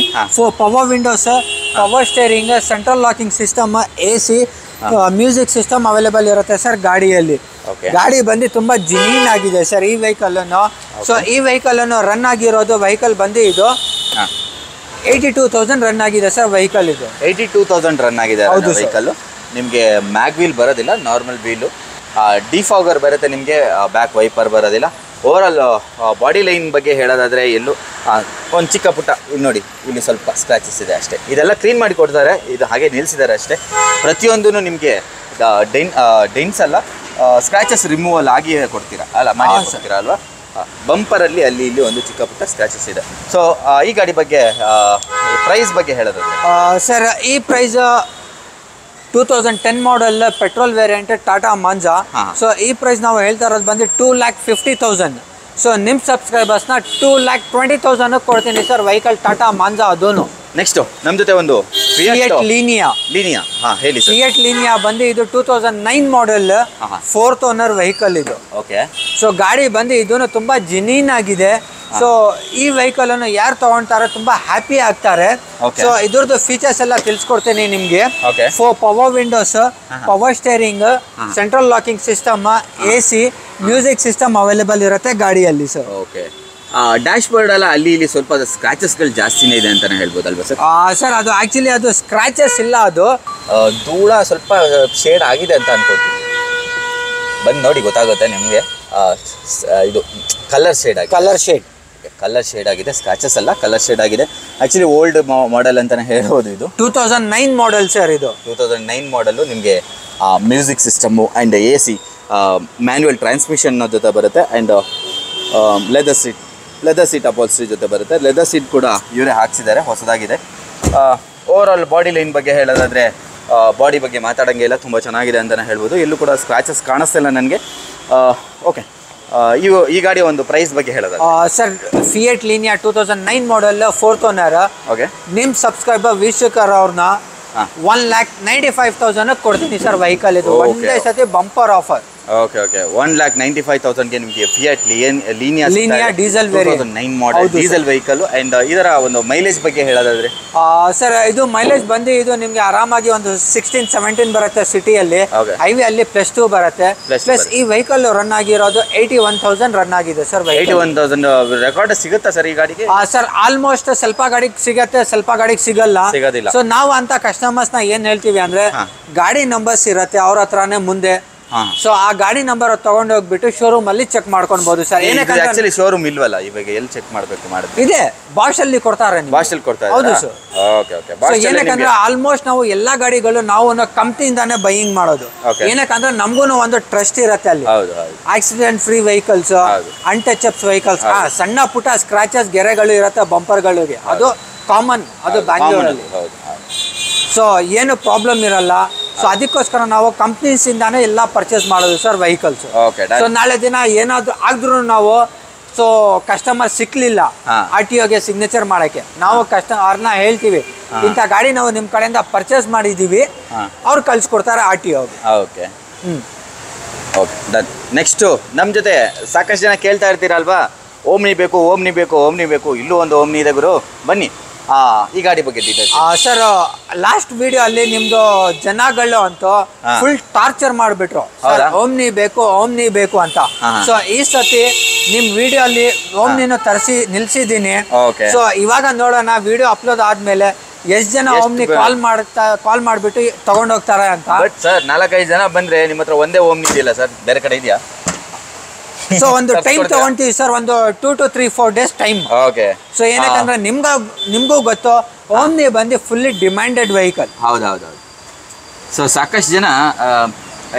Power windows, power steering, central locking system, AC, music system available ಇರುತ್ತೆ ಸರ್ ಗಾಡಿಯಲ್ಲಿ. ಗಾಡಿ ಬಂದು ತುಂಬ ಜಿನೀನ್ ಆಗಿದೆ ಸರ್ ಈ ವೆಹಿಕಲ್ ಅನ್ನು. ಸೊ ಈ ವೆಹಿಕಲ್ ಅನ್ನು ರನ್ ಆಗಿರೋದು ವೆಹಿಕಲ್ ಬಂದು ಇದು 82,000 ರನ್ ಆಗಿದೆ ಸರ್ ವೆಹಿಕಲ್. ಇದು 82,000 ರನ್ ಆಗಿದೆ ವೆಹಿಕಲ್. ನಿಮಗೆ ಮ್ಯಾಗ್ ವೀಲ್ ಬರೋದಿಲ್ಲ, ನಾರ್ಮಲ್ ವೀಲು. ಡಿಫಾಗರ್ ಬರುತ್ತೆ ನಿಮಗೆ, ಬ್ಯಾಕ್ ವೈಪರ್ ಬರೋದಿಲ್ಲ. ಓವರಾಲ್ ಬಾಡಿ ಲೈನ್ ಬಗ್ಗೆ ಹೇಳೋದಾದರೆ ಎಲ್ಲೂ ಒಂದು ಚಿಕ್ಕ ಪುಟ್ಟ ಇಲ್ಲಿ ನೋಡಿ, ಇಲ್ಲಿ ಸ್ವಲ್ಪ ಸ್ಕ್ರಾಚಸ್ ಇದೆ ಅಷ್ಟೇ. ಇದೆಲ್ಲ ಕ್ಲೀನ್ ಮಾಡಿ ಕೊಡ್ತಾರೆ, ಇದು ಹಾಗೆ ನಿಲ್ಲಿಸಿದ್ದಾರೆ ಅಷ್ಟೇ. ಪ್ರತಿಯೊಂದೂ ನಿಮಗೆ ಡೆಂಟ್ಸ್ ಅಲ್ಲ, ಸ್ಕ್ರಾಚಸ್ ರಿಮೂವಲ್ ಆಗಿಯೇ ಕೊಡ್ತೀರಾ ಅಲ್ಲ, ಮಾಡಿ ಕೊಡ್ತೀರಾ ಅಲ್ವಾ. ಬಂಪರಲ್ಲಿ ಅಲ್ಲಿ ಇಲ್ಲಿ ಒಂದು ಚಿಕ್ಕ ಪುಟ್ಟ ಸ್ಕ್ರಾಚಸ್ ಇದೆ. ಸೊ ಈ ಗಾಡಿ ಬಗ್ಗೆ ಪ್ರೈಸ್ ಬಗ್ಗೆ ಹೇಳೋದಾದ್ರೆ ಸರ್, ಈ price 2010 model petrol variant Tata Manza. So ಈ ಪ್ರೈಸ್ ನಾವು ಹೇಳ್ತಾ ಇರೋದು ಬಂದು 2,50,000. ಸೊ ನಿಮ್ಮ ಸಬ್ಸ್ಕ್ರೈಬರ್ಸ್ನ 2,20,000 ಕೊಡ್ತೀನಿ ಸರ್ ವೆಹಿಕಲ್ ಟಾಟಾ ಮಾಂಜಾ. ಅದೂ ನೆಕ್ಸ್ಟ್ ನಮ್ಮ ಜೊತೆ ಒಂದು ಫಿಯಟ್ ಲೀನಿಯಾ. ಹೇಳಿ ಸರ್. ಫಿಯಟ್ ಲೀನಿಯಾ ಬಂದು ಇದು 2009 ಮಾಡೆಲ್, 4th ಓನರ್ ವೆಹಿಕಲ್ ಇದು. ಓಕೆ. ಸೊ ಗಾಡಿ ಬಂದು ಇದೂ ತುಂಬ ಜಿನೀನ್ ಆಗಿದೆ. ಸೊ ಈ ವೆಹಿಕಲ್ ಅನ್ನು ಯಾರು ತಗೊಳ್ತಾರೆ ತುಂಬಾ ಹ್ಯಾಪಿ ಆಗ್ತಾರೆ. ಸೊ ಇದ್ರದ್ದು ಫೀಚರ್ಸ್ ಎಲ್ಲ ತಿಳಿಸ್ಕೊಡ್ತೀನಿ ನಿಮ್ಗೆ. Power windows, power steering, central locking system, AC, music system available ಇರುತ್ತೆ ಗಾಡಿಯಲ್ಲಿ ಸರ್. ಓಕೆ. ಡ್ಯಾಶ್ ಬೋರ್ಡ್ ಎಲ್ಲ ಅಲ್ಲಿ ಇಲ್ಲಿ ಸ್ವಲ್ಪ ಸ್ಕ್ರಾಚಸ್ಗಳು ಜಾಸ್ತಿನೇ ಇದೆ ಅಂತಾನೆ ಹೇಳ್ಬೋದಲ್ವಾ ಸರ್? ಸರ್ ಅದು ಆಕ್ಚುಲಿ ಅದು ಸ್ಕ್ರಾಚಸ್ ಇಲ್ಲ, ಅದು ಧೂಳ ಸ್ವಲ್ಪ ಶೇಡ್ ಆಗಿದೆ ಅಂತ ಅನ್ಕೋತೀನಿ. ಬಂದು ನೋಡಿ ಗೊತ್ತಾಗುತ್ತೆ ನಿಮಗೆ. ಇದು ಕಲರ್ ಶೇಡ್ ಆಗಿದೆ, ಸ್ಕ್ರಾಚಸ್ ಅಲ್ಲ, ಕಲರ್ ಶೇಡ್ ಆಗಿದೆ. ಆಕ್ಚುಲಿ ಓಲ್ಡ್ ಮಾಡೆಲ್ ಅಂತಾನೆ ಹೇಳ್ಬೋದು. ಇದು 2009 ಮಾಡೆಲ್ ಸರ್. ಇದು 2009 ಮಾಡೆಲ್ಲು. ನಿಮಗೆ music system and AC, manual transmission ಜೊತೆ ಬರುತ್ತೆ. ಆ್ಯಂಡ್ ಲೆದರ್ ಸೀಟ್ ಅಪಾಲ್ಸ್ಟ್ರಿ ಜೊತೆ ಬರುತ್ತೆ. ಲೆದರ್ ಸೀಟ್ ಕೂಡ ಇವರೇ ಹಾಕ್ಸಿದ್ದಾರೆ, ಹೊಸದಾಗಿದೆ. ಓವರಾಲ್ ಬಾಡಿ ಲೈನ್ ಬಗ್ಗೆ ಹೇಳೋದಾದರೆ ಬಾಡಿ ಬಗ್ಗೆ ಮಾತಾಡೋಂಗಿಲ್ಲ, ತುಂಬ ಚೆನ್ನಾಗಿದೆ ಅಂತಲೇ ಹೇಳ್ಬೋದು. ಎಲ್ಲೂ ಕೂಡ ಸ್ಕ್ರಾಚಸ್ ಕಾಣಿಸ್ತಿಲ್ಲ ನನಗೆ. ಓಕೆ. ಈ ಗಾಡಿ ಒಂದು ಪ್ರೈಸ್ ಬಗ್ಗೆ ಹೇಳೋದು sir, fiat Linea 2009 model, 4th owner. Okay. ನಿಮ್ಮ ಸಬ್ಸ್ಕ್ರೈಬರ್ ವೀಕ್ಷಕರ್ ಅವ್ರನ್ನ 1,95,000 ಕೊಡ್ತೀನಿ ಸರ್ ವೆಹಿಕಲ್. ಇದು ಒಂದೇ ಸತಿ ಬಂಪರ್ ಆಫರ್. ಓಕೆ. 1,95,000ಗೆ ನಿಮಗೆ fiat Linea diesel 2009 model diesel vehicle. And ಇದರ ಒಂದು ಮೈಲೇಜ್ ಬಗ್ಗೆ ಹೇಳೋದಾದ್ರೆ ಸರ್, ಇದು ಮೈಲೇಜ್ ಬಂದು ಇದು ನಿಮಗೆ ಆರಾಮಾಗಿ ಒಂದು 16-17 ಬರುತ್ತೆ ಸಿಟಿಯಲ್ಲಿ. ಹೈವೇ ಅಲ್ಲಿ +2 ಬರುತ್ತೆ. ಪ್ಲಸ್ ಈ ವೆಹಿಕಲ್ ರನ್ ಆಗಿರೋದು 81,000 ರನ್ ಆಗಿದೆ ಸರ್. 81,000 ರೆಕಾರ್ಡ್ ಸಿಗುತ್ತಾ ಸರ್ ಈ ಗಾಡಿಗೆ? ಸರ್ ಆಲ್ಮೋಸ್ಟ್ ಸ್ವಲ್ಪ ಗಾಡಿಗೆ ಸಿಗತ್ತೆ, ಸ್ವಲ್ಪ ಗಾಡಿಗೆ ಸಿಗೋದಿಲ್ಲ. ಸೊ ನಾವು ಅಂತ ಕಸ್ಟಮರ್ಸ್ನ ಏನ್ ಹೇಳ್ತೀವಿ ಅಂದ್ರೆ, ಗಾಡಿ ನಂಬರ್ಸ್ ಇರುತ್ತೆ ಅವ್ರ ಹತ್ರನೇ ಮುಂದೆ. ಸೊ ಆ ಗಾಡಿ ನಂಬರ್ ತಗೊಂಡು ಹೋಗ್ಬಿಟ್ಟು ಶೋರೂಮ್ ಅಲ್ಲಿ ಚೆಕ್ ಮಾಡ್ಕೊಬಹುದು ಸರ್. ಆಕ್ಚುಲಿ ಶೋರೂಮ್ ಇಲ್ವಲ್ಲ ಇವಾಗ, ಎಲ್ಲಿ ಚೆಕ್ ಮಾಡಬೇಕು ಮಾಡಿದ್ರೆ ಇದೆ, ಬಾಷ್ ಅಲ್ಲಿ ಕೊಡ್ತಾರೆ. ಹೌದು ಸರ್. ಏನಕ್ಕಂದ್ರೆ ಆಲ್ಮೋಸ್ಟ್ ನಾವು ಎಲ್ಲಾ ಗಾಡಿಗಳು ನಾವು ಕಂಪ್ನಿಯಿಂದಾನೇ ಬೈಯಿಂಗ್ ಮಾಡೋದು. ಏನಕ್ಕಂದ್ರೆ ನಮಗೂ ಒಂದು ಟ್ರಸ್ಟ್ ಇರುತ್ತೆ ಅಲ್ಲಿ. ಆಕ್ಸಿಡೆಂಟ್ ಫ್ರೀ ವೆಹಿಕಲ್ಸ್, ಅನ್ಟಚಪ್ಸ್ ವೆಹಿಕಲ್ಸ್, ಸಣ್ಣ ಪುಟ್ಟ ಸ್ಕ್ರಾಚಸ್ ಗೆರೆಗಳು ಇರುತ್ತೆ ಬಂಪರ್ಗಳಿಗೆ, ಅದು ಕಾಮನ್, ಅದು ಬ್ಯಾಂಗ್ಳೂರಲ್ಲಿ. ಸೊ ಏನು ಪ್ರಾಬ್ಲಮ್ ಇರಲ್ಲ. ಸೊ ಅದಕ್ಕೋಸ್ಕರ ನಾವು ಕಂಪ್ನೀಸ್ ಇಂದಾನೆ ಎಲ್ಲ ಪರ್ಚೇಸ್ ಮಾಡೋದು ಸರ್ ವೆಹಿಕಲ್ಸ್. ಸೊ ನಾಳೆ ದಿನ ಏನಾದ್ರು ಆದ್ರೂ ನಾವು ಸೊ ಕಸ್ಟಮರ್ ಸಿಕ್ಲಿಲ್ಲ RTOಗೆ ಸಿಗ್ನೇಚರ್ ಮಾಡಕ್ಕೆ, ನಾವು ಅವ್ರನ್ನ ಹೇಳ್ತೀವಿ ಇಂಥ ಗಾಡಿ ನಾವು ನಿಮ್ಮ ಕಡೆಯಿಂದ ಪರ್ಚೇಸ್ ಮಾಡಿದೀವಿ, ಅವ್ರು ಕಳ್ಸಿಕೊಡ್ತಾರೆ RTOಗೆ. ಓಕೆ. ನೆಕ್ಸ್ಟು ನಮ್ಮ ಜೊತೆ ಸಾಕಷ್ಟು ಜನ ಕೇಳ್ತಾ ಇರ್ತೀರಲ್ವಾ, ಓಮ್ನಿ ಬೇಕು. ಇಲ್ಲೂ ಒಂದು ಓಮ್ನಿ ಇದೆ ಗುರು, ಬನ್ನಿ ಈ ಗಾಡಿ ಬಗ್ಗೆ ಡೀಟೇಲ್ಸ್. ಸರ್, ಲಾಸ್ಟ್ ವಿಡಿಯೋ ಅಲ್ಲಿ ನಿಮ್ದು ಜನಗಳು ಅಂತೂ ಫುಲ್ ಟಾರ್ಚರ್ ಮಾಡಿಬಿಟ್ರು, ಓಮ್ನಿ ಬೇಕು ಅಂತ. ಸೊ ಈ ಸತಿ ನಿಮ್ ವಿಡಿಯೋ ಅಲ್ಲಿ ಓಮ್ನಿನ ತರಿಸಿ ನಿಲ್ಸಿದ್ದೀನಿ. ಸೊ ಇವಾಗ ನೋಡೋಣ ವಿಡಿಯೋ ಅಪ್ಲೋಡ್ ಆದ್ಮೇಲೆ ಎಷ್ಟು ಜನ ಓಮ್ನಿ ಕಾಲ್ ಮಾಡ್ಬಿಟ್ಟು ತಗೊಂಡೋಗ್ತಾರೆ ಅಂತ. ಬಟ್ ಸರ್ 4-5 ಜನ ಬಂದ್ರೆ ನಿಮ್ಮ ಹತ್ರ ಒಂದೇ ಓಮ್ನಿ ಇದೆಯಲ್ಲ ಸರ್, ಬೇರೆ ಕಡೆ ಇದೆಯಾ? ಸೊ ಒಂದು ಟೈಮ್ ತಗೊಂತೀವಿ ಸರ್, ಒಂದು 2 to 3-4 days time. Okay. So ಏನಕ್ಕಂದ್ರೆ ನಿಮ್ಗೂ ಗೊತ್ತು ಓಮ್ನಿ ಬಂದು ಫುಲ್ಲಿ ಡಿಮ್ಯಾಂಡೆಡ್ ವೆಹಿಕಲ್. ಹೌದು. ಸೊ ಸಾಕಷ್ಟು ಜನ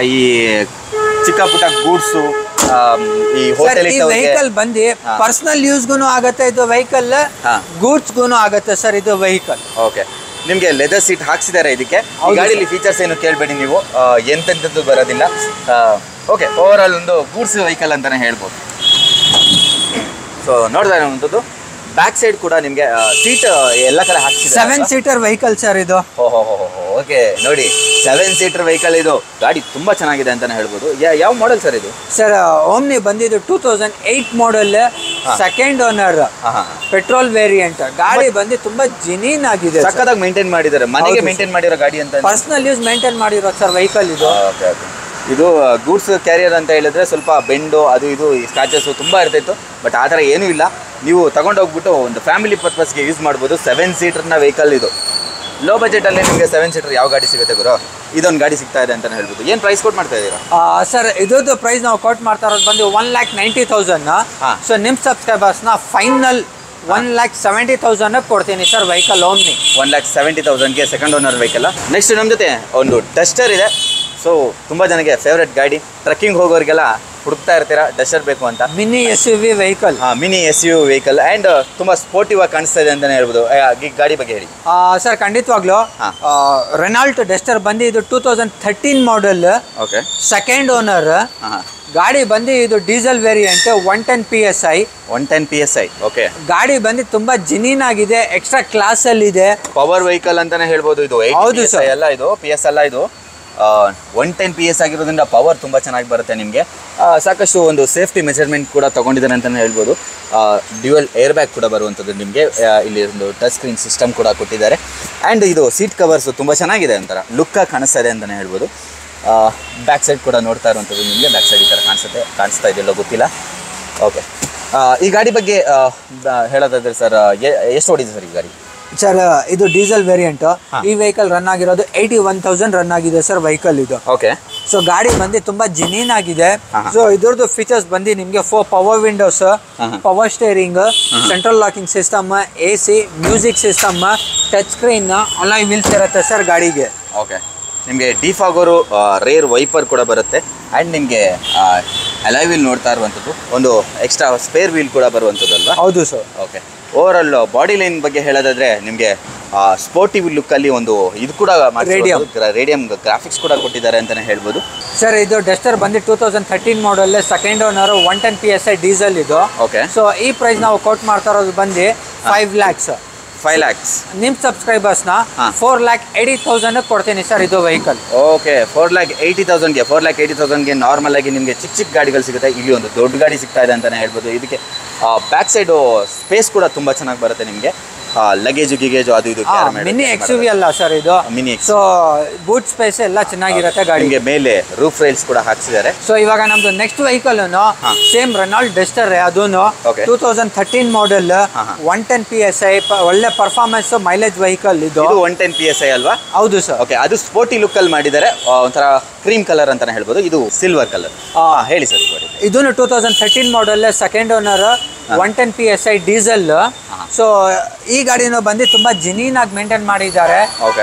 ಈ ಚಿಕ್ಕ ಪುಟ್ಟ ಗೂಡ್ಸು, ಈ ಹೋಟೆಲ್ ವೆಹಿಕಲ್ ಬಂದು ಪರ್ಸನಲ್ ಯೂಸ್ಗೂ ಆಗತ್ತೆ ಇದು ವೆಹಿಕಲ್, ಗೂಡ್ಸ್ಗೂ ಆಗತ್ತೆ ಸರ್ ಇದು ವೆಹಿಕಲ್. ಓಕೆ. ನಿಮಗೆ ಲೆದರ್ ಸೀಟ್ ಹಾಕ್ಸಿದ್ದಾರೆ ಇದಕ್ಕೆ. ಈ ಗಾಡಿಯಲ್ಲಿ ಫೀಚರ್ಸ್ ಏನು ಕೇಳಬೇಡಿ ನೀವು, ಎಂತೆಂಥದ್ದು ಬರೋದಿಲ್ಲ. ಓಕೆ, ಓವರ್ ಆಲ್ ಒಂದು ಗೂಡ್ಸ್ ವೆಹಿಕಲ್ ಅಂತಲೇ ಹೇಳ್ಬೋದು. ಸೊ ನೋಡ್ತಾ ಇರೋವಂಥದ್ದು ಬ್ಯಾಕ್ ಸೈಡ್ ಕೂಡ ನಿಮಗೆ ಸೀಟ್ ಎಲ್ಲ ಕಡೆ ಹಾಕ್ಸಿದ್ದಾರೆ. 7 ಸೀಟರ್ ವೆಹಿಕಲ್ ಸರ್ ಇದು. ಓಕೆ, ನೋಡಿ 7 ಸೀಟರ್ ವೆಹಿಕಲ್ ಇದು. ಗಾಡಿ ತುಂಬಾ ಚೆನ್ನಾಗಿದೆ ಅಂತಾನೆ ಹೇಳ್ಬೋದು. ಯಾವ ಮಾಡೆಲ್ ಸರ್ ಇದು? ಸರ್ ಓಮ್ನಿ ಬಂದಿದ್ದು 2008 model, second owner, petrol variant. ಗಾಡಿ ಬಂದು ತುಂಬಾ ಜೆನ್ಯೂನ್ ಆಗಿದೆ, ಸಕ್ಕತ್ತಾಗಿ ಮೇಂಟೈನ್ ಮಾಡಿದ್ದಾರೆ. ಮನೆಗೆ ಮೇಂಟೈನ್ ಮಾಡಿರೋ ಗಾಡಿ ಅಂತ, ಪರ್ಸನಲ್ ಯೂಸ್ ಮೇಂಟೈನ್ ಮಾಡಿರೋ ಸರ್ ವೆಹಿಕಲ್ ಇದು. ಇದು ಗೂಡ್ಸ್ ಕ್ಯಾರಿಯರ್ ಅಂತ ಹೇಳಿದ್ರೆ ಸ್ವಲ್ಪ ಬೆಂಡು ಅದು ಇದು ಸ್ಕ್ರಾಚಸ್ ತುಂಬ ಇರ್ತಾಯಿತ್ತು. ಬಟ್ ಆ ಥರ ಏನೂ ಇಲ್ಲ. ನೀವು ತಗೊಂಡೋಗ್ಬಿಟ್ಟು ಒಂದು ಫ್ಯಾಮಿಲಿ ಪರ್ಪಸ್ಗೆ ಯೂಸ್ ಮಾಡ್ಬೋದು. 7 ಸೀಟರ್ನ ವೆಹಿಕಲ್ ಇದು. ಲೋ ಬಜೆಟಲ್ಲಿ ನಿಮಗೆ 7 ಸೀಟರ್ ಯಾವ ಗಾಡಿ ಸಿಗುತ್ತೆ ಗುರು? ಇದೊಂದು ಗಾಡಿ ಸಿಗ್ತಾ ಇದೆ ಅಂತಲೇ ಹೇಳ್ಬೋದು. ಏನು ಪ್ರೈಸ್ ಕೊಟ್ಟು ಮಾಡ್ತಾ ಇದ್ದೀರಾ ಸರ್? ಇದ್ರದ್ದು ಪ್ರೈಸ್ ನಾವು ಕೋಟ್ ಮಾಡ್ತಾ ಇರೋದು ಬಂದು 1,90,000. ಸೊ ನಿಮ್ಮ ಸಬ್ಸ್ಕ್ರೈಬರ್ಸ್ನ ಫೈನಲ್ 1,70,000 ಕೊಡ್ತೀನಿ ಸರ್ ವೆಹಿಕಲ್ ಓಮ್ನಿ. 1,70,000ಗೆ ಸೆಕೆಂಡ್ ಓನರ್ ವೆಹಿಕಲ್. ನೆಕ್ಸ್ಟ್ ನಮ್ಮ ಜೊತೆ ಒಂದು ಡಸ್ಟರ್ ಇದೆ. ಸೊ ತುಂಬ ಜನಕ್ಕೆ ಫೇವ್ರೆಟ್ ಗಾಡಿ, ಟ್ರೆಕ್ಕಿಂಗ್ ಹೋಗೋರಿಗೆಲ್ಲ ಹುಡುಕ್ತಾ ಇರ್ತೀರಾ ಡಸ್ಟರ್ ಬೇಕು ಅಂತ. Mini SUV vehicle. Mini SUV vehicle and ತುಂಬ ಸ್ಪೋರ್ಟಿವ್ ಆಗಿ ಕಾಣಿಸ್ತಾ ಇದೆ ಅಂತಲೇ ಹೇಳ್ಬೋದು. ಈ ಗಾಡಿ ಬಗ್ಗೆ ಹೇಳಿ ಸರ್. ಖಂಡಿತವಾಗ್ಲೂ ರೆನಾಲ್ಟ್ ಡಸ್ಟರ್ ಬಂದು ಇದು 2013 ಮಾಡೆಲ್. Okay, second owner. ಗಾಡಿ ಬಂದು ಇದು diesel variant, 110 PSI. 110 PSI. Okay, ಗಾಡಿ ಬಂದು ತುಂಬಾ ಜೆನ್ಯೂನ್ ಆಗಿದೆ, ಎಕ್ಸ್ಟ್ರಾ ಕ್ಲಾಸ್ ಅಲ್ಲಿ ಇದೆ. ಪವರ್ ವೆಹಿಕಲ್ ಅಂತಾನೆ ಹೇಳ್ಬೋದು ಇದು. ಹೌದು ಸರ್, ಎಲ್ಲ ಇದು PS ಅಲ್ಲ, ಇದು 110 PS ಆಗಿರೋದ್ರಿಂದ ಪವರ್ ತುಂಬ ಚೆನ್ನಾಗಿ ಬರುತ್ತೆ ನಿಮಗೆ. ಸಾಕಷ್ಟು ಒಂದು ಸೇಫ್ಟಿ ಮೆಜರ್ಮೆಂಟ್ ಕೂಡ ತೊಗೊಂಡಿದ್ದಾರೆ ಅಂತಲೇ ಹೇಳ್ಬೋದು. ಡ್ಯುಯಲ್ ಏರ್ ಬ್ಯಾಗ್ ಕೂಡ ಬರುವಂಥದ್ದು ನಿಮಗೆ. ಇಲ್ಲಿ ಒಂದು ಟಚ್ ಸ್ಕ್ರೀನ್ ಸಿಸ್ಟಮ್ ಕೂಡ ಕೊಟ್ಟಿದ್ದಾರೆ. ಆ್ಯಂಡ್ ಇದು ಸೀಟ್ ಕವರ್ಸು ತುಂಬ ಚೆನ್ನಾಗಿದೆ, ಒಂಥರ ಲುಕ್ಕಾಗಿ ಕಾಣಿಸ್ತಾ ಇದೆ ಅಂತಲೇ ಹೇಳ್ಬೋದು. ಬ್ಯಾಕ್ ಸೈಡ್ ಕೂಡ ನೋಡ್ತಾ ಇರುವಂಥದ್ದು ನಿಮಗೆ. ಬ್ಯಾಕ್ ಸೈಡ್ ಈ ಥರ ಕಾಣಿಸ್ತಾ ಇದೆಯಲ್ಲ ಗೊತ್ತಿಲ್ಲ. ಓಕೆ, ಈ ಗಾಡಿ ಬಗ್ಗೆ ಹೇಳೋದಾದ್ರೆ ಸರ್, ಎಷ್ಟು ಓಡಿದೆ ಸರ್ ಈ ಗಾಡಿ? ಸರ್ ಇದು ಡೀಸೆಲ್ ವೇರಿಯಂಟ್. ಈ ವೆಹಿಕಲ್ ರನ್ ಆಗಿರೋದು 81,000 ರನ್ ಆಗಿದೆ ಸರ್ ವೆಹಿಕಲ್ ಇದು. ಓಕೆ, ಸೊ ಗಾಡಿ ಬಂದು ತುಂಬಾ ಜೆನ್ಯೂನ್ ಆಗಿದೆ. ಸೊ ಇದ್ರದ್ದು ಫೀಚರ್ಸ್ ಬಂದು ನಿಮಗೆ 4 power windows, power steering, central locking system, AC, music system, touch screen, alloy wheels ಇರುತ್ತೆ ಸರ್ ಗಾಡಿಗೆ. ಓಕೆ, ನಿಮಗೆ ಡಿಫಾಗೋರು ರೇರ್ ವೈಪರ್ ಕೂಡ ಬರುತ್ತೆ. ಆ್ಯಂಡ್ ನಿಮಗೆ ಅಲಾಯ್ ವೀಲ್ ನೋಡ್ತಾ ಇರುವಂಥದ್ದು, ಒಂದು ಎಕ್ಸ್ಟ್ರಾ ಸ್ಪೇರ್ ವೀಲ್ ಕೂಡ ಬರುವಂಥದ್ದು ಅಲ್ವಾ? ಹೌದು sir. Okay, over all body line ಬಗ್ಗೆ ಹೇಳೋದಾದ್ರೆ ನಿಮಗೆ ಸ್ಪೋರ್ಟಿವ್ ಲುಕ್ಕಲ್ಲಿ ಒಂದು ಇದು ಕೂಡ ರೇಡಿಯಂ ಗ್ರಾಫಿಕ್ಸ್ ಕೂಡ ಕೊಟ್ಟಿದ್ದಾರೆ ಅಂತಲೇ ಹೇಳ್ಬೋದು. ಸರ್ ಇದು ಡಸ್ಟರ್ ಬಂದು 2013 model, second owner, 110 PSI diesel ಇದು. ಓಕೆ, ಸೊ ಈ ಪ್ರೈಸ್ ನಾವು ಕೋಟ್ ಮಾಡ್ತಾ ಇರೋದು ಬಂದು 5 lakhs. 5 lakhs. ನಿಮ್ಮ ಸಬ್ಸ್ಕ್ರೈಬರ್ಸ್ನ 4,80,000 ಕೊಡ್ತೀನಿ ಸರ್ ಇದು ವೆಹಿಕಲ್. ಓಕೆ, 4,80,000ಗೆ 4,80,000ಗೆ ನಾರ್ಮಲ್ ಆಗಿ ನಿಮಗೆ ಚಿಕ್ಕ ಗಾಡಿಗಳು ಸಿಗುತ್ತೆ. ಇಲ್ಲಿ ಒಂದು ದೊಡ್ಡ ಗಾಡಿ ಸಿಗ್ತಾ ಇದೆ ಅಂತಲೇ ಹೇಳ್ಬೋದು. ಇದಕ್ಕೆ ಬ್ಯಾಕ್ ಸೈಡು ಸ್ಪೇಸ್ ಕೂಡ ತುಂಬ ಚೆನ್ನಾಗಿ ಬರುತ್ತೆ ನಿಮಗೆ. ಲಗೇಜು ಗಿಗೇಜು ಅದು ಇದು ಮಿನಿ XUV ಅಲ್ಲ ಸರ್ ಇದು, ಮಿನಿ. ಸೊ ಬೂಟ್ ಸ್ಪೇಸ್ ಎಲ್ಲ ಚೆನ್ನಾಗಿರುತ್ತೆ ಗಾಡಿಗೆ. ಮೇಲೆ ರೂಫ್ ರೈಲ್ಸ್ ಕೂಡ ಹಾಕ್ಸಿದ್ದಾರೆ. ಸೊ ಇವಾಗ ನಮ್ದು next vehicle same Renault Duster, ಅದೂನು 2013 ಮಾಡೆಲ್, 110 PSI, ಒಳ್ಳೆ ಪರ್ಫಾರ್ಮೆನ್ಸ್, ಮೈಲೇಜ್ ವೆಹಿಕಲ್ ಇದು. 110 PSI ಅಲ್ವಾ? ಹೌದು ಸರ್. ಓಕೆ, ಅದು ಸ್ಪೋರ್ಟಿ ಲುಕ್ ಅಲ್ಲಿ ಮಾಡಿದ್ದಾರೆ. ಒಂಥರ ಕ್ರೀಮ್ ಕಲರ್ ಅಂತಾನೆ ಹೇಳ್ಬೋದು. ಇದು ಸಿಲ್ವರ್ ಕಲರ್. ಹೇಳಿ ಸರ್. ಇದೂನು 2013 model, second owner, 110 PSI diesel. So ಈ ಗಾಡಿನೂ ಬಂದು ತುಂಬಾ ಜೆನ್ಯೂನ್ ಆಗಿ ಮೇಂಟೈನ್ ಮಾಡಿದ್ದಾರೆ.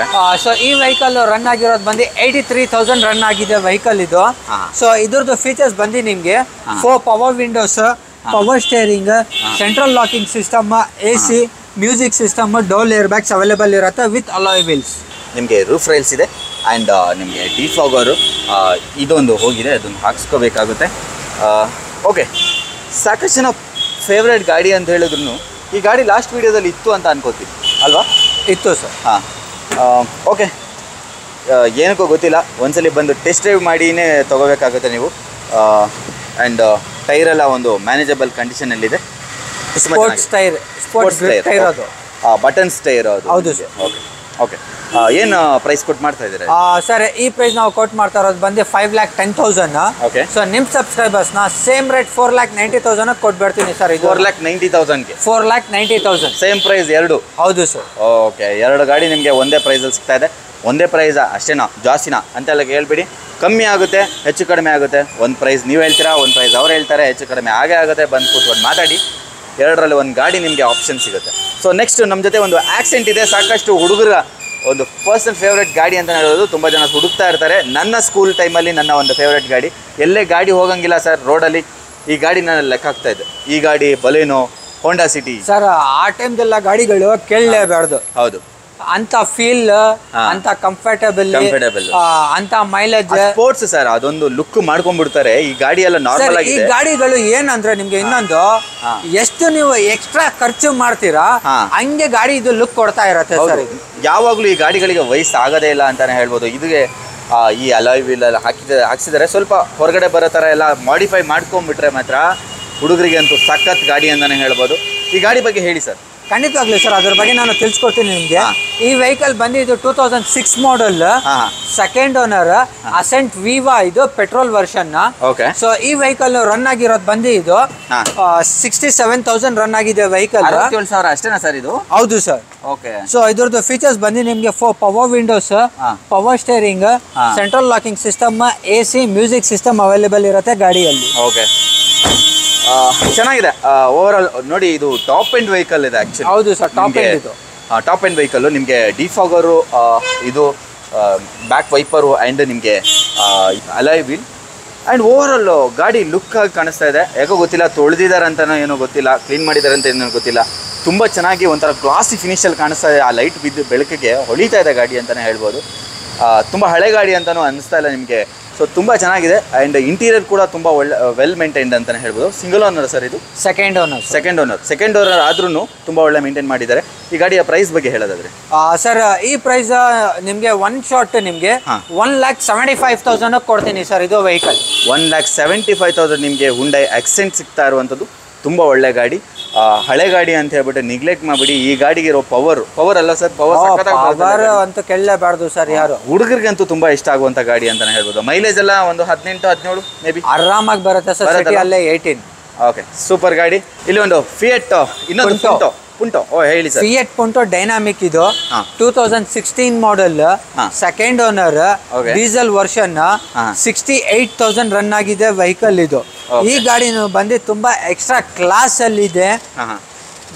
ಸೊ ಈ ವೆಹಿಕಲ್ ರನ್ ಆಗಿರೋದು ಬಂದು 83,000 ರನ್ ಆಗಿದೆ ವೆಹಿಕಲ್ ಇದು. ಸೊ ಇದ್ರದ್ದು ಫೀಚರ್ಸ್ ಬಂದು ನಿಮಗೆ 4 power windows, power steering, central locking system, AC, music system, dual air bags available ಇರುತ್ತೆ ವಿತ್ ಅಲಾಯ್ ವೀಲ್ಸ್. ನಿಮಗೆ ರೂಫ್ ರೈಲ್ಸ್ ಇದೆ. ಆ್ಯಂಡ್ ನಿಮಗೆ ಡಿಫಾಗರು ಇದೊಂದು ಹೋಗಿದೆ, ಅದನ್ನು ಹಾಕ್ಸ್ಕೋಬೇಕಾಗುತ್ತೆ. ಓಕೆ, ಸಾಕಷ್ಟು ಜನ ಫೇವ್ರೇಟ್ ಗಾಡಿ ಅಂತ ಹೇಳಿದ್ರು ಈ ಗಾಡಿ ಲಾಸ್ಟ್ ವೀಡಿಯೋದಲ್ಲಿ ಇತ್ತು ಅಂತ ಅನ್ಕೋತೀವಿ ಅಲ್ವಾ? ಇತ್ತು ಸರ್. ಓಕೆ, ಏನಕ್ಕೋ ಗೊತ್ತಿಲ್ಲ, ಒಂದ್ಸಲಿ ಬಂದು ಟೆಸ್ಟ್ ಡ್ರೈವ್ ಮಾಡಿನೇ ತೊಗೋಬೇಕಾಗುತ್ತೆ ನೀವು. ಆ್ಯಂಡ್ ಟೈರೆಲ್ಲ ಒಂದು ಮ್ಯಾನೇಜಬಲ್ ಕಂಡೀಷನಲ್ಲಿದೆ. ಸ್ಪೋರ್ಟ್ಸ್ ಟೈರ್ ಅದು, ಬಟನ್ಸ್ ಟೈರ್ ಅದು. ಹೌದು ಸರ್. ಓಕೆ ಓಕೆ, ಏನು ಪ್ರೈಸ್ ಕೊಟ್ಟು ಮಾಡ್ತಾ ಇದ್ದೀರಾ ಸರ್? ಈ ಪ್ರೈಸ್ ನಾವು ಕೋಟ್ ಮಾಡ್ತಾ ಇರೋದು ಬಂದು 5,10,000. ಓಕೆ, ಸೊ ನಿಮ್ಮ ಸಬ್ಸ್ಕ್ರೈಬರ್ಸ್ನ ಸೇಮ್ ರೇಟ್ 4,90,000 ಕೊಟ್ಬಿಡ್ತೀನಿ ಸರ್. ಇದು 4,90,000ಗೆ 4,90,000 ಸೇಮ್ ಪ್ರೈಸ್ ಎರಡು. ಹೌದು ಸರ್. ಓಕೆ, ಎರಡು ಗಾಡಿ ನಿಮಗೆ ಒಂದೇ ಪ್ರೈಸಲ್ಲಿ ಸಿಗ್ತಾ ಇದೆ. ಒಂದೇ ಪ್ರೈಸ್ ಅಷ್ಟೇನಾ, ಜಾಸ್ತಿನಾ ಅಂತೆಲ್ಲ ಹೇಳ್ಬಿಡಿ. ಕಮ್ಮಿ ಆಗುತ್ತೆ, ಹೆಚ್ಚು ಕಡಿಮೆ ಆಗುತ್ತೆ. ಒಂದು ಪ್ರೈಸ್ ನೀವು ಹೇಳ್ತೀರಾ, ಒಂದು ಪ್ರೈಸ್ ಅವ್ರು ಹೇಳ್ತಾರೆ, ಹೆಚ್ಚು ಕಡಿಮೆ ಆಗೇ ಆಗುತ್ತೆ. ಬಂದು ಕೂತ್ಕೊಂಡು ಮಾತಾಡಿ, ಎರಡರಲ್ಲಿ ಒಂದು ಗಾಡಿ ನಿಮಗೆ ಆಪ್ಷನ್ ಸಿಗುತ್ತೆ. ಸೊ ನೆಕ್ಸ್ಟ್ ನಮ್ಮ ಜೊತೆ ಒಂದು ಆಕ್ಸೆಂಟ್ ಇದೆ. ಸಾಕಷ್ಟು ಹುಡುಗರ ಒಂದು ಪರ್ಸನಲ್ ಫೇವ್ರೇಟ್ ಗಾಡಿ ಅಂತ ಹೇಳೋದು. ತುಂಬ ಜನ ಹುಡುಕ್ತಾ ಇರ್ತಾರೆ. ನನ್ನ ಸ್ಕೂಲ್ ಟೈಮಲ್ಲಿ ನನ್ನ ಒಂದು ಫೇವ್ರೇಟ್ ಗಾಡಿ, ಎಲ್ಲೇ ಗಾಡಿ ಹೋಗಂಗಿಲ್ಲ ಸರ್ ರೋಡಲ್ಲಿ, ಈ ಗಾಡಿ ನಾನು ಲೆಕ್ಕ ಹಾಕ್ತಾ ಇದ್ದೆ. ಈ ಗಾಡಿ ಬಲೇನೋ, ಹೋಂಡಾ ಸಿಟಿ ಸರ್. ಆ ಟೈಮ್ದೆಲ್ಲ ಗಾಡಿಗಳು ಕೇಳಲೇಬಾರ್ದು. ಹೌದು. ಅಂತ ಫೀಲ್ ಅಂತ ಕಂಫರ್ಟಬಲ್ ಅಂತ ಮೈಲೇಜ್ ಸ್ಪೋರ್ಟ್ಸ್ ಸರ್ ಅದೊಂದು ಲುಕ್ ಮಾಡ್ಕೊಂಡ್ಬಿಡ್ತಾರೆ ಈ ಗಾಡಿ ಎಲ್ಲ ನಾರ್ಮಲ್ ಆಗಿ. ಈ ಗಾಡಿಗಳು ಏನಂದ್ರೆ ನಿಮ್ಗೆ ಇನ್ನೊಂದು ಎಷ್ಟು ನೀವು ಎಕ್ಸ್ಟ್ರಾ ಖರ್ಚು ಮಾಡ್ತೀರಾ ಹಂಗೆ ಗಾಡಿ ಇದು ಲುಕ್ ಕೊಡ್ತಾ ಇರತ್ತೆ ಸರ್. ಯಾವಾಗ್ಲೂ ಈ ಗಾಡಿಗಳಿಗೆ ವಯಸ್ಸು ಆಗದೇ ಇಲ್ಲ ಅಂತಾನೆ ಹೇಳ್ಬೋದು. ಇದಕ್ಕೆ ಈ ಅಲಾಯ್ ವೀಲ್ ಎಲ್ಲ ಹಾಕ್ಸಿದ್ದಾರೆ. ಸ್ವಲ್ಪ ಹೊರಗಡೆ ಬರೋ ಥರ ಎಲ್ಲ ಮಾಡಿಫೈ ಮಾಡ್ಕೊಂಡ್ಬಿಟ್ರೆ ಮಾತ್ರ ಹುಡುಗರಿಗೆ ಅಂತೂ ಸಖತ್ ಗಾಡಿ ಅಂತಾನೆ ಹೇಳ್ಬೋದು. ಈ ಗಾಡಿ ಬಗ್ಗೆ ಹೇಳಿ ಸರ್. ಖಂಡಿತವಾಗ್ಲಿ ಸರ್, ಅದ್ರ ಬಗ್ಗೆ ನಾನು ತಿಳಿಸ್ಕೊಡ್ತೀನಿ ನಿಮಗೆ. ಈ ವೆಹಿಕಲ್ ಬಂದು ಇದು 2006 ಮಾಡಲ್, ಸೆಕೆಂಡ್ ಓನರ್, ಅಸೆಂಟ್ ವಿವಾ, ಇದು ಪೆಟ್ರೋಲ್ ವರ್ಷನ್. ಸೊ ಈ ವೆಹಿಕಲ್ ರನ್ ಆಗಿರೋದು ಬಂದು ಇದು 67,000 ರನ್ ಆಗಿದೆ ವೆಹಿಕಲ್. 67,000 ಅಷ್ಟೇನಾ ಸರ್ ಇದು? ಹೌದು ಸರ್. ಸೊ ಇದ್ರದ್ದು ಫೀಚರ್ಸ್ ಬಂದು ನಿಮಗೆ power windows, power steering, central locking system, AC, music system available ಇರುತ್ತೆ ಗಾಡಿಯಲ್ಲಿ. ಚೆನ್ನಾಗಿದೆ ಓವರ್ ಆಲ್. ನೋಡಿ ಇದು ಟಾಪ್ ಎಂಡ್ ವೆಹಿಕಲ್ ಇದೆ ಆಕ್ಚುಲಿ. ಹೌದು ಸರ್, ಟಾಪ್ ಎಂಡ್ ಇದು. ಟಾಪ್ ಎಂಡ್ ವೆಹಿಕಲ್ ನಿಮಗೆ ಡಿಫಾಗರು, ಇದು ಬ್ಯಾಕ್ ವೈಪರು ಆ್ಯಂಡ್ ನಿಮಗೆ alloy wheel and over all ಗಾಡಿ ಲುಕ್ ಆಗಿ ಕಾಣಿಸ್ತಾ ಇದೆ. ಯಾಕೋ ಗೊತ್ತಿಲ್ಲ, ತೊಳೆದಿದ್ದಾರೆ ಅಂತನೋ ಏನೋ ಗೊತ್ತಿಲ್ಲ, ಕ್ಲೀನ್ ಮಾಡಿದ್ದಾರೆ ಅಂತ ಏನೋ ಗೊತ್ತಿಲ್ಲ. ತುಂಬ ಚೆನ್ನಾಗಿ ಒಂಥರ ಗ್ಲಾಸಿ ಫಿನಿಷಲ್ಲಿ ಕಾಣಿಸ್ತಾ ಇದೆ. ಆ ಲೈಟ್ ಬಿದ್ದು ಬೆಳಕಿಗೆ ಹೊಳಿತಾ ಇದೆ ಗಾಡಿ ಅಂತಲೇ ಹೇಳ್ಬೋದು. ತುಂಬ ಹಳೆ ಗಾಡಿ ಅಂತಲೂ ಅನಿಸ್ತಾ ಇಲ್ಲ ನಿಮಗೆ. ಸೊ ತುಂಬ ಚೆನ್ನಾಗಿದೆ ಆ್ಯಂಡ್ ಇಂಟೀರಿಯರ್ ಕೂಡ ತುಂಬ ಒಳ್ಳೆ ವೆಲ್ ಮೇಂಟೈನ್ಡ್ ಅಂತಲೇ ಹೇಳ್ಬೋದು. ಸಿಂಗಲ್ ಓನರ್ ಸರ್ ಇದು? ಸೆಕೆಂಡ್ ಓನರ್ ಆದ್ರೂ ತುಂಬ ಒಳ್ಳೆ ಮೇಂಟೈನ್ ಮಾಡಿದ್ದಾರೆ. ಈ ಗಾಡಿಯ ಪ್ರೈಸ್ ಬಗ್ಗೆ ಹೇಳೋದಾದ್ರೆ ಸರ್, ಈ ಪ್ರೈಸ್ ನಿಮಗೆ ಒನ್ ಶಾಟ್ ನಿಮಗೆ 1,75,000 ಕೊಡ್ತೀನಿ ಸರ್. ಇದು ವೆಹಿಕಲ್ 1,75,000 ನಿಮಗೆ ಹುಂಡೈ ಆಕ್ಸೆಂಟ್ ಸಿಗ್ತಾ ಇರುವಂಥದ್ದು. ತುಂಬ ಒಳ್ಳೆ ಗಾಡಿ. ಹಳೆ ಗಾಡಿ ಅಂತ ಹೇಳ್ಬಿಟ್ಟು ನೆಗ್ಲೆಕ್ಟ್ ಮಾಡಿಬಿಡಿ. ಈ ಗಾಡಿಗೆ ಇರೋ ಪವರ್ ಅಲ್ಲ ಸರ್, ಪವರ್ ಅಂತ ಕೇಳಲೇಬಾರ್ದು ಸರ್ ಯಾರು. ಹುಡುಗರಿಗಂತೂ ತುಂಬಾ ಇಷ್ಟ ಆಗುವಂತ ಗಾಡಿ ಅಂತಾನೆ ಹೇಳ್ಬೋದು. ಮೈಲೇಜ್ ಎಲ್ಲ ಒಂದು 18-17 ಮೇ ಬಿ ಆರಾಮಾಗಿ ಬರುತ್ತೆ ಸರ್. ಸಿಟಿಯಲ್ಲೇ 18. ಓಕೆ, ಸೂಪರ್ ಗಾಡಿ. ಇಲ್ಲಿ ಒಂದು ಫಿಯಟ್, ಇನ್ನೊಂದು ಪುಂಟೋ. ಹೇಳಿ ಸರ್. ಫಿಯಟ್ ಪುಂಟೋ ಡೈನಾಮಿಕ್, ಇದು 2016 model, second owner, diesel version, 68,000 run ಆಗಿದೆ ವೆಹಿಕಲ್ ಇದು. ಈ ಗಾಡಿ ಬಂದು ತುಂಬಾ ಎಕ್ಸ್ಟ್ರಾ ಕ್ಲಾಸ್ ಅಲ್ಲಿ ಇದೆ.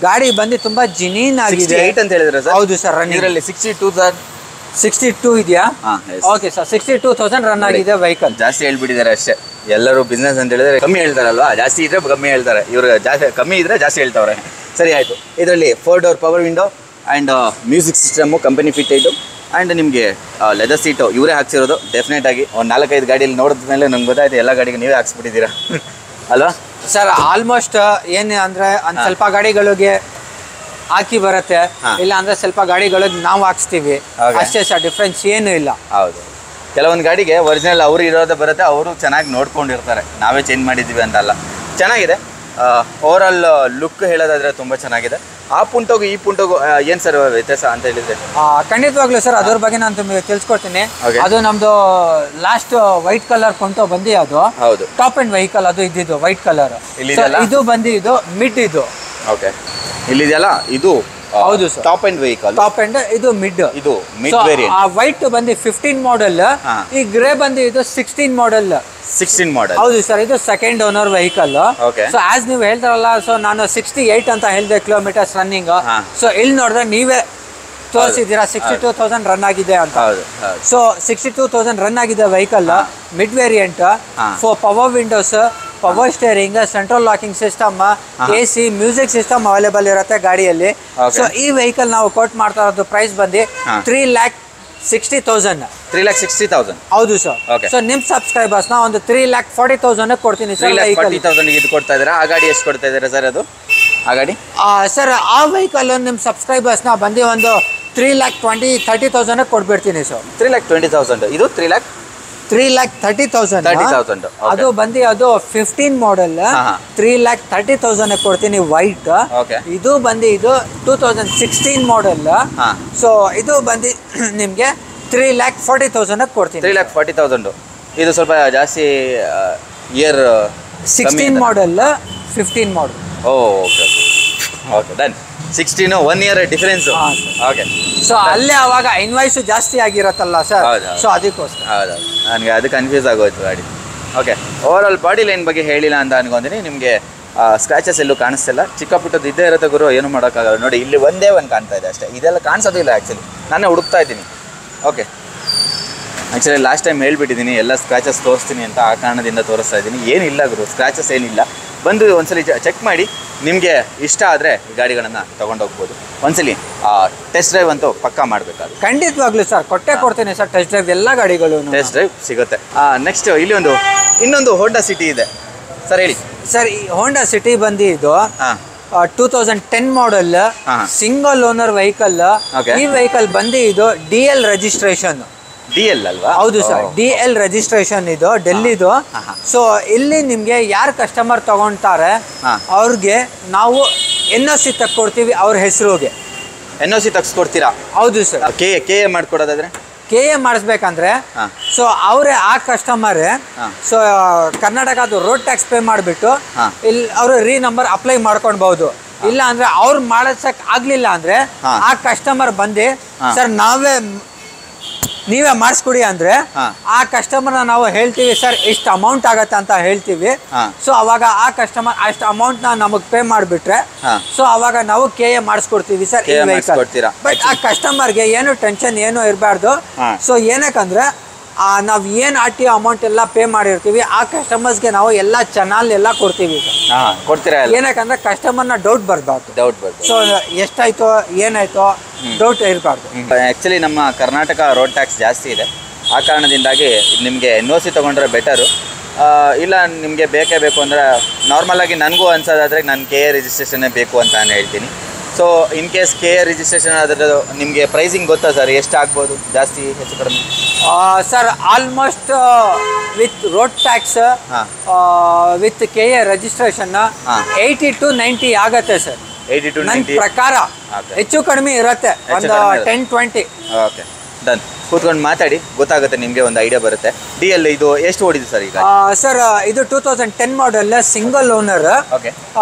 ಗಾಡಿ ಬಂದು ತುಂಬಾ ಜಿನೀನ್ ಆಗಿದೆ. 68 ಅಂತ ಹೇಳಿದ್ರೆ ಸರ್? ಹೌದು ಸರ್. ರನ್ ಇದರಲ್ಲಿ 62 ಇದೆಯಾ? ಓಕೆ ಸರ್, 62,000 ರನ್ ಆಗಿದೆ ವೆಹಿಕಲ್. ಜಾಸ್ತಿ ಹೇಳ್ಬಿಟ್ಟಿದ್ದಾರೆ ಅಷ್ಟೇ. ಎಲ್ಲರೂ ಬಿಸ್ನೆಸ್ ಅಂತ ಹೇಳಿದ್ರೆ ಕಮ್ಮಿ ಹೇಳ್ತಾರಲ್ವಾ, ಜಾಸ್ತಿ ಇದ್ರೆ ಕಮ್ಮಿ ಹೇಳ್ತಾರೆ. ಇವರು ಜಾಸ್ತಿ ಕಮ್ಮಿ ಇದ್ರೆ ಜಾಸ್ತಿ ಹೇಳ್ತಾವ್ರೆ. ಸರಿ ಆಯಿತು. ಇದರಲ್ಲಿ 4 door power window and music system company ಫಿಟ್ಟೆಡು and ನಿಮಗೆ ಲೆದರ್ ಸೀಟು ಇವರೇ ಹಾಕ್ಸಿರೋದು. ಡೆಫಿನೆಟ್ ಆಗಿ ಒಂದು 4-5 ಗಾಡಿಯಲ್ಲಿ ನೋಡಿದ ಮೇಲೆ ನಂಗೆ ಗೊತ್ತಾಯ್ತು ಎಲ್ಲ ಗಾಡಿಗೆ ನೀವೇ ಹಾಕ್ಸ್ಬಿಟ್ಟಿದ್ದೀರಾ ಅಲ್ವಾ ಸರ್? ಆಲ್ಮೋಸ್ಟ್ ಏನು ಅಂದರೆ ಒಂದು ಸ್ವಲ್ಪ ಗಾಡಿಗಳಿಗೆ ಹಾಕಿ ಬರುತ್ತೆ, ಇಲ್ಲ ಅಂದರೆ ಸ್ವಲ್ಪ ಗಾಡಿಗಳಿಗೆ ನಾವು ಹಾಕ್ಸ್ತೀವಿ ಅಷ್ಟೇ ಸರ್. ಡಿಫ್ರೆನ್ಸ್ ಏನೂ ಇಲ್ಲ. ಹೌದು, ಕೆಲವೊಂದು ಗಾಡಿಗೆ ಒರಿಜಿನಲ್ ಅವರು ಇರೋದೇ ಬರುತ್ತೆ, ಅವರು ಚೆನ್ನಾಗಿ ನೋಡ್ಕೊಂಡಿರ್ತಾರೆ, ನಾವೇ ಚೇಂಜ್ ಮಾಡಿದ್ದೀವಿ ಅಂತಲ್ಲ. ಚೆನ್ನಾಗಿದೆ. ಓವರ್ ಆಲ್ ಲುಕ್ ಹೇಳೋದಾದ್ರೆ ತುಂಬ ಚೆನ್ನಾಗಿದೆ. ಆ ಪುಂಟೋಗು ಈ ಪುಂಟೋಗು ಏನು ಸರ್ ವ್ಯತ್ಯಾಸ ಅಂತ ಹೇಳಿದ್ರೆ? ಖಂಡಿತವಾಗ್ಲೂ ಸರ್, ಅದ್ರ ಬಗ್ಗೆ ನಾನು ನಿಮಗೆ ತಿಳಿಸ್ಕೊಡ್ತೀನಿ. ಅದು ನಮ್ದು ಲಾಸ್ಟ್ ವೈಟ್ ಕಲರ್ ಪುಂಟೋ ಬಂದು ಅದು ಹೌದು ಟಾಪ್ ಎಂಡ್ ವೆಹಿಕಲ್. ಅದು ಇದ್ದಿದ್ದು ವೈಟ್ ಕಲರ್. ಇದು ಬಂದು ಇದು ಮಿಡ್. ಇದು ಓಕೆ, ಇಲ್ಲಿದೆಯಲ್ಲ ಇದು ಹೌದು sir, top end vehicle. Top end ಇದು ಮಿಡ್. ಇದು ಮಿಡ್ ವೇರಿಯಂಟ್. ಆ ವೈಟ್ ಬಂದು 15 ಮಾಡಲ್, ಈ ಗ್ರೇ ಬಂದು ಇದು 16 ಮಾಡಲ್. ಹೌದು ಸರ್, ಇದು second owner vehicle. So as ನೀವು ಹೇಳ್ತಾರಲ್ಲ, ಸೊ ನಾನು 68 ಅಂತ ಹೇಳಿದೆ ಕಿಲೋಮೀಟರ್ಸ್ ರನ್ನಿಂಗ್. ಸೊ ಇಲ್ಲಿ ನೋಡಿದ್ರೆ ನೀವೇ ತೋರಿಸಿದ್ದೀರಾ 62,000 ರನ್ ಆಗಿದೆ ಅಂತ. ಸೊ 62,000 ರನ್ ಆಗಿದೆ vehicle. Mid variant, power windows, power steering, central locking system, AC, music system available ಇರುತ್ತೆ ಗಾಡಿಯಲ್ಲಿ. ಸೊ ಈ ವೆಹಿಕಲ್ ನಾವು ಕೋಟ್ ಮಾಡ್ತಾ ಇರೋದು ಪ್ರೈಸ್ ಬಂದು 3,60,000. 3,60,000. ಹೌದು ಸರ್. ಸೊ ನಿಮ್ ಸಬ್ಸ್ಕ್ರೈಬರ್ಸ್ ನ ಒಂದು 3,40,000 ಕೊಡ್ತೀನಿ ಸರ್. 3,40,000 ಇದು ಕೊಡ್ತಾ ಇದ್ದೀರಾ? ಆ ಗಾಡಿ ಎಷ್ಟು ಕೊಡ್ತಾ ಇದ್ದೀರಾ ಸರ್? ಅದು ಆ ಗಾಡಿ ಸರ್, ಆ ವೆಹಿಕಲ್ ನಿಮ್ ಸಬ್ಸ್ಕ್ರೈಬರ್ಸ್ ನ ಬಂದು ಒಂದು 3,20,000-30,000 ಕೊಟ್ಬಿಡ್ತೀನಿ ಸರ್. 3,20,000. ಇದು 3,30,000. ಅದು ಬಂದು ಅದು 15 ಮಾಡಲ್, 3,30,000 ಕೊಡ್ತೀನಿ ವೈಟ್. ಇದು ಬಂದು ಇದು 2016 ಮಾಡಲ್. ಸೊ ಇದು ಬಂದು ನಿಮ್ಗೆ 3,40,000 ಕೊಡ್ತೀನಿ. 3,40,000. ಇದು ಸ್ವಲ್ಪ ಜಾಸ್ತಿ year 16 model, 15 model. Okay okay done. 16 1 year difference. Okay. So ಅಲ್ಲೇ ಅವಾಗ ಇನ್ವಾಯ್ಸ್ ಜಾಸ್ತಿ ಆಗಿರತ್ತಲ್ಲ ಸರ್. ಸೊ ಅದಕ್ಕೋಸ್ಕರ ಹೌದು, ನನಗೆ ಅದು ಕನ್ಫ್ಯೂಸ್ ಆಗೋಯ್ತು ಗಾಡಿ. Okay, over all body line ಬಗ್ಗೆ ಹೇಳಿಲ್ಲ ಅಂತ ಅನ್ಕೊಂತೀನಿ. ನಿಮಗೆ ಸ್ಕ್ರಾಚಸ್ ಎಲ್ಲೂ ಕಾಣಿಸ್ತಿಲ್ಲ. ಚಿಕ್ಕ ಪುಟ್ಟದ್ದು ಇದ್ದೇ ಇರುತ್ತೆ ಗುರು, ಏನು ಮಾಡೋಕ್ಕಾಗಲ್ಲ. ನೋಡಿ ಇಲ್ಲಿ ಒಂದೇ ಒಂದು ಕಾಣ್ತಾ ಇದೆ ಅಷ್ಟೇ, ಇದೆಲ್ಲ ಕಾಣಿಸೋದಿಲ್ಲ ಆ್ಯಕ್ಚುಲಿ. ನಾನೇ ಹುಡುಕ್ತಾ ಇದ್ದೀನಿ. ಓಕೆ, ಆ್ಯಕ್ಚುಲಿ ಲಾಸ್ಟ್ ಟೈಮ್ ಹೇಳ್ಬಿಟ್ಟಿದ್ದೀನಿ ಎಲ್ಲ ಸ್ಕ್ರಾಚಸ್ ತೋರಿಸ್ತೀನಿ ಅಂತ, ಆ ಕಾರಣದಿಂದ ತೋರಿಸ್ತಾ ಇದ್ದೀನಿ. ಏನಿಲ್ಲ ಗುರು, ಸ್ಕ್ರಾಚಸ್ ಏನಿಲ್ಲ. ಬಂದು ಒಂದ್ಸಲಿ ಚೆಕ್ ಮಾಡಿ. ನಿಮಗೆ ಇಷ್ಟ ಆದರೆ ಈ ಗಾಡಿಗಳನ್ನು ತೊಗೊಂಡೋಗ್ಬೋದು. ಒಂದ್ಸಲಿ ಟೆಸ್ಟ್ ಡ್ರೈವ್ ಅಂತೂ ಪಕ್ಕಾ ಮಾಡಬೇಕಾದ್ರೆ ಖಂಡಿತವಾಗ್ಲೂ ಸರ್ ಕೊಡ್ತೀನಿ ಸರ್ ಟೆಸ್ಟ್ ಡ್ರೈವ್ ಎಲ್ಲ ಗಾಡಿಗಳು ಟೆಸ್ಟ್ ಡ್ರೈವ್ ಸಿಗುತ್ತೆ. ನೆಕ್ಸ್ಟ್ ಇಲ್ಲಿ ಇನ್ನೊಂದು ಹೋಂಡಾ ಸಿಟಿ ಇದೆ ಸರ್, ಹೇಳಿ ಸರ್. ಈ ಹೋಂಡಾ ಸಿಟಿ ಬಂದು ಇದು 2010 ಮಾಡಲ್ ಸಿಂಗಲ್ ಓನರ್ ವೆಹಿಕಲ್. ಈ ವೆಹಿಕಲ್ ಬಂದು ಇದು DL ರಿಜಿಸ್ಟ್ರೇಷನ್. DL ಅಲ್ವಾ? ಹೌದು ಸರ್, DL ರಿಜಿಸ್ಟ್ರೇಷನ್ ಇದು ಡೆಲ್ಲಿದು. ಸೊ ಇಲ್ಲಿ ನಿಮ್ಗೆ ಯಾರು ಕಸ್ಟಮರ್ ತಗೊಂತಾರೆ ಅವ್ರಿಗೆ ನಾವು NOC ತಕ್ಕೊಡ್ತೀವಿ ಅವ್ರ ಹೆಸರುಗೆ. NOC ತಗ್ಸ್ಕೊಡ್ತೀರಾ? ಹೌದು ಸರ್. KA ಮಾಡ್ಕೊಡೋದಾದ್ರೆ KA ಮಾಡಿಸ್ಬೇಕಂದ್ರೆ ಸೊ ಅವರೇ ಆ ಕಸ್ಟಮರ್ ಸೊ ಕರ್ನಾಟಕದ ರೋಡ್ ಟ್ಯಾಕ್ಸ್ ಪೇ ಮಾಡಿಬಿಟ್ಟು ಇಲ್ಲಿ ಅವರು ನಂಬರ್ ಅಪ್ಲೈ ಮಾಡ್ಕೊಳ್ಬಹುದು. ಇಲ್ಲ ಅಂದ್ರೆ ಅವ್ರು ಮಾಡಿಸಕ್ ಆಗ್ಲಿಲ್ಲ ಅಂದ್ರೆ ಆ ಕಸ್ಟಮರ್ ಬಂದು ಸರ್ ನೀವೇ ಮಾಡಿಸ್ಕೊಡಿ ಅಂದ್ರೆ ಆ ಕಸ್ಟಮರ್ನ ನಾವು ಹೇಳ್ತೀವಿ ಸರ್ ಇಷ್ಟು ಅಮೌಂಟ್ ಆಗತ್ತೆ ಅಂತ ಹೇಳ್ತೀವಿ. ಸೊ ಅವಾಗ ಆ ಕಸ್ಟಮರ್ ಅಷ್ಟು ಅಮೌಂಟ್ ನಮಗೆ ಪೇ ಮಾಡಿಬಿಟ್ರೆ ಸೊ ಅವಾಗ ನಾವು KA ಮಾಡಿಸ್ಕೊಡ್ತೀವಿ ಸರ್ ಈ ವೆಹಿಕಲ್. ಬಟ್ ಆ ಕಸ್ಟಮರ್ಗೆ ಏನು ಟೆನ್ಷನ್ ಏನು ಇರಬಾರ್ದು. ಸೊ ಏನಕ್ಕಂದ್ರೆ ನಾವು ಏನು RTO ಅಮೌಂಟ್ ಎಲ್ಲ ಪೇ ಮಾಡಿರ್ತೀವಿ ಆ ಕಸ್ಟಮರ್ಸ್ಗೆ ನಾವು ಎಲ್ಲ ಚಾನಲ್ ಎಲ್ಲ ಕೊಡ್ತೀವಿ ಕೊಡ್ತೀರಾ? ಏನಕ್ಕಂದ್ರೆ ಕಸ್ಟಮರ್ನ ಡೌಟ್ ಬರಬಾರ್ದು. ಸೊ ಎಷ್ಟಾಯ್ತೋ ಏನಾಯ್ತೋ ಡೌಟ್ ಇರಬಾರ್ದು. ಆ್ಯಕ್ಚುಲಿ ನಮ್ಮ ಕರ್ನಾಟಕ ರೋಡ್ ಟ್ಯಾಕ್ಸ್ ಜಾಸ್ತಿ ಇದೆ. ಆ ಕಾರಣದಿಂದಾಗಿ ನಿಮಗೆ NOC ತೊಗೊಂಡ್ರೆ ಬೆಟರು. ಇಲ್ಲ ನಿಮಗೆ ಬೇಕೇ ಬೇಕು ಅಂದರೆ ನಾರ್ಮಲಾಗಿ ನನಗೂ ಅನ್ಸೋದಾದರೆ ನಾನು KA ರಿಜಿಸ್ಟ್ರೇಷನ್ನೇ ಬೇಕು ಅಂತ ನಾನು ಹೇಳ್ತೀನಿ. So in case KA registration ಆದರೆ ನಿಮಗೆ ಪ್ರೈಸಿಂಗ್ ಗೊತ್ತಾ ಸರ್? ಎಷ್ಟು ಆಗ್ಬೋದು, ಜಾಸ್ತಿ ಹೆಚ್ಚು ಕಡಿಮೆ? Sir almost with road tax with KA registration 80 to 90 ಆಗತ್ತೆ ಸರ್. 80 to 90 ನನ್ನ ಪ್ರಕಾರ ಹೆಚ್ಚು ಕಡಿಮೆ ಇರುತ್ತೆ, ಒಂದು 10-20. Okay, done. ಕೂತ್ಕೊಂಡು ಮಾತಾಡಿ ಗೊತ್ತಾಗುತ್ತೆ, ನಿಮಗೆ ಒಂದು ಐಡಿಯಾ ಬರುತ್ತೆ. DL ಇದು ಎಷ್ಟು ಓಡಿದೆ ಸರ್ ಈಗ? ಸರ್ ಇದು 2010 ಮಾಡಲ್ ಸಿಂಗಲ್ ಓನರ್. ಓಕೆ.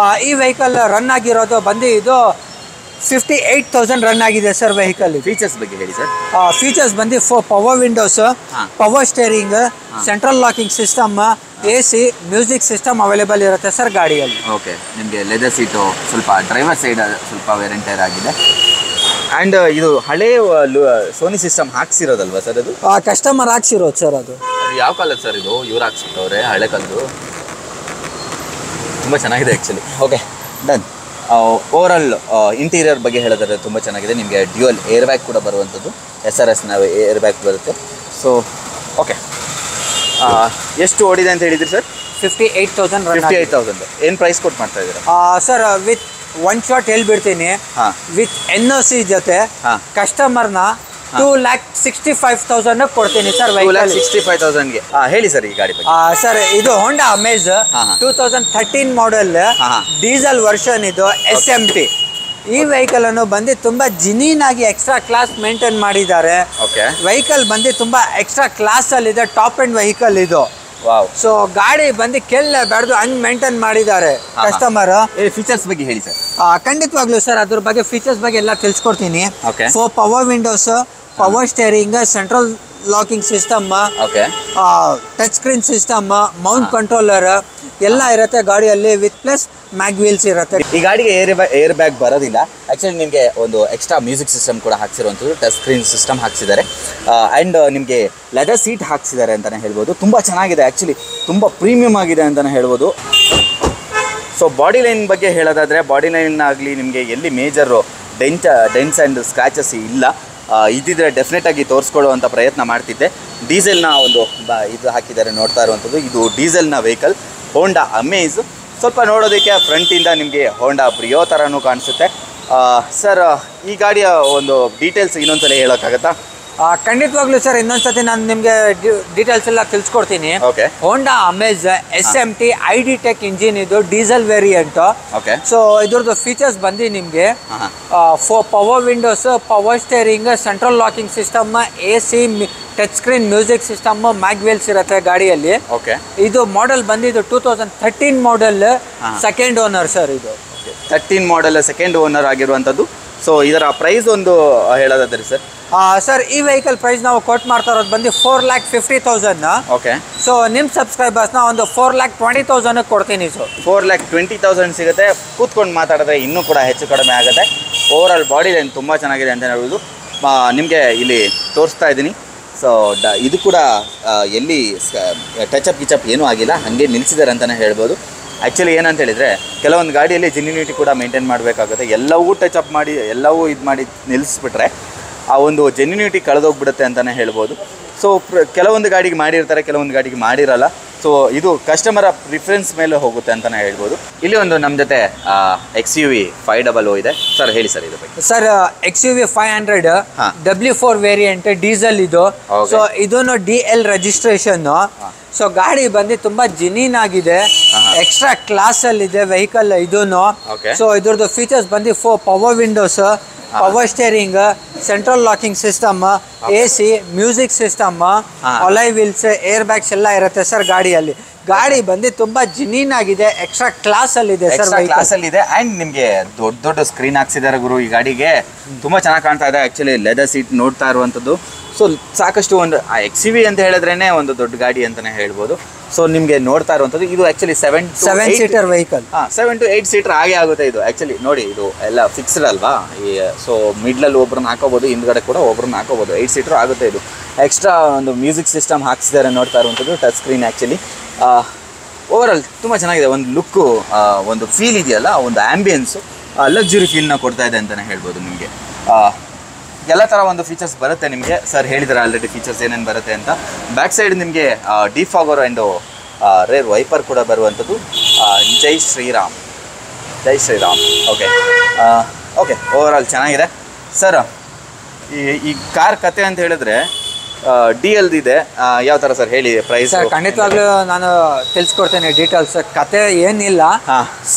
ಈ ವೆಹಿಕಲ್ ರನ್ ಆಗಿರೋದು ಬಂದು ಇದು 58,000 ರನ್ ಆಗಿದೆ ಸರ್ ವೆಹಿಕಲ್. ಫೀಚರ್ಸ್ ಬಗ್ಗೆ ಹೇಳಿ ಸರ್. ಫೀಚರ್ಸ್ ಬಂದು power windows, power steering, central locking system, AC, music system available ಇರುತ್ತೆ ಸರ್ ಗಾಡಿಯಲ್ಲಿ. ಓಕೆ. ನಿಮಗೆ ಲೆದರ್ ಸೀಟು ಸ್ವಲ್ಪ ಡ್ರೈವರ್ ಸೈಡ್ ಸ್ವಲ್ಪ ವೇರೆಂಟೈರ್ ಆಗಿದೆ. ಆ್ಯಂಡ್ ಇದು ಹಳೇ ಸೋನಿ ಸಿಸ್ಟಮ್ ಹಾಕ್ಸಿರೋದಲ್ವಾ ಸರ್? ಅದು ಕಸ್ಟಮರ್ ಹಾಕ್ಸಿರೋದು ಸರ್. ಅದು ಯಾವ ಕಾಲದ ಸರ್ ಇದು? ಇವ್ರು ಹಾಕ್ಸಿಟ್ಟವ್ರೆ ಹಳೆ ಕಾಲದ್ದು. ತುಂಬ ಚೆನ್ನಾಗಿದೆ actually. Okay, done. Overall interior ಬಗ್ಗೆ ಹೇಳಿದ್ರೆ ತುಂಬ ಚೆನ್ನಾಗಿದೆ. ನಿಮಗೆ ಡ್ಯುಯಲ್ ಏರ್ ಬ್ಯಾಗ್ ಕೂಡ ಬರುವಂಥದ್ದು, SRS ಏರ್ ಬ್ಯಾಗ್ ಬರುತ್ತೆ. ಸೊ ಓಕೆ, ಎಷ್ಟು ಓಡಿದೆ ಅಂತ ಹೇಳಿದ್ರಿ ಸರ್? 58,000. 58,000 ಏನು ಪ್ರೈಸ್ ಕೊಟ್ಟು ಮಾಡ್ತಾ ಇದ್ದೀರಾ ಸರ್? ವಿತ್ ಒನ್ ಶಾಟ್ ಹೇಳ್ಬಿಡ್ತೀನಿ, ವಿತ್ NOC ಜೊತೆ ಕಸ್ಟಮರ್ನ 2,65,000 ಕೊಡ್ತೀನಿ ಸರ್. 2,65,000ಗೆ ಹೇಳಿ ಸರ್ ಈ ಗಾಡಿ ಬಗ್ಗೆ. ಸರ್ ಇದು ಹೋಂಡಾ ಅಮೇಜ್ 2013 ಮಾಡಲ್ ಡೀಸೆಲ್ ವರ್ಷನ್. ಇದು SMT. ಈ ವೆಹಿಕಲ್ ಅನ್ನು ಬಂದು ತುಂಬಾ ಜಿನೀನ್ ಆಗಿ ಎಕ್ಸ್ಟ್ರಾ ಕ್ಲಾಸ್ ಮೇಂಟೈನ್ ಮಾಡಿದ್ದಾರೆ. ವೆಹಿಕಲ್ ಬಂದು ತುಂಬಾ ಎಕ್ಸ್ಟ್ರಾ ಕ್ಲಾಸ್ ಅಲ್ಲಿ ಇದೆ, ಟಾಪ್ ಎಂಡ್ ವೆಹಿಕಲ್ ಇದು. ಸೊ ಗಾಡಿ ಬಂದು ಕೆಲ್ಲಬೇಡ್ದು ಹಂಗ್ ಮೇಂಟೈನ್ ಮಾಡಿದ್ದಾರೆ ಕಸ್ಟಮರ್. ಫೀಚರ್ಸ್ ಬಗ್ಗೆ ಹೇಳಿ ಸರ್. ಖಂಡಿತವಾಗ್ಲೂ ಸರ್ ಅದ್ರ ಬಗ್ಗೆ ಫೀಚರ್ಸ್ ಬಗ್ಗೆ ಎಲ್ಲ ತಿಳ್ಸ್ಕೊಡ್ತೀನಿ. Power windows, power steering, central locking system, touch screen system, mount controller ಎಲ್ಲ ಇರುತ್ತೆ ಗಾಡಿಯಲ್ಲಿ. ವಿತ್ ಪ್ಲಸ್ ಮ್ಯಾಗ್ ವೀಲ್ಸ್ ಇರುತ್ತೆ. ಈ ಗಾಡಿಗೆ ಏರ್ ಬ್ಯಾಗ್ ಬರೋದಿಲ್ಲ. ಆ್ಯಕ್ಚುಲಿ ನಿಮಗೆ ಒಂದು ಎಕ್ಸ್ಟ್ರಾ ಮ್ಯೂಸಿಕ್ ಸಿಸ್ಟಮ್ ಕೂಡ ಹಾಕ್ಸಿರುವಂಥದ್ದು, ಟಚ್ ಸ್ಕ್ರೀನ್ ಸಿಸ್ಟಮ್ ಹಾಕ್ಸಿದ್ದಾರೆ. ಆ್ಯಂಡ್ ನಿಮಗೆ ಲೆದರ್ ಸೀಟ್ ಹಾಕ್ಸಿದ್ದಾರೆ ಅಂತಲೇ ಹೇಳ್ಬೋದು. ತುಂಬ ಚೆನ್ನಾಗಿದೆ ಆ್ಯಕ್ಚುಲಿ, ತುಂಬ ಪ್ರೀಮಿಯಮ್ ಆಗಿದೆ ಅಂತಲೇ ಹೇಳ್ಬೋದು. ಸೊ ಬಾಡಿ ಲೈನ್ ಬಗ್ಗೆ ಹೇಳೋದಾದರೆ, ಬಾಡಿ ಲೈನ್ ಆಗಲಿ ನಿಮಗೆ ಎಲ್ಲಿ ಮೇಜರು ಡೆಂಟ್ಸ್ ಆ್ಯಂಡ್ ಸ್ಕ್ರ್ಯಾಚಸ್ ಇಲ್ಲ. ಇದ್ದಿದ್ರೆ ಡೆಫಿನೆಟಾಗಿ ತೋರಿಸ್ಕೊಳ್ಳುವಂಥ ಪ್ರಯತ್ನ ಮಾಡ್ತಿದ್ದೆ. ಡೀಸೆಲ್ನ ಒಂದು ಇದು ಹಾಕಿದ್ದಾರೆ ನೋಡ್ತಾ ಇರುವಂಥದ್ದು. ಇದು ಡೀಸೆಲ್ನ ವೆಹಿಕಲ್, ಹೋಂಡಾ ಅಮೇಜ್. ಸ್ವಲ್ಪ ನೋಡೋದಕ್ಕೆ ಫ್ರಂಟಿಂದ ನಿಮಗೆ ಹೋಂಡಾ ಬ್ರಿಯೋ ಥರನೂ ಕಾಣಿಸುತ್ತೆ. ಸರ್ ಈ ಗಾಡಿಯ ಒಂದು ಡೀಟೇಲ್ಸ್ ಇನ್ನೊಂದ್ಸಲ ಹೇಳೋಕ್ಕಾಗತ್ತಾ? ಖಂಡಿತವಾಗ್ಲೂ ಸರ್, ಇನ್ನೊಂದ್ಸತಿ ನಾನು ನಿಮಗೆ ಡೀಟೇಲ್ಸ್ ಎಲ್ಲ ತಿಳ್ಸ್ಕೊಡ್ತೀನಿ. Honda amaze SMT ID tech engine, ಇದು ಡೀಸೆಲ್ ವೇರಿಯಂಟ್. ಸೊ ಇದ್ರದ್ದು ಫೀಚರ್ಸ್ ಬಂದು ನಿಮಗೆ power windows, power steering, central locking system, AC, touch screen music system, mag wheels ಇರುತ್ತೆ ಗಾಡಿಯಲ್ಲಿ. ಇದು ಮಾಡೆಲ್ ಬಂದಿದ್ದು 2013 ಮಾಡೆಲ್, ಸೆಕೆಂಡ್ ಓನರ್ ಸರ್. ಇದು 13 ಮಾಡೆಲ್ ಸೆಕೆಂಡ್ ಓನರ್ ಆಗಿರುವಂಥದ್ದು. ಸೊ ಇದರ ಪ್ರೈಸ್ ಒಂದು ಹೇಳೋದಾದ್ರೆ ಸರ್? ಸರ್ ಈ ವೆಹಿಕಲ್ ಪ್ರೈಸ್ ನಾವು ಕೋಟ್ ಮಾಡ್ತಾ ಇರೋದು ಬಂದು 4,50,000. ಓಕೆ. ಸೊ ನಿಮ್ಮ ಸಬ್ಸ್ಕ್ರೈಬರ್ಸ್ನ ಒಂದು 4,20,000 ಕೊಡ್ತೀನಿ ಸರ್. 4,20,000 ಸಿಗುತ್ತೆ. ಕೂತ್ಕೊಂಡು ಮಾತಾಡಿದ್ರೆ ಇನ್ನೂ ಕೂಡ ಹೆಚ್ಚು ಕಡಿಮೆ ಆಗುತ್ತೆ. ಓವರಾಲ್ ಬಾಡಿ ಲೈನ್ ತುಂಬ ಚೆನ್ನಾಗಿದೆ ಅಂತ ಹೇಳ್ಬೋದು. ನಿಮಗೆ ಇಲ್ಲಿ ತೋರಿಸ್ತಾ ಇದ್ದೀನಿ. ಸೊ ಇದು ಕೂಡ ಎಲ್ಲಿ ಟಚಪ್ ಗಿಚಪ್ ಏನೂ ಆಗಿಲ್ಲ, ಹಾಗೆ ನಿಲ್ಲಿಸಿದ್ದಾರೆ ಅಂತಲೇ ಹೇಳ್ಬೋದು. ಆ್ಯಕ್ಚುಲಿ ಏನಂತ ಹೇಳಿದರೆ ಕೆಲವೊಂದು ಗಾಡಿಯಲ್ಲಿ ಜೆನ್ಯೂನಿಟಿ ಕೂಡ ಮೇಂಟೈನ್ ಮಾಡಬೇಕಾಗುತ್ತೆ. ಎಲ್ಲವೂ ಟಚ್ ಅಪ್ ಮಾಡಿ ಎಲ್ಲವೂ ಇದು ಮಾಡಿ ನಿಲ್ಲಿಸ್ಬಿಟ್ರೆ ಆ ಒಂದು ಜೆನ್ಯೂನಿಟಿ ಕಳೆದೋಗ್ಬಿಡುತ್ತೆ ಅಂತಲೇ ಹೇಳ್ಬೋದು. ಸೊ ಕೆಲವೊಂದು ಗಾಡಿಗೆ ಮಾಡಿರ್ತಾರೆ, ಕೆಲವೊಂದು ಗಾಡಿಗೆ ಮಾಡಿರಲ್ಲ. ಸೊ ಇದು ಕಸ್ಟಮರ ಪ್ರಿಫರೆನ್ಸ್ ಮೇಲೆ ಹೋಗುತ್ತೆ ಅಂತಲೇ ಹೇಳ್ಬೋದು. ಇಲ್ಲಿ ಒಂದು ನಮ್ಮ ಜೊತೆ XUV 500 ಇದೆ. ಸರ್ ಹೇಳಿ ಸರ್ ಇದು ಬಗ್ಗೆ. Sir XUV 500 W4 variant diesel ಇದು. ಸೊ ಇದನ್ನು DL ರಿಜಿಸ್ಟ್ರೇಷನ್. ಸೊ ಗಾಡಿ ಬಂದು ತುಂಬಾ ಜಿನೀನ್ ಆಗಿದೆ, ಎಕ್ಸ್ಟ್ರಾ ಕ್ಲಾಸ್ ಅಲ್ಲಿ ಇದೆ ವೆಹಿಕಲ್ ಇದೂನು. ಸೊ ಇದ್ರದ್ದು ಫೀಚರ್ಸ್ ಬಂದು 4 power windows, power steering, central locking system, AC, music system, alloy wheels, air bags ಎಲ್ಲ ಇರುತ್ತೆ ಸರ್ ಗಾಡಿಯಲ್ಲಿ. ಗಾಡಿ ಬಂದು ತುಂಬಾ ಜಿನೀನ್ ಆಗಿದೆ, ಎಕ್ಸ್ಟ್ರಾ ಕ್ಲಾಸ್ ಅಲ್ಲಿ ಇದೆ ಸರ್. ಕ್ಲಾಸ್ ಅಲ್ಲಿ ಇದೆ ಅಂಡ್ ನಿಮಗೆ ದೊಡ್ಡ ದೊಡ್ಡ ಸ್ಕ್ರೀನ್ ಹಾಕ್ಸಿದ್ದಾರೆ ಗುರು ಈ ಗಾಡಿಗೆ. ತುಂಬಾ ಚೆನ್ನಾಗಿ ಕಾಣ್ತಾ ಇದೆ. ಆಕ್ಚುಲಿ ಲೆದರ್ ಸೀಟ್ ನೋಡ್ತಾ ಇರುವಂಥದ್ದು. ಸೊ ಸಾಕಷ್ಟು ಒಂದು XUV ಅಂತ ಹೇಳಿದ್ರೇನೆ ಒಂದು ದೊಡ್ಡ ಗಾಡಿ ಅಂತಾನೆ ಹೇಳ್ಬೋದು. ಸೊ ನಿಮಗೆ ನೋಡ್ತಾ ಇರುವಂಥದ್ದು ಇದು actually 7 seater vehicle. 7 to 8 seater ಆಗೇ ಆಗುತ್ತೆ ಇದು. ಆಕ್ಚುಲಿ ನೋಡಿ ಇದು ಎಲ್ಲ ಫಿಕ್ಸ್ಡ್ ಅಲ್ವಾ. ಸೊ ಮಿಡ್ಲಲ್ಲಿ ಒಬ್ರನ್ನ ಹಾಕೋಬಹುದು, ಹಿಂದ್ಗಡೆ ಕೂಡ ಒಬ್ರನ್ನ ಹಾಕೋಬಹುದು. 8 ಸೀಟರ್ ಆಗುತ್ತೆ ಇದು. ಎಕ್ಸ್ಟ್ರಾ ಒಂದು ಮ್ಯೂಸಿಕ್ ಸಿಸ್ಟಮ್ ಹಾಕ್ಸಿದ್ದಾರೆ ನೋಡ್ತಾ ಇರುವಂಥದ್ದು. ಟಚ್ ಸ್ಕ್ರೀನ್ ಆ್ಯಕ್ಚುಲಿ ಓವರಾಲ್ ತುಂಬ ಚೆನ್ನಾಗಿದೆ. ಒಂದು ಲುಕ್ಕು, ಒಂದು ಫೀಲ್ ಇದೆಯಲ್ಲ, ಒಂದು ಆ್ಯಂಬಿಯನ್ಸು, ಲಕ್ಸುರಿ ಫೀಲ್ನ ಕೊಡ್ತಾ ಇದೆ ಅಂತಲೇ ಹೇಳ್ಬೋದು. ನಿಮಗೆ ಎಲ್ಲ ಥರ ಒಂದು ಫೀಚರ್ಸ್ ಬರುತ್ತೆ ನಿಮಗೆ. ಸರ್ ಹೇಳಿದ್ದಾರೆ ಆಲ್ರೆಡಿ ಫೀಚರ್ಸ್ ಏನೇನು ಬರುತ್ತೆ ಅಂತ. ಬ್ಯಾಕ್ ಸೈಡ್ ನಿಮಗೆ ಡಿಫಾಗರ್ ಆ್ಯಂಡ್ ರೇರ್ ವೈಪರ್ ಕೂಡ ಬರುವಂಥದ್ದು. ಜೈ ಶ್ರೀರಾಮ್, ಜೈ ಶ್ರೀರಾಮ್. ಓಕೆ ಓವರಾಲ್ ಚೆನ್ನಾಗಿದೆ ಸರ್. ಈ ಕಾರ್ ಕತೆ ಅಂತ ಹೇಳಿದ್ರೆ DL ಇದೆ. ಯಾವ ಥರ ಸರ್ ಹೇಳಿ ಪ್ರೈಸ್? ಸರ್ ಖಂಡಿತವಾಗ್ಲೂ ನಾನು ತಿಳಿಸ್ಕೊಡ್ತೇನೆ ಡೀಟೇಲ್ಸ್. ಕತೆ ಏನಿಲ್ಲ,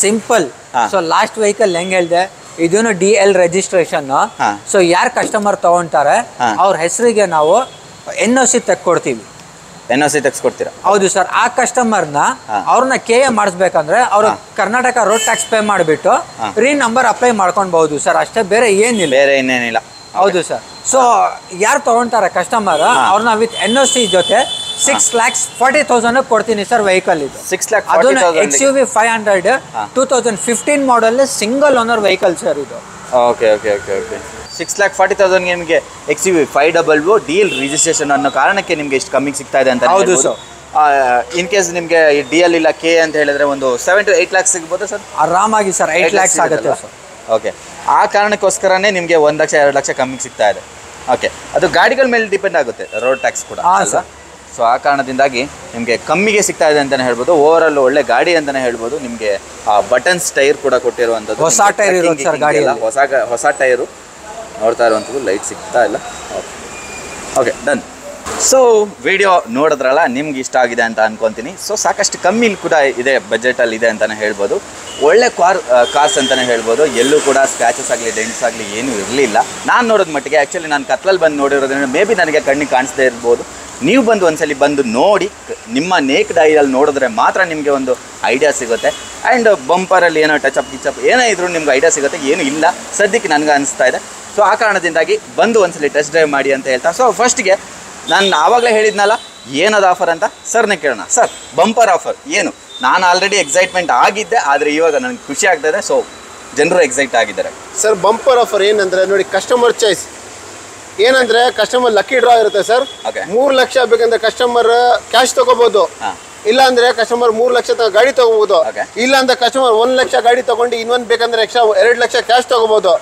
ಸಿಂಪಲ್. ಸೊ ಲಾಸ್ಟ್ ವೆಹಿಕಲ್ ಹೆಂಗೆ ಹೇಳಿದೆ, ಇದನ್ನು DL ರಿಜಿಸ್ಟ್ರೇಷನ್. ಸೊ ಯಾರು ಕಸ್ಟಮರ್ ತಗೊಂತಾರೆ ಅವ್ರ ಹೆಸರಿಗೆ ನಾವು NOC ತೆಕ್ಕೊಡ್ತೀವಿ. NOC ತೆಗ್ಸ್ಕೊಡ್ತೀರಾ? ಹೌದು ಸರ್. ಆ ಕಸ್ಟಮರ್ನ ಅವ್ರನ್ನ KA ಮಾಡಿಸ್ಬೇಕಂದ್ರೆ ಅವರು ಕರ್ನಾಟಕ ರೋಡ್ ಟ್ಯಾಕ್ಸ್ ಪೇ ಮಾಡಿಬಿಟ್ಟು ನಂಬರ್ ಅಪ್ಲೈ ಮಾಡ್ಕೊಳ್ಬಹುದು ಸರ್, ಅಷ್ಟೇ. ಬೇರೆ ಏನಿಲ್ಲ, ಬೇರೆ ಇನ್ನೇನಿಲ್ಲ. ಹೌದು ಸರ್. ಸೊ ಯಾರು ತಗೊಂತಾರೆ ಕಸ್ಟಮರ್ ಅವ್ರನ್ನ ವಿತ್ NOC ಜೊತೆ 6,40,000 ಕೊಡ್ತೀನಿ ಸರ್ ವೆಹಿಕಲ್ ಇದು. 6,40,000. XUV 500 2015 model single owner vehicle sir ಇದು. ಓಕೆ 6,40,000 ನಿಮಗೆ XUV 500 DL ರಿಜಿಸ್ಟ್ರೇಷನ್ ಅನ್ನೋ ಕಾರಣಕ್ಕೆ ನಿಮಗೆ ಇಷ್ಟು ಕಮ್ಮಿಗೆ ಸಿಗ್ತಾ ಇದೆ ಅಂತ. ಹೌದು ಸರ್. ಇನ್ ಕೇಸ್ ನಿಮಗೆ DL ಇಲ್ಲ KA ಅಂತ ಹೇಳಿದ್ರೆ ಒಂದು 7 to 8 lakhs ಸಿಗ್ಬೋದಾ ಸರ್? ಆರಾಮಾಗಿ ಸರ್ 8 lakhs ಆಗುತ್ತೆ ಸರ್. ಓಕೆ, ಆ ಕಾರಣಕ್ಕೋಸ್ಕರನೇ ನಿಮಗೆ 1 ಲಕ್ಷ 2 ಲಕ್ಷ ಕಮ್ಮಿಗೆ ಸಿಗ್ತಾ ಇದೆ. ಓಕೆ, ಅದು ಗಾಡಿಗಳ ಮೇಲೆ ಡಿಪೆಂಡ್ ಆಗುತ್ತೆ, ರೋಡ್ ಟ್ಯಾಕ್ಸ್ ಕೂಡ ಅಲ್ವಾ. ಸೊ ಆ ಕಾರಣದಿಂದಾಗಿ ನಿಮಗೆ ಕಮ್ಮಿಗೆ ಸಿಗ್ತಾ ಇದೆ ಅಂತಲೇ ಹೇಳ್ಬೋದು. ಓವರಾಲ್ ಒಳ್ಳೆ ಗಾಡಿ ಅಂತಲೇ ಹೇಳ್ಬೋದು. ನಿಮಗೆ ಬಟನ್ಸ್ ಟೈರ್ ಕೂಡ ಕೊಟ್ಟಿರುವಂಥದ್ದು, ಹೊಸ ಟೈರ್ ಇರೋದು ಸರ್ ಗಾಡಿಯಲ್ಲಿ. ಹೊಸ ಟೈರು ನೋಡ್ತಾ ಇರುವಂಥದ್ದು. ಲೈಟ್ ಸಿಗ್ತಾ ಇಲ್ಲ. Okay done. ಸೊ ವಿಡಿಯೋ ನೋಡಿದ್ರಲ್ಲ, ನಿಮ್ಗೆ ಇಷ್ಟ ಆಗಿದೆ ಅಂತ ಅನ್ಕೊತೀನಿ. ಸೊ ಸಾಕಷ್ಟು ಕಮ್ಮಿಲಿ ಕೂಡ ಇದೆ, ಬಜೆಟಲ್ಲಿ ಇದೆ ಅಂತಲೇ ಹೇಳ್ಬೋದು. ಒಳ್ಳೆ ಕಾರ್ಸ್ ಅಂತಲೇ ಹೇಳ್ಬೋದು. ಎಲ್ಲೂ ಕೂಡ ಸ್ಕ್ರ್ಯಾಚಸ್ ಆಗಲಿ ಡೆಂಟ್ಸ್ ಆಗಲಿ ಏನೂ ಇರಲಿಲ್ಲ ನಾನು ನೋಡೋದ ಮಟ್ಟಿಗೆ. ಆ್ಯಕ್ಚುಲಿ ನಾನು ಕತ್ಲಲ್ಲಿ ಬಂದು ನೋಡಿರೋದ್ರಿಂದ ಮೇ ಬಿ ನನಗೆ ಕಣ್ಣಿಗೆ ಕಾಣಿಸ್ದೇ ಇರ್ಬೋದು. ನೀವು ಬಂದು ಒಂದ್ಸಲಿ ಬಂದು ನೋಡಿ, ನಿಮ್ಮ ನೇಕ್ಡ್ ಐಯಲ್ಲಿ ನೋಡಿದ್ರೆ ಮಾತ್ರ ನಿಮಗೆ ಒಂದು ಐಡಿಯಾ ಸಿಗುತ್ತೆ. ಆ್ಯಂಡ್ ಬಂಪರಲ್ಲಿ ಏನೋ ಟಚಪ್ ಗಿಚಪ್ ಏನೇ ಇದ್ರೂ ನಿಮ್ಗೆ ಐಡಿಯಾ ಸಿಗುತ್ತೆ. ಏನೂ ಇಲ್ಲ ಸದ್ಯಕ್ಕೆ ನನಗೆ ಅನಿಸ್ತಾ ಇದೆ. ಸೊ ಆ ಕಾರಣದಿಂದಾಗಿ ಬಂದು ಒಂದ್ಸಲಿ ಟೆಸ್ಟ್ ಡ್ರೈವ್ ಮಾಡಿ ಅಂತ ಹೇಳ್ತಾ. ಸೊ ಫಸ್ಟ್ಗೆ ನಾನು ಆವಾಗಲೇ ಹೇಳಿದ್ನಲ್ಲ ಏನದು ಆಫರ್ ಅಂತ, ಸರ್ನೇ ಕೇಳೋಣ. ಸರ್ ಬಂಪರ್ ಆಫರ್ ಏನು? ನಾನು ಆಲ್ರೆಡಿ ಎಕ್ಸೈಟ್ಮೆಂಟ್ ಆಗಿದ್ದೆ, ಆದರೆ ಇವಾಗ ನನಗೆ ಖುಷಿ ಆಗ್ತಾಯಿದೆ. ಸೊ ಜನರು ಎಕ್ಸೈಟ್ ಆಗಿದ್ದಾರೆ. ಸರ್ ಬಂಪರ್ ಆಫರ್ ಏನಂದರೆ ನೋಡಿ, ಕಸ್ಟಮರ್ ಚಾಯ್ಸ್ ಏನಂದರೆ ಕಸ್ಟಮರ್ ಲಕ್ಕಿ ಡ್ರಾ ಇರುತ್ತೆ ಸರ್. 3 ಲಕ್ಷ ಬೇಕಂದ್ರೆ ಕಸ್ಟಮರ್ ಕ್ಯಾಶ್ ತಗೋಬಹುದು. ಇಲ್ಲ ಅಂದ್ರೆ ಕಸ್ಟಮರ್ 3 ಲಕ್ಷ ಗಾಡಿ ತಗೋಬಹುದು. ಇಲ್ಲ ಅಂದ್ರೆ ಕಸ್ಟಮರ್ 1 ಲಕ್ಷ ಗಾಡಿ ತಗೊಂಡು ಇನ್ನೊಂದು ಬೇಕಂದ್ರೆ ಎಕ್ಸ್ಟ್ರಾ 2 ಲಕ್ಷ ಕ್ಯಾಶ್ ತಗೋಬಹುದು.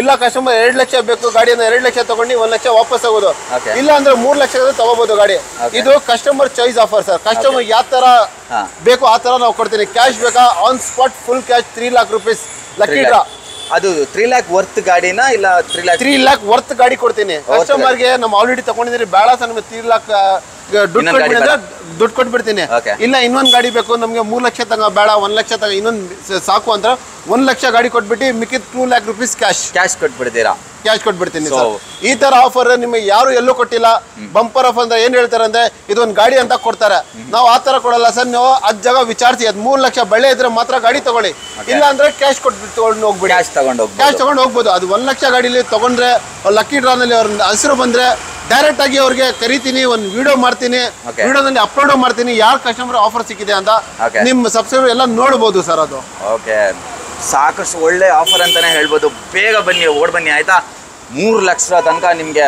ಇಲ್ಲ ಕಸ್ಟಮರ್ 2 ಲಕ್ಷ ಬೇಕು ಗಾಡಿ ಅಂದ್ರೆ 2 ಲಕ್ಷ ತಗೊಂಡು 1 ಲಕ್ಷ ವಾಪಸ್ ತಗೋಬಹುದು. ಇಲ್ಲ ಅಂದ್ರೆ 3 ಲಕ್ಷ ತಗೋಬಹುದು ಗಾಡಿ. ಇದು customer choice offer sir. Customer ಯಾವ ತರ ಬೇಕು ಆ ತರ ನಾವು ಕೊಡ್ತೀನಿ. ಕ್ಯಾಶ್ ಬೇಕಾ on spot full cash 3 lakh rupees lucky draw. ಅದು 3 lakh ವರ್ತ್ ಗಾಡಿನಾ ಇಲ್ಲ 3 lakh ವರ್ತ್ ಗಾಡಿ ಕೊಡ್ತೀನಿ ಕಸ್ಟಮರ್ಗೆ. ನಾವು ಆಲ್ರೆಡಿ ತಗೊಂಡಿದ್ದೀರಿ, ಬೇಡ ಸರ್ ನಮಗೆ 3 lakh ದುಡ್ಡು ಕೊಟ್ಬಿಡ್ತೀನಿ. ಇಲ್ಲ ಇನ್ನೊಂದು ಗಾಡಿ ಬೇಕು ನಮಗೆ 3 ಲಕ್ಷ ತಗ ಬೇಡ 1 ಲಕ್ಷ ತಗ ಇನ್ನೊಂದು ಸಾಕು ಅಂತ 1 ಲಕ್ಷ ಗಾಡಿ ಕೊಟ್ಬಿಟ್ಟು ಮಿಕ್ಕಿದ 2 lakh rupees ಕ್ಯಾಶ್ ಕೊಟ್ಬಿಡ್ತೀರಾ? ಕ್ಯಾಶ್ ಕೊಟ್ಬಿಡ್ತೀನಿ ಸರ್. ಈ ತರ ಆಫರ್ ನಿಮಗೆ ಯಾರು ಎಲ್ಲೂ ಕೊಟ್ಟಿಲ್ಲ. ಬಂಪರ್ ಆಫರ್ ಅಂತ ಏನ್ ಹೇಳ್ತಾರೆ ಅಂದ್ರೆ ಇದೊಂದು ಗಾಡಿ ಅಂತ ಕೊಡ್ತಾರೆ. ನಾವು ಆ ತರ ಕೊಡಲ್ಲ ಸರ್. ನೀವು ಅದ್ ಜಾಗ ವಿಚಾರಿಸಿ, ಅದ್ 3 ಲಕ್ಷ ಬೆಳೆ ಇದ್ರೆ ಮಾತ್ರ ಗಾಡಿ ತಗೊಳ್ಳಿ. ಇಲ್ಲ ಅಂದ್ರೆ ಕ್ಯಾಶ್ ಕೊಟ್ಬಿಟ್ಟು ತಗೊಂಡು ಹೋಗ್ಬಿಡಿ. ಕ್ಯಾಶ್ ತಗೊಂಡು ಹೋಗ್ಬೋದು. ಅದು 1 ಲಕ್ಷ ಗಾಡಿಲಿ ತಗೊಂಡ್ರೆ ಲಕ್ಕಿ ಡ್ರಾನಲ್ಲಿ ಅವ್ರ ಹೆಸರು ಬಂದ್ರೆ ಡೈರೆಕ್ಟ್ ಆಗಿ ಅವ್ರಿಗೆ ಕರಿತೀನಿ, ಒಂದು ವಿಡಿಯೋ ಮಾಡ್ತೀನಿ, ವಿಡಿಯೋದಲ್ಲಿ ಅಪ್ಲೋಡ್ ಮಾಡ್ತೀನಿ ಯಾರು ಕಸ್ಟಮರ್ ಆಫರ್ ಸಿಕ್ಕಿದೆ ಅಂತ. ನಿಮ್ಮ ಸಬ್ಸ್ಕ್ರೈಬರ್ ಎಲ್ಲ ನೋಡ್ಬೋದು ಸರ್. ಅದು ಓಕೆ, ಸಾಕಷ್ಟು ಒಳ್ಳೆ ಆಫರ್ ಅಂತಾನೆ ಹೇಳ್ಬೋದು. ಬೇಗ ಬನ್ನಿ, ಓಡ್ ಬನ್ನಿ ಆಯ್ತಾ. 3 ಲಕ್ಷ ತನಕ ನಿಮಗೆ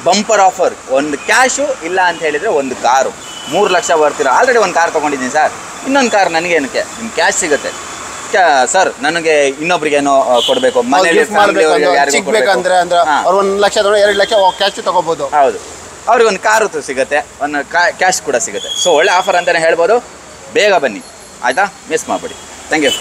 ಬಂಪರ್ ಆಫರ್. ಒಂದು ಕ್ಯಾಶು ಇಲ್ಲ ಅಂತ ಹೇಳಿದ್ರೆ ಒಂದು ಕಾರು. 3 ಲಕ್ಷ ಬರ್ತೀರಾ, ಆಲ್ರೆಡಿ ಒಂದು ಕಾರ್ ತೊಗೊಂಡಿದ್ದೀನಿ ಸರ್, ಇನ್ನೊಂದು ಕಾರ್ ನನಗೆ ಏನಕ್ಕೆ, ನಿಮ್ಗೆ ಕ್ಯಾಶ್ ಸಿಗುತ್ತೆ ಸರ್, ನನಗೆ ಇನ್ನೊಬ್ರಿಗೆ ಏನೋ ಕೊಡಬೇಕು, ಮನೇಲಿ ಸಿಗ್ಬೇಕಂದ್ರೆ ಅಂದ್ರೆ ಅವ್ರು 1 ಲಕ್ಷ 2 ಲಕ್ಷ ಕ್ಯಾಶ್ ತಗೋಬಹುದು. ಹೌದು, ಅವ್ರಿಗೆ ಒಂದು ಕಾರು ಸಿಗುತ್ತೆ, ಒಂದು ಕ್ಯಾಶ್ ಕೂಡ ಸಿಗುತ್ತೆ. ಸೊ ಒಳ್ಳೆ ಆಫರ್ ಅಂತಲೇ ಹೇಳ್ಬೋದು. ಬೇಗ ಬನ್ನಿ ಆಯಿತಾ, ಮಿಸ್ ಮಾಡಬೇಡಿ. Thank you.